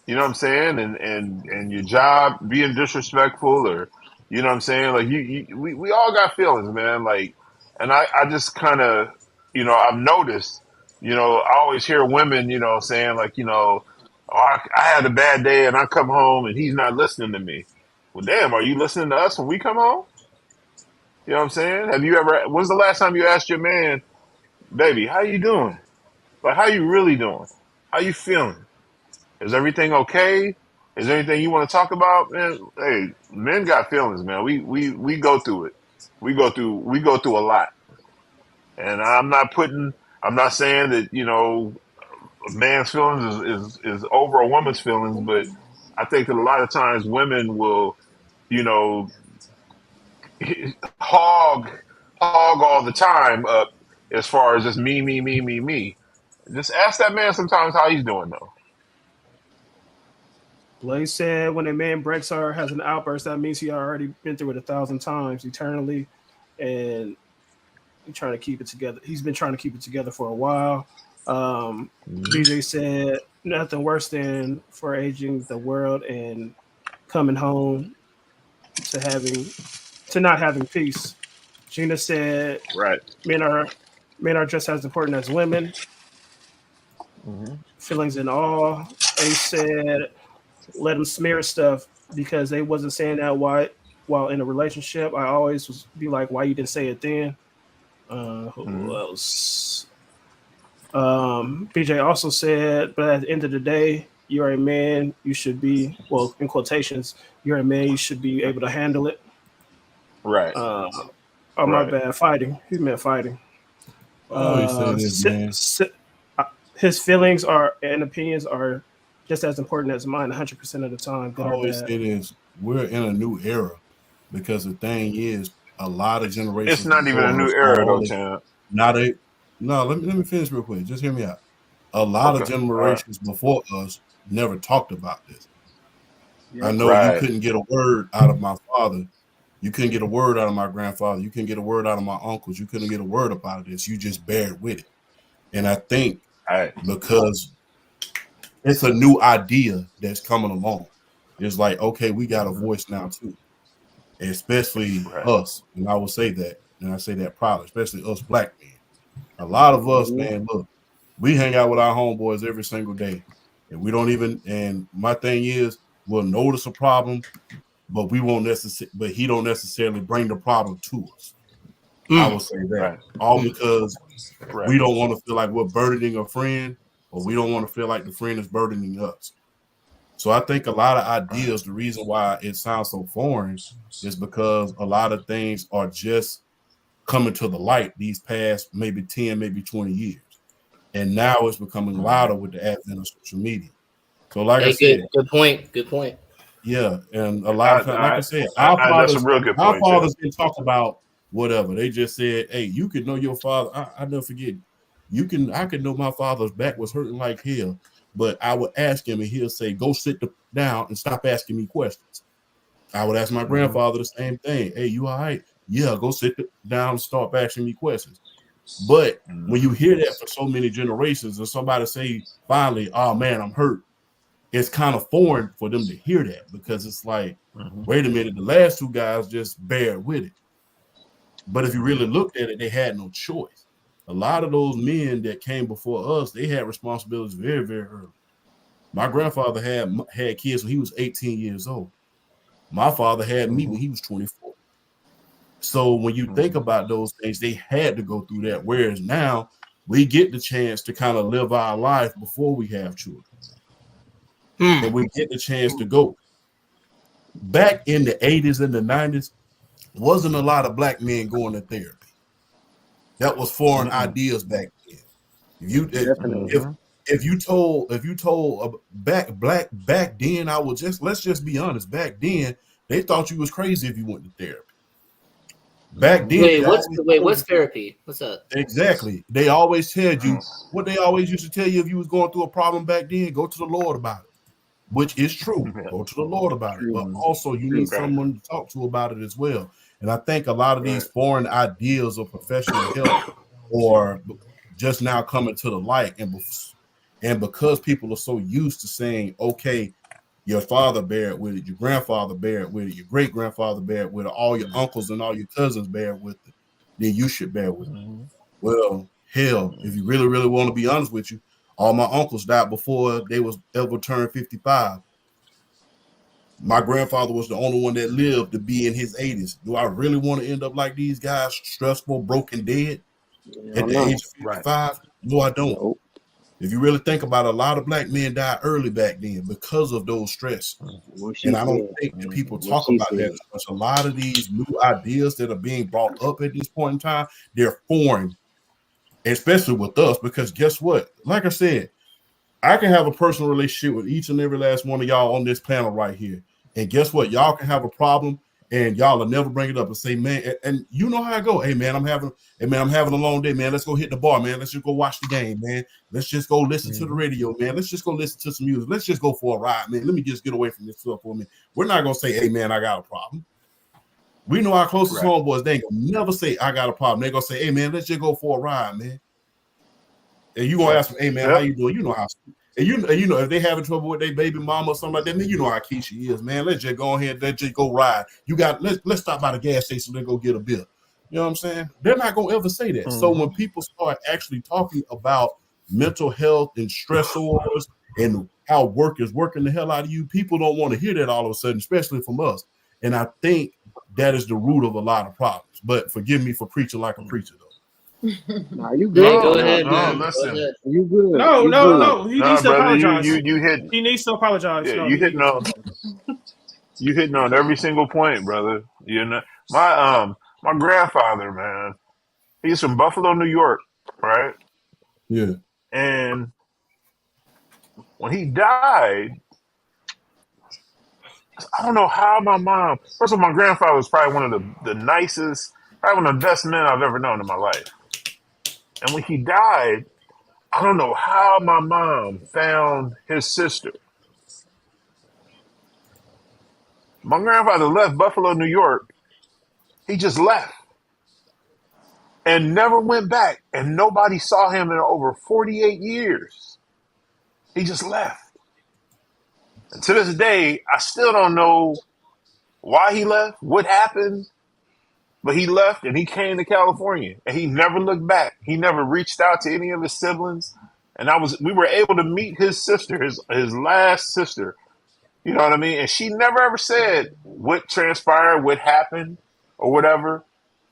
You know what I'm saying? And your job being disrespectful, or, you know what I'm saying? Like, we all got feelings, man. Like, and I just kind of, I've noticed, I always hear women, saying like, oh, I had a bad day and I come home and he's not listening to me. Well, damn, are you listening to us when we come home? You know what I'm saying? When's the last time you asked your man, baby, how you doing? Like, how you really doing? How you feeling? Is everything okay? Is there anything you want to talk about? Man, hey, men got feelings, man. We go through it. We go through a lot. And I'm not saying that, a man's feelings is over a woman's feelings, but I think that a lot of times women will, hog all the time up as far as just me. Just ask that man sometimes how he's doing though. Blaze said when a man breaks or has an outburst, that means he already been through it 1,000 times eternally, and he's trying to keep it together. He's been trying to keep it together for a while. BJ said nothing worse than for aging the world and coming home to not having peace. Gina said, "Right, men are just as important as women." Feelings and all. Ace said, "Let them smear stuff because they wasn't saying that while in a relationship. I always was be like, why you didn't say it then?" Who else? BJ also said, "But at the end of the day, you're a man. You should be, well, in quotations, you're a man. You should be able to handle it." Right. Oh, my bad. Fighting. He meant fighting. His feelings and opinions are just as important as mine 100% of the time. I always say this: we're in a new era because the thing is, a lot of generations. It's not even a new era though, Champ. No, let me finish real quick. Just hear me out. A lot of generations before us never talked about this. Yeah. I know you couldn't get a word out of my father. You couldn't get a word out of my grandfather. You couldn't get a word out of my uncles. You couldn't get a word about this. You just bared with it. And I think because it's a new idea that's coming along. It's like, okay, we got a voice now too. Especially us. And I will say that. And I say that proudly, especially us black men. A lot of us, man, look, we hang out with our homeboys every single day. And we don't even, and my thing is, we'll notice a problem, but we won't necessarily, but he don't necessarily bring the problem to us. I will say that. All because we don't want to feel like we're burdening a friend, or we don't want to feel like the friend is burdening us. So I think a lot of ideas, the reason why it sounds so foreign is because a lot of things are just coming to the light these past maybe 10, maybe 20 years. And now it's becoming louder with the advent of social media. So like I said, good point. Yeah, and a lot of times, like I said, our fathers didn't talk about whatever. They just said, "Hey, you could know your father." I never forget. I could know my father's back was hurting like hell, but I would ask him, and he'll say, "Go sit down and stop asking me questions." I would ask my grandfather the same thing. "Hey, you all right?" "Yeah, go sit down and stop asking me questions." But when you hear that for so many generations, and somebody say finally, "Oh man, I'm hurt," it's kind of foreign for them to hear that because it's like, wait a minute, the last two guys just bear with it. But if you really looked at it, they had no choice. A lot of those men that came before us, they had responsibilities very, very early. My grandfather had kids when he was 18 years old. My father had me when he was 24. So when you think about those things, they had to go through that. Whereas now we get the chance to kind of live our life before we have children. And we get the chance to go. Back in the 80s and the 90s, wasn't a lot of black men going to therapy. That was foreign ideas back then. If you told back then, let's just be honest. Back then, they thought you was crazy if you went to therapy. Back then, what's therapy? What's that? Exactly. They always tell you what they always used to tell you if you was going through a problem back then. Go to the Lord about it. Which is true. Go to the Lord about it. But also you need someone to talk to about it as well. And I think a lot of these foreign ideas of professional help or just now coming to the light. And because people are so used to saying, okay, your father bear it with it, your grandfather bear it with it, your great-grandfather bear it with it, all your uncles and all your cousins bear it with it, then you should bear with it. Well, hell, if you really, really want to be honest with you, all my uncles died before they was ever turned 55. My grandfather was the only one that lived to be in his 80s. Do I really want to end up like these guys, stressful, broken, dead at the age of 55? No, I don't. If you really think about it, a lot of black men died early back then because of those stress. And I don't think that people talk about that much. A lot of these new ideas that are being brought up at this point in time, they're foreign, especially with us, because guess what? Like I said, I can have a personal relationship with each and every last one of y'all on this panel right here. And guess what? Y'all can have a problem and y'all will never bring it up and say, man, and you know how I go. Hey man, I'm having a long day, man. Let's go hit the bar, man. Let's just go watch the game, man. Let's just go listen to the radio, man. Let's just go listen to some music. Let's just go for a ride, man. Let me just get away from this stuff for me. We're not gonna say, hey man, I got a problem. We know our closest homeboys, they ain't gonna never say I got a problem. They're gonna say, hey man, let's just go for a ride, man. And you gonna ask them, hey man, how you doing? You know how. And you know, if they having trouble with their baby mama or something like that, then you know how Keisha is, man. Let's just go ahead, let's just go ride. Let's stop by the gas station and go get a beer. You know what I'm saying? They're not gonna ever say that. So when people start actually talking about mental health and stressors and how work is working the hell out of you, people don't want to hear that all of a sudden, especially from us. And I think that is the root of a lot of problems. But forgive me for preaching like a preacher, though. Nah, you good. Go ahead, no, man. listen. You good. No. He needs to brother, apologize. you hit. He needs to apologize. Yeah, No, you hitting on every single point, brother. You know, my grandfather, man, he's from Buffalo, New York, right? Yeah. And when he died, I don't know how my mom. First of all, my grandfather was probably one of the nicest, probably one of the best men I've ever known in my life. And when he died, I don't know how my mom found his sister. My grandfather left Buffalo, New York. He just left and never went back. And nobody saw him in over 48 years. He just left. And to this day, I still don't know why he left, what happened. But he left and he came to California and he never looked back. He never reached out to any of his siblings. And we were able to meet his sister, his last sister. You know what I mean? And she never ever said what transpired, what happened or whatever.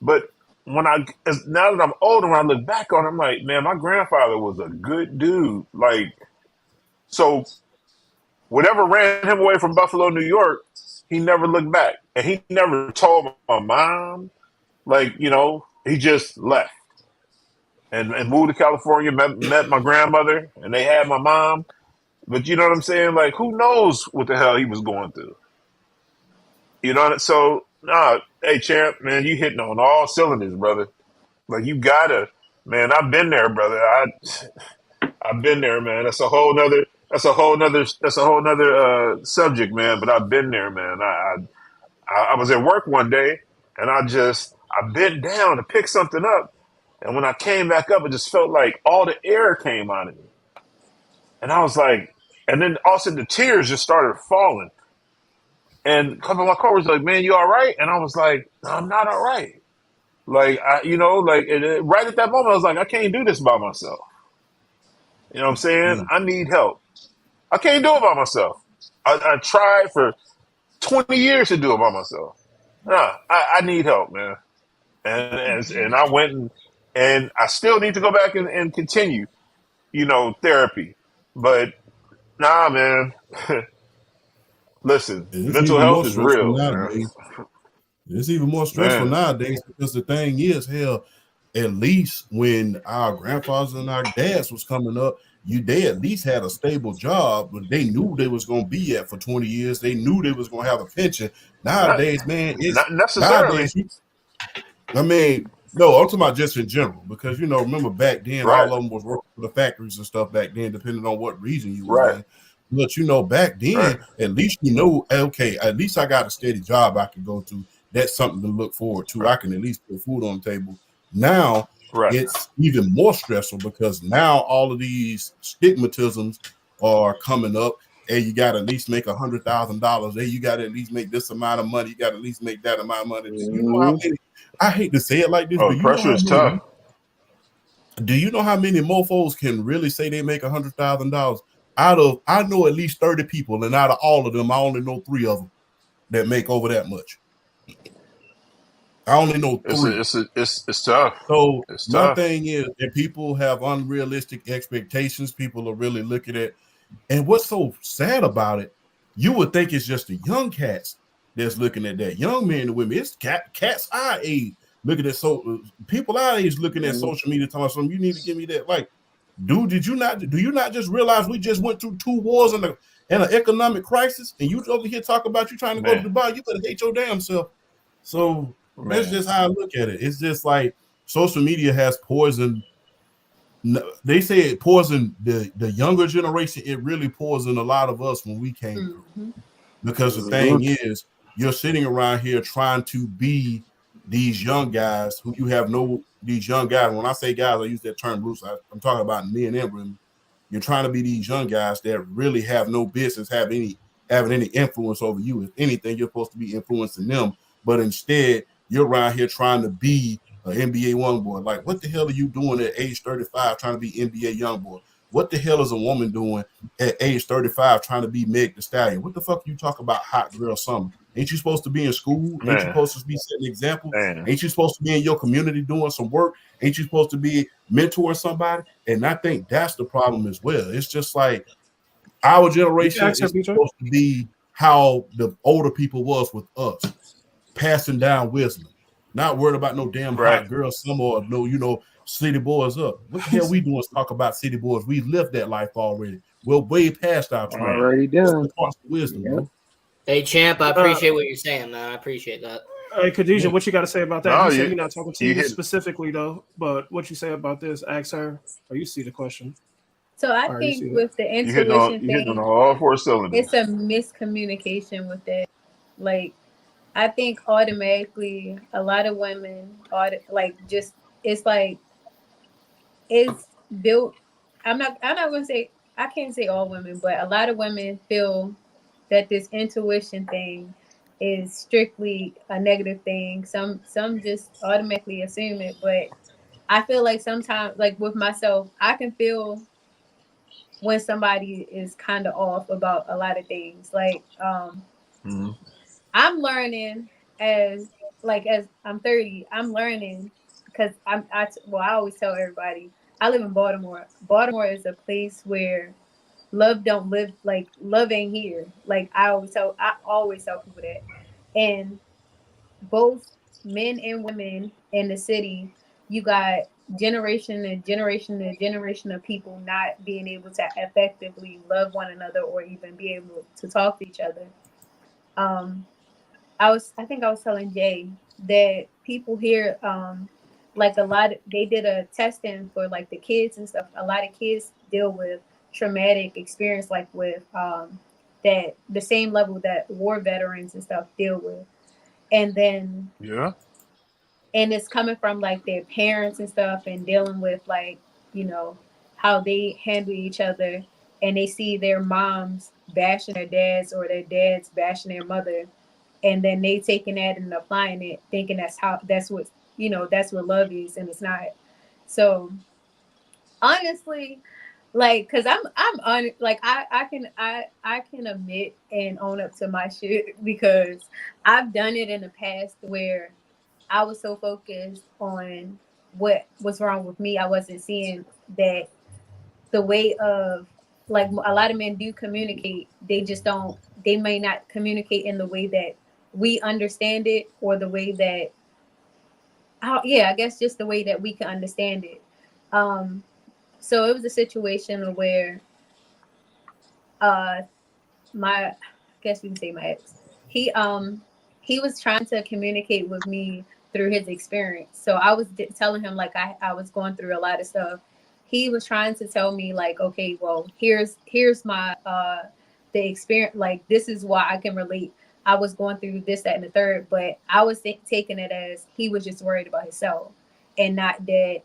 But now that I'm older, when I look back on it, I'm like, man, my grandfather was a good dude. Like, so whatever ran him away from Buffalo, New York, he never looked back. And he never told my mom. Like, you know, he just left and moved to California, met my grandmother, and they had my mom. But you know what I'm saying? Like, who knows what the hell he was going through? You know, so, hey, champ, man, you hitting on all cylinders, brother. Like, you gotta, man, I've been there, brother. I've been there, man. That's a whole nother subject, man. But I've been there, man. I was at work one day, and I bent down to pick something up. And when I came back up, it just felt like all the air came out of me. And I was like, and then all of a sudden the tears just started falling. And a couple of my coworkers were like, man, you all right? And I was like, no, I'm not all right. Like, right at that moment, I was like, I can't do this by myself. You know what I'm saying? I need help. I can't do it by myself. I tried for 20 years to do it by myself. I need help, man. And I went and I still need to go back and continue, therapy. But nah, man. Listen, mental health is real. It's even more stressful nowadays because the thing is, hell, at least when our grandfathers and our dads was coming up, they at least had a stable job, but they knew they was going to be at for 20 years. They knew they was going to have a pension. Nowadays, man, it's not necessarily. No, I'm talking about just in general, because, remember back then, all of them was working for the factories and stuff back then, depending on what region you were in. But, back then, at least okay, at least I got a steady job I can go to. That's something to look forward to. I can at least put food on the table. Now, it's even more stressful because now all of these stigmatisms are coming up, and you got to at least make $100,000. Hey, you got to at least make this amount of money. You got to at least make that amount of money. You know how many? I hate to say it like this, but pressure is tough. Do you know how many mofos can really say they make $100,000? I know at least 30 people, and out of all of them, I only know 3 of them that make over that much. I only know 3. It's tough. So my thing is that people have unrealistic expectations. People are really looking at, and what's so sad about it, you would think it's just the young cats that's looking at that. Young men and women, it's cats our age looking at people our age looking at social media talking about something. You need to give me that. Like, dude, do you not just realize we just went through 2 wars and an economic crisis, and you over here talk about you trying to go to Dubai? You better hate your damn self. So that's just how I look at it. It's just like social media has poisoned. They say it poisoned the younger generation. It really poisoned a lot of us when we came through. Because the thing is, you're sitting around here trying to be these young guys who you have these young guys. When I say guys, I use that term loose. I'm talking about men and women. You're trying to be these young guys that really have no business having any influence over you. If anything, you're supposed to be influencing them, but instead you're around here trying to be an NBA young boy. Like, what the hell are you doing at age 35 trying to be NBA young boy? What the hell is a woman doing at age 35 trying to be Meg Thee Stallion? What the fuck you talk about hot girl summer? Ain't you supposed to be in school? Man. Ain't you supposed to be setting examples? Man. Ain't you supposed to be in your community doing some work? Ain't you supposed to be mentoring somebody? And I think that's the problem as well. It's just like our generation is supposed to be how the older people was with us, passing down wisdom, not worried about no damn hot girl summer or no, city boys up. What the hell we doing is talk about city boys? We lived that life already. We're way past our time. Already done. Wisdom, bro. Hey, Champ, I appreciate what you're saying, man. I appreciate that. Hey, Khadijah, what you got to say about that? No, you said you- you're not talking to you you hit- specifically, though, but what you say about this, ask her, or you see the question. So I Alright, you see think that. with the You intuition hitting on thing, all four cylinders. it's a miscommunication with that. Like, I think automatically a lot of women it's like it's built. I'm not gonna say, I can't say all women, but a lot of women feel that this intuition thing is strictly a negative thing. Some just automatically assume it, but I feel like sometimes, like with myself, I can feel when somebody is kind of off about a lot of things. Like I'm learning as I'm 30, I'm learning because I always tell everybody I live in Baltimore. Baltimore is a place where love don't live, like love ain't here. Like I always tell people that. And both men and women in the city, you got generation and generation and generation of people not being able to effectively love one another or even be able to talk to each other. I think I was telling Jay that people here, like they did a testing for like the kids and stuff. A lot of kids deal with traumatic experience, like with that the same level that war veterans and stuff deal with. And then and it's coming from like their parents and stuff and dealing with like, how they handle each other, and they see their moms bashing their dads or their dads bashing their mother, and then they taking that and applying it, thinking that's what love is, and it's not. So honestly, like, cause I'm on, like I can admit and own up to my shit, because I've done it in the past where I was so focused on what was wrong with me, I wasn't seeing that the way of, like, a lot of men do communicate, they may not communicate in the way that we understand it, or the way that I guess just the way that we can understand it. So it was a situation where I guess we can say my ex, he was trying to communicate with me through his experience. So I was telling him like I was going through a lot of stuff. He was trying to tell me like, okay, well, here's my the experience, like this is why I can relate. I was going through this, that, and the third, but I was taking it as he was just worried about himself, and not that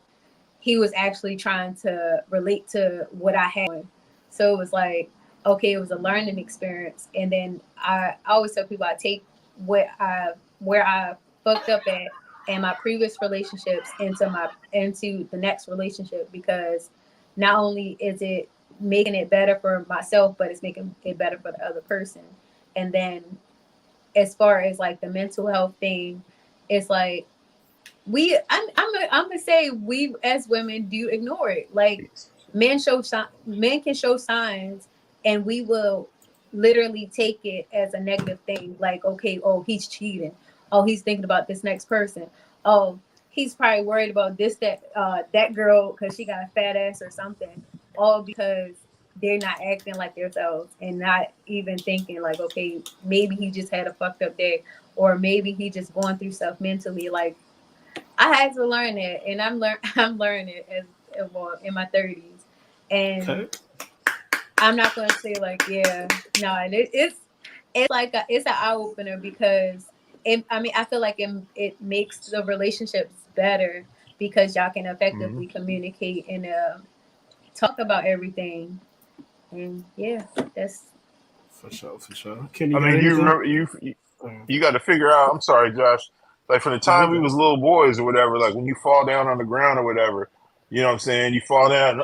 he was actually trying to relate to what I had. So it was like, okay, it was a learning experience. And then I always tell people I take where I fucked up at in my previous relationships into the next relationship, because not only is it making it better for myself, but it's making it better for the other person. And then as far as like the mental health thing, it's like I'm gonna say we as women do ignore it. Like men can show signs, and we will literally take it as a negative thing. Like, okay, oh, he's cheating. Oh, he's thinking about this next person. Oh, he's probably worried about that girl because she got a fat ass or something. All because they're not acting like themselves and not even thinking like, okay, maybe he just had a fucked up day, or maybe he just going through stuff mentally. Like, I had to learn it, and I'm learning it as well in my 30s, and I'm not gonna say like, yeah, no, and it's like it's an eye opener because I feel like it makes the relationships better because y'all can effectively communicate and talk about everything, and yeah, that's for sure. I mean, you remember you got to figure out. I'm sorry, Josh. Like from the time we was little boys or whatever, like when you fall down on the ground or whatever, you know what I'm saying? You fall down,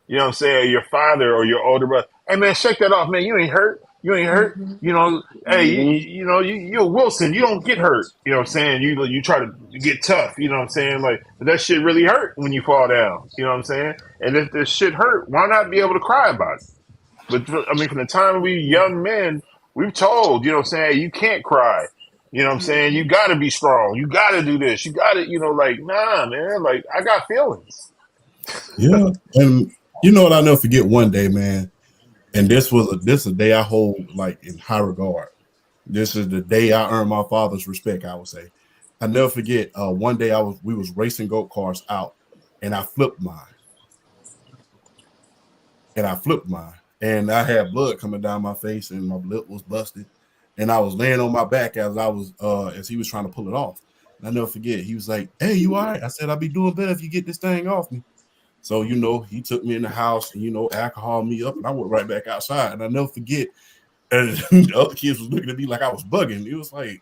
you know what I'm saying? Your father or your older brother, hey man, shake that off, man. You ain't hurt. You ain't hurt. You know, hey, you're Wilson. You don't get hurt. You know what I'm saying? You try to get tough. You know what I'm saying? Like that shit really hurt when you fall down. You know what I'm saying? And if this shit hurt, why not be able to cry about it? But I mean, from the time we young men, we've told, you know what I'm saying, you can't cry. You know what I'm saying? You got to be strong. You got to do this. You got to, like, nah, man. Like, I got feelings. Yeah. And you know what I'll never forget one day, man. And this is a day I hold, like, in high regard. This is the day I earned my father's respect, I would say. I'll never forget one day we was racing go-karts out, and I flipped mine. And I had blood coming down my face, and my lip was busted. And I was laying on my back as he was trying to pull it off. And I never forget, he was like, "Hey, you all right?" I said, "I'll be doing better if you get this thing off me." So, he took me in the house and, alcoholed me up, and I went right back outside. And I never forget, and the other kids was looking at me like I was bugging. It was like,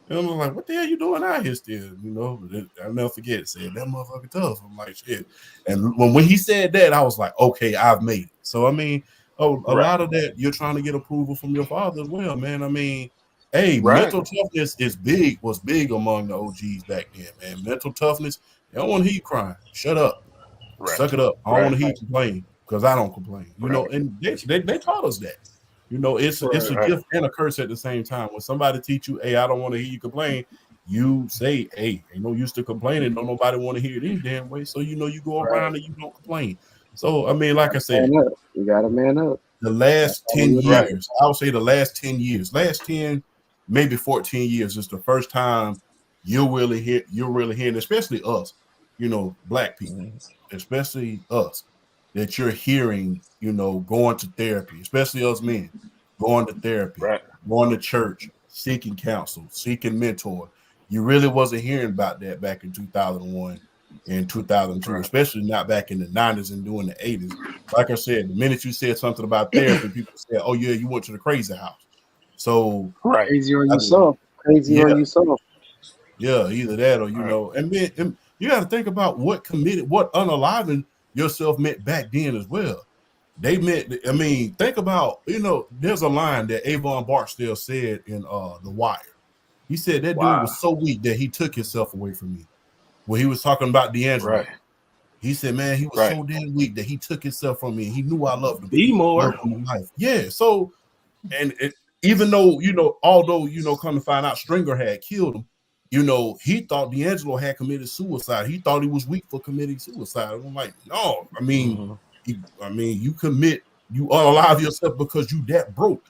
and I was like, "What the hell you doing out here still?" I'll never forget. Said that motherfucker tough. I'm like, shit. And when he said that, I was like, okay, I've made it. So I mean, a lot of that you're trying to get approval from your father as well, man. I mean, hey, mental toughness was big among the OGs back then, man. Mental toughness. They don't want to hear you crying. Shut up. Suck it up. I don't want to hear you complain because I don't complain. And they taught us that. It's a gift and a curse at the same time. When somebody teach you, hey, I don't want to hear you complain, you say, hey, ain't no use to complaining. Don't nobody want to hear it any damn way. So you go around and you don't complain. So I mean, like I said, you gotta man up. The last 10 years, I would say the last 10 years, last 10, maybe 14 years is the first time you're really hearing, especially us, black people, especially us, that you're hearing, going to therapy, especially us men, going to therapy, going to church, seeking counsel, seeking mentor. You really wasn't hearing about that back in 2001 and 2002, especially not back in the 90s and during the 80s. Like I said, the minute you said something about therapy, people said, oh, yeah, you went to the crazy house. So crazy or you saw. Crazy or you saw. Yeah, either that or, and then you got to think about what unaliving yourself meant back then as well. They meant, I mean, think about, there's a line that Avon Barksdale said in The Wire. He said that dude was so weak that he took himself away from me. When he was talking about D'Angelo, he said, man, he was so damn weak that he took himself from me. He knew I loved him. Be more. Yeah. So, and even though, although, come to find out Stringer had killed him, he thought D'Angelo had committed suicide. He thought he was weak for committing suicide. I'm like, no, I mean, you unalive yourself because you that broke.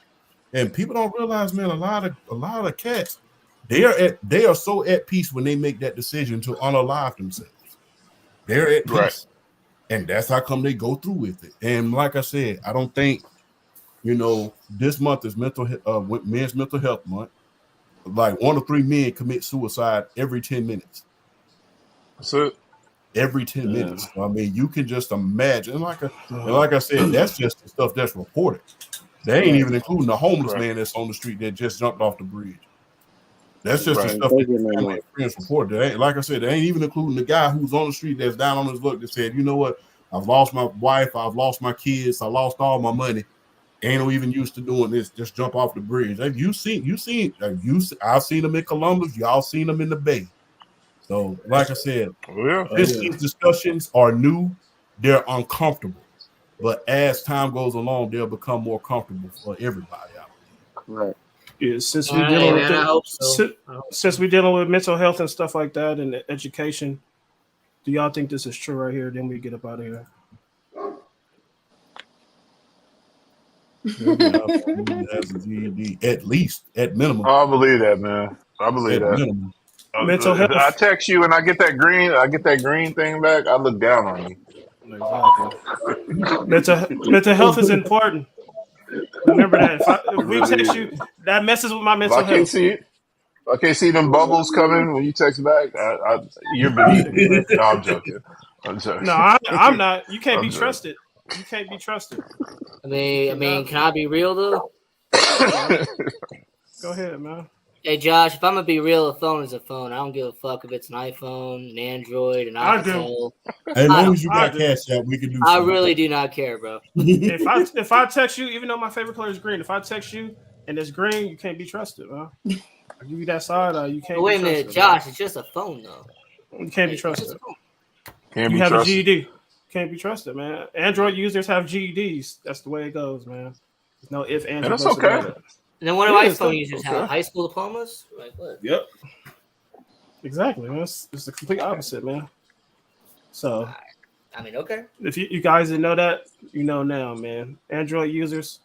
And people don't realize, man, a lot of cats, they are so at peace when they make that decision to unalive themselves. They're at peace. And that's how come they go through with it. And like I said, I don't think, this month is Men's Mental Health Month. Like 1 to 3 men commit suicide every 10 minutes. That's it. Every 10 minutes. I mean, you can just imagine. And like I said, that's just the stuff that's reported. They ain't even including the homeless man that's on the street that just jumped off the bridge. That's just the stuff that experience reported. Like I said, they ain't even including the guy who's on the street that's down on his luck that said, you know what? I've lost my wife. I've lost my kids. I lost all my money. Ain't no even used to doing this. Just jump off the bridge. I've seen them in Columbus. Y'all seen them in the Bay. So, like I said, these discussions are new. They're uncomfortable. But as time goes along, they'll become more comfortable for everybody out there. Right. Yeah, since we're dealing with mental health and stuff like that and education, do y'all think this is true right here? Then we get up out of here. Has a GED at least, at minimum. I believe that, man. I believe At that. minimum. Mental If I health. text you and I get that green thing back, I look down on you. Exactly. Mental health is important. Remember that. If we text you, that messes with my mental If I can't health. see it. I can't see them bubbles coming when you text back. You're beneath me. No, I'm joking. No, I'm not. You can't I'm be joking. trusted. You can't be trusted. I mean, can I be real though? Go ahead, man. Hey Josh, if I'm gonna be real, a phone is a phone. I don't give a fuck if it's an iPhone, an Android, an Alcatel. As long as you got cash out, we can do. I really do not care, bro. If I text you, even though my favorite color is green, if I text you and it's green, you can't be trusted, man. I give you that side, you can't. But wait be a minute, trusted, Josh. man. It's just a phone, though. You can't be trusted. Can't you be have trusted. a GED. Can't be trusted, man. Android users have GEDs. That's the way it goes, man. There's no if, ands, or that's buts okay. about it. And then what do Yeah, iPhone users okay. have? High school diplomas? Like what? Yep. Exactly, man. It's the complete opposite, man. So, I mean, okay. if you guys didn't know that, you know now, man. Android users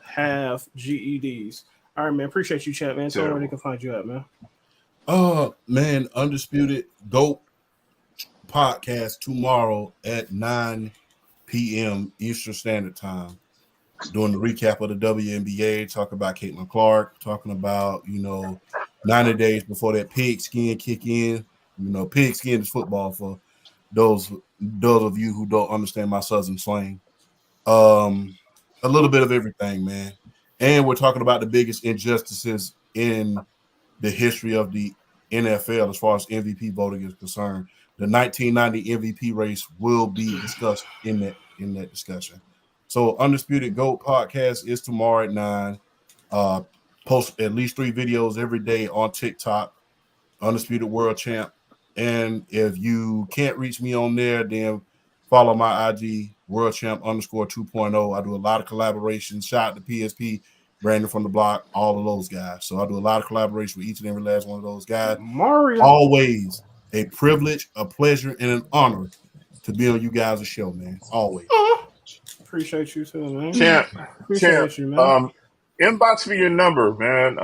have GEDs. All right, man. Appreciate you, chat, man. Tell them where they can find you at, man. Man, Undisputed GOAT podcast tomorrow at 9 p.m. Eastern Standard Time. Doing the recap of the WNBA, talking about Caitlin Clark, talking about, 90 days before that pigskin kick in. Pigskin is football for those of you who don't understand my Southern slang. A little bit of everything, man. And we're talking about the biggest injustices in the history of the NFL as far as MVP voting is concerned. The 1990 MVP race will be discussed in that discussion. So Undisputed GOAT podcast is tomorrow at 9. Post at least 3 videos every day on TikTok, Undisputed World Champ. And if you can't reach me on there, then follow my IG, World Champ _2.0. I do a lot of collaborations. Shout out to PSP, Brandon from the Block, all of those guys. So I do a lot of collaboration with each and every last one of those guys. Mario. Always a privilege, a pleasure, and an honor to be on you guys' show, man. Always. Appreciate you too, man. Champ, you, man. Inbox me your number, man.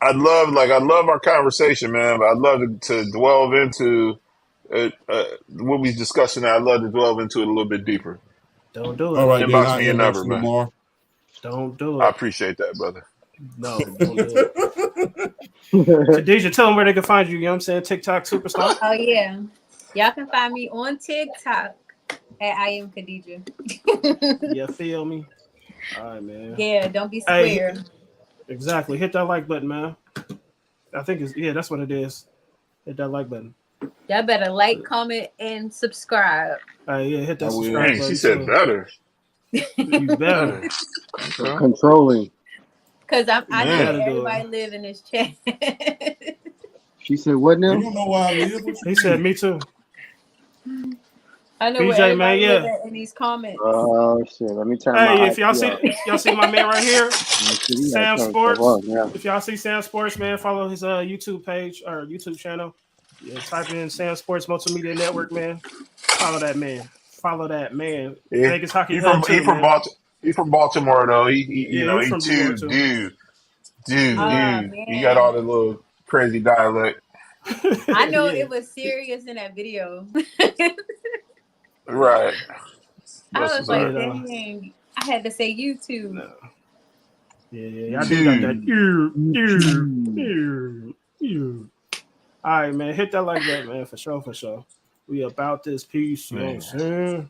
I'd love our conversation, man. But I'd love to delve into what we're discussing. I'd love to delve into it a little bit deeper. Don't do it. All right, Inbox me your number, man. Tomorrow. Don't do I it. appreciate that, brother. No, don't do it. Khadijah, tell them where they can find you. You know what I'm saying? TikTok superstar. Oh yeah, y'all can find me on TikTok at I am Khadijah. You feel me? All right, man. Yeah, don't be square. Exactly. Hit that like button, man. I think that's what it is. Hit that like button. Y'all better like, comment, and subscribe. Hit that subscribe Dang, button. she said better. You better. Controlling. Because I Man. know Gotta do everybody live in this chat. She said what now? You don't know why I live. He said me too. I know PJ, where everybody man, yeah. live at in these comments. Oh shit! Let me turn my. Hey, if y'all IP see my man right here, See, Sam turn Sports. stuff on, yeah. If y'all see Sam Sports, man, follow his YouTube page or YouTube channel. Yeah, type in Sam Sports Multimedia Network, man. Follow that man. Yeah. Vegas Hockey He Hub too, man. from Baltimore though. He Yeah, he he's from too, Baltimore, dude. Man. He got all the little crazy dialect. I know Yeah. it was serious in that video. Right. I That's was what's like, up. dang, I had to say YouTube. Yeah. I do got that. All right, man. Hit that like that, man, for sure. We about this piece. You know what I'm saying?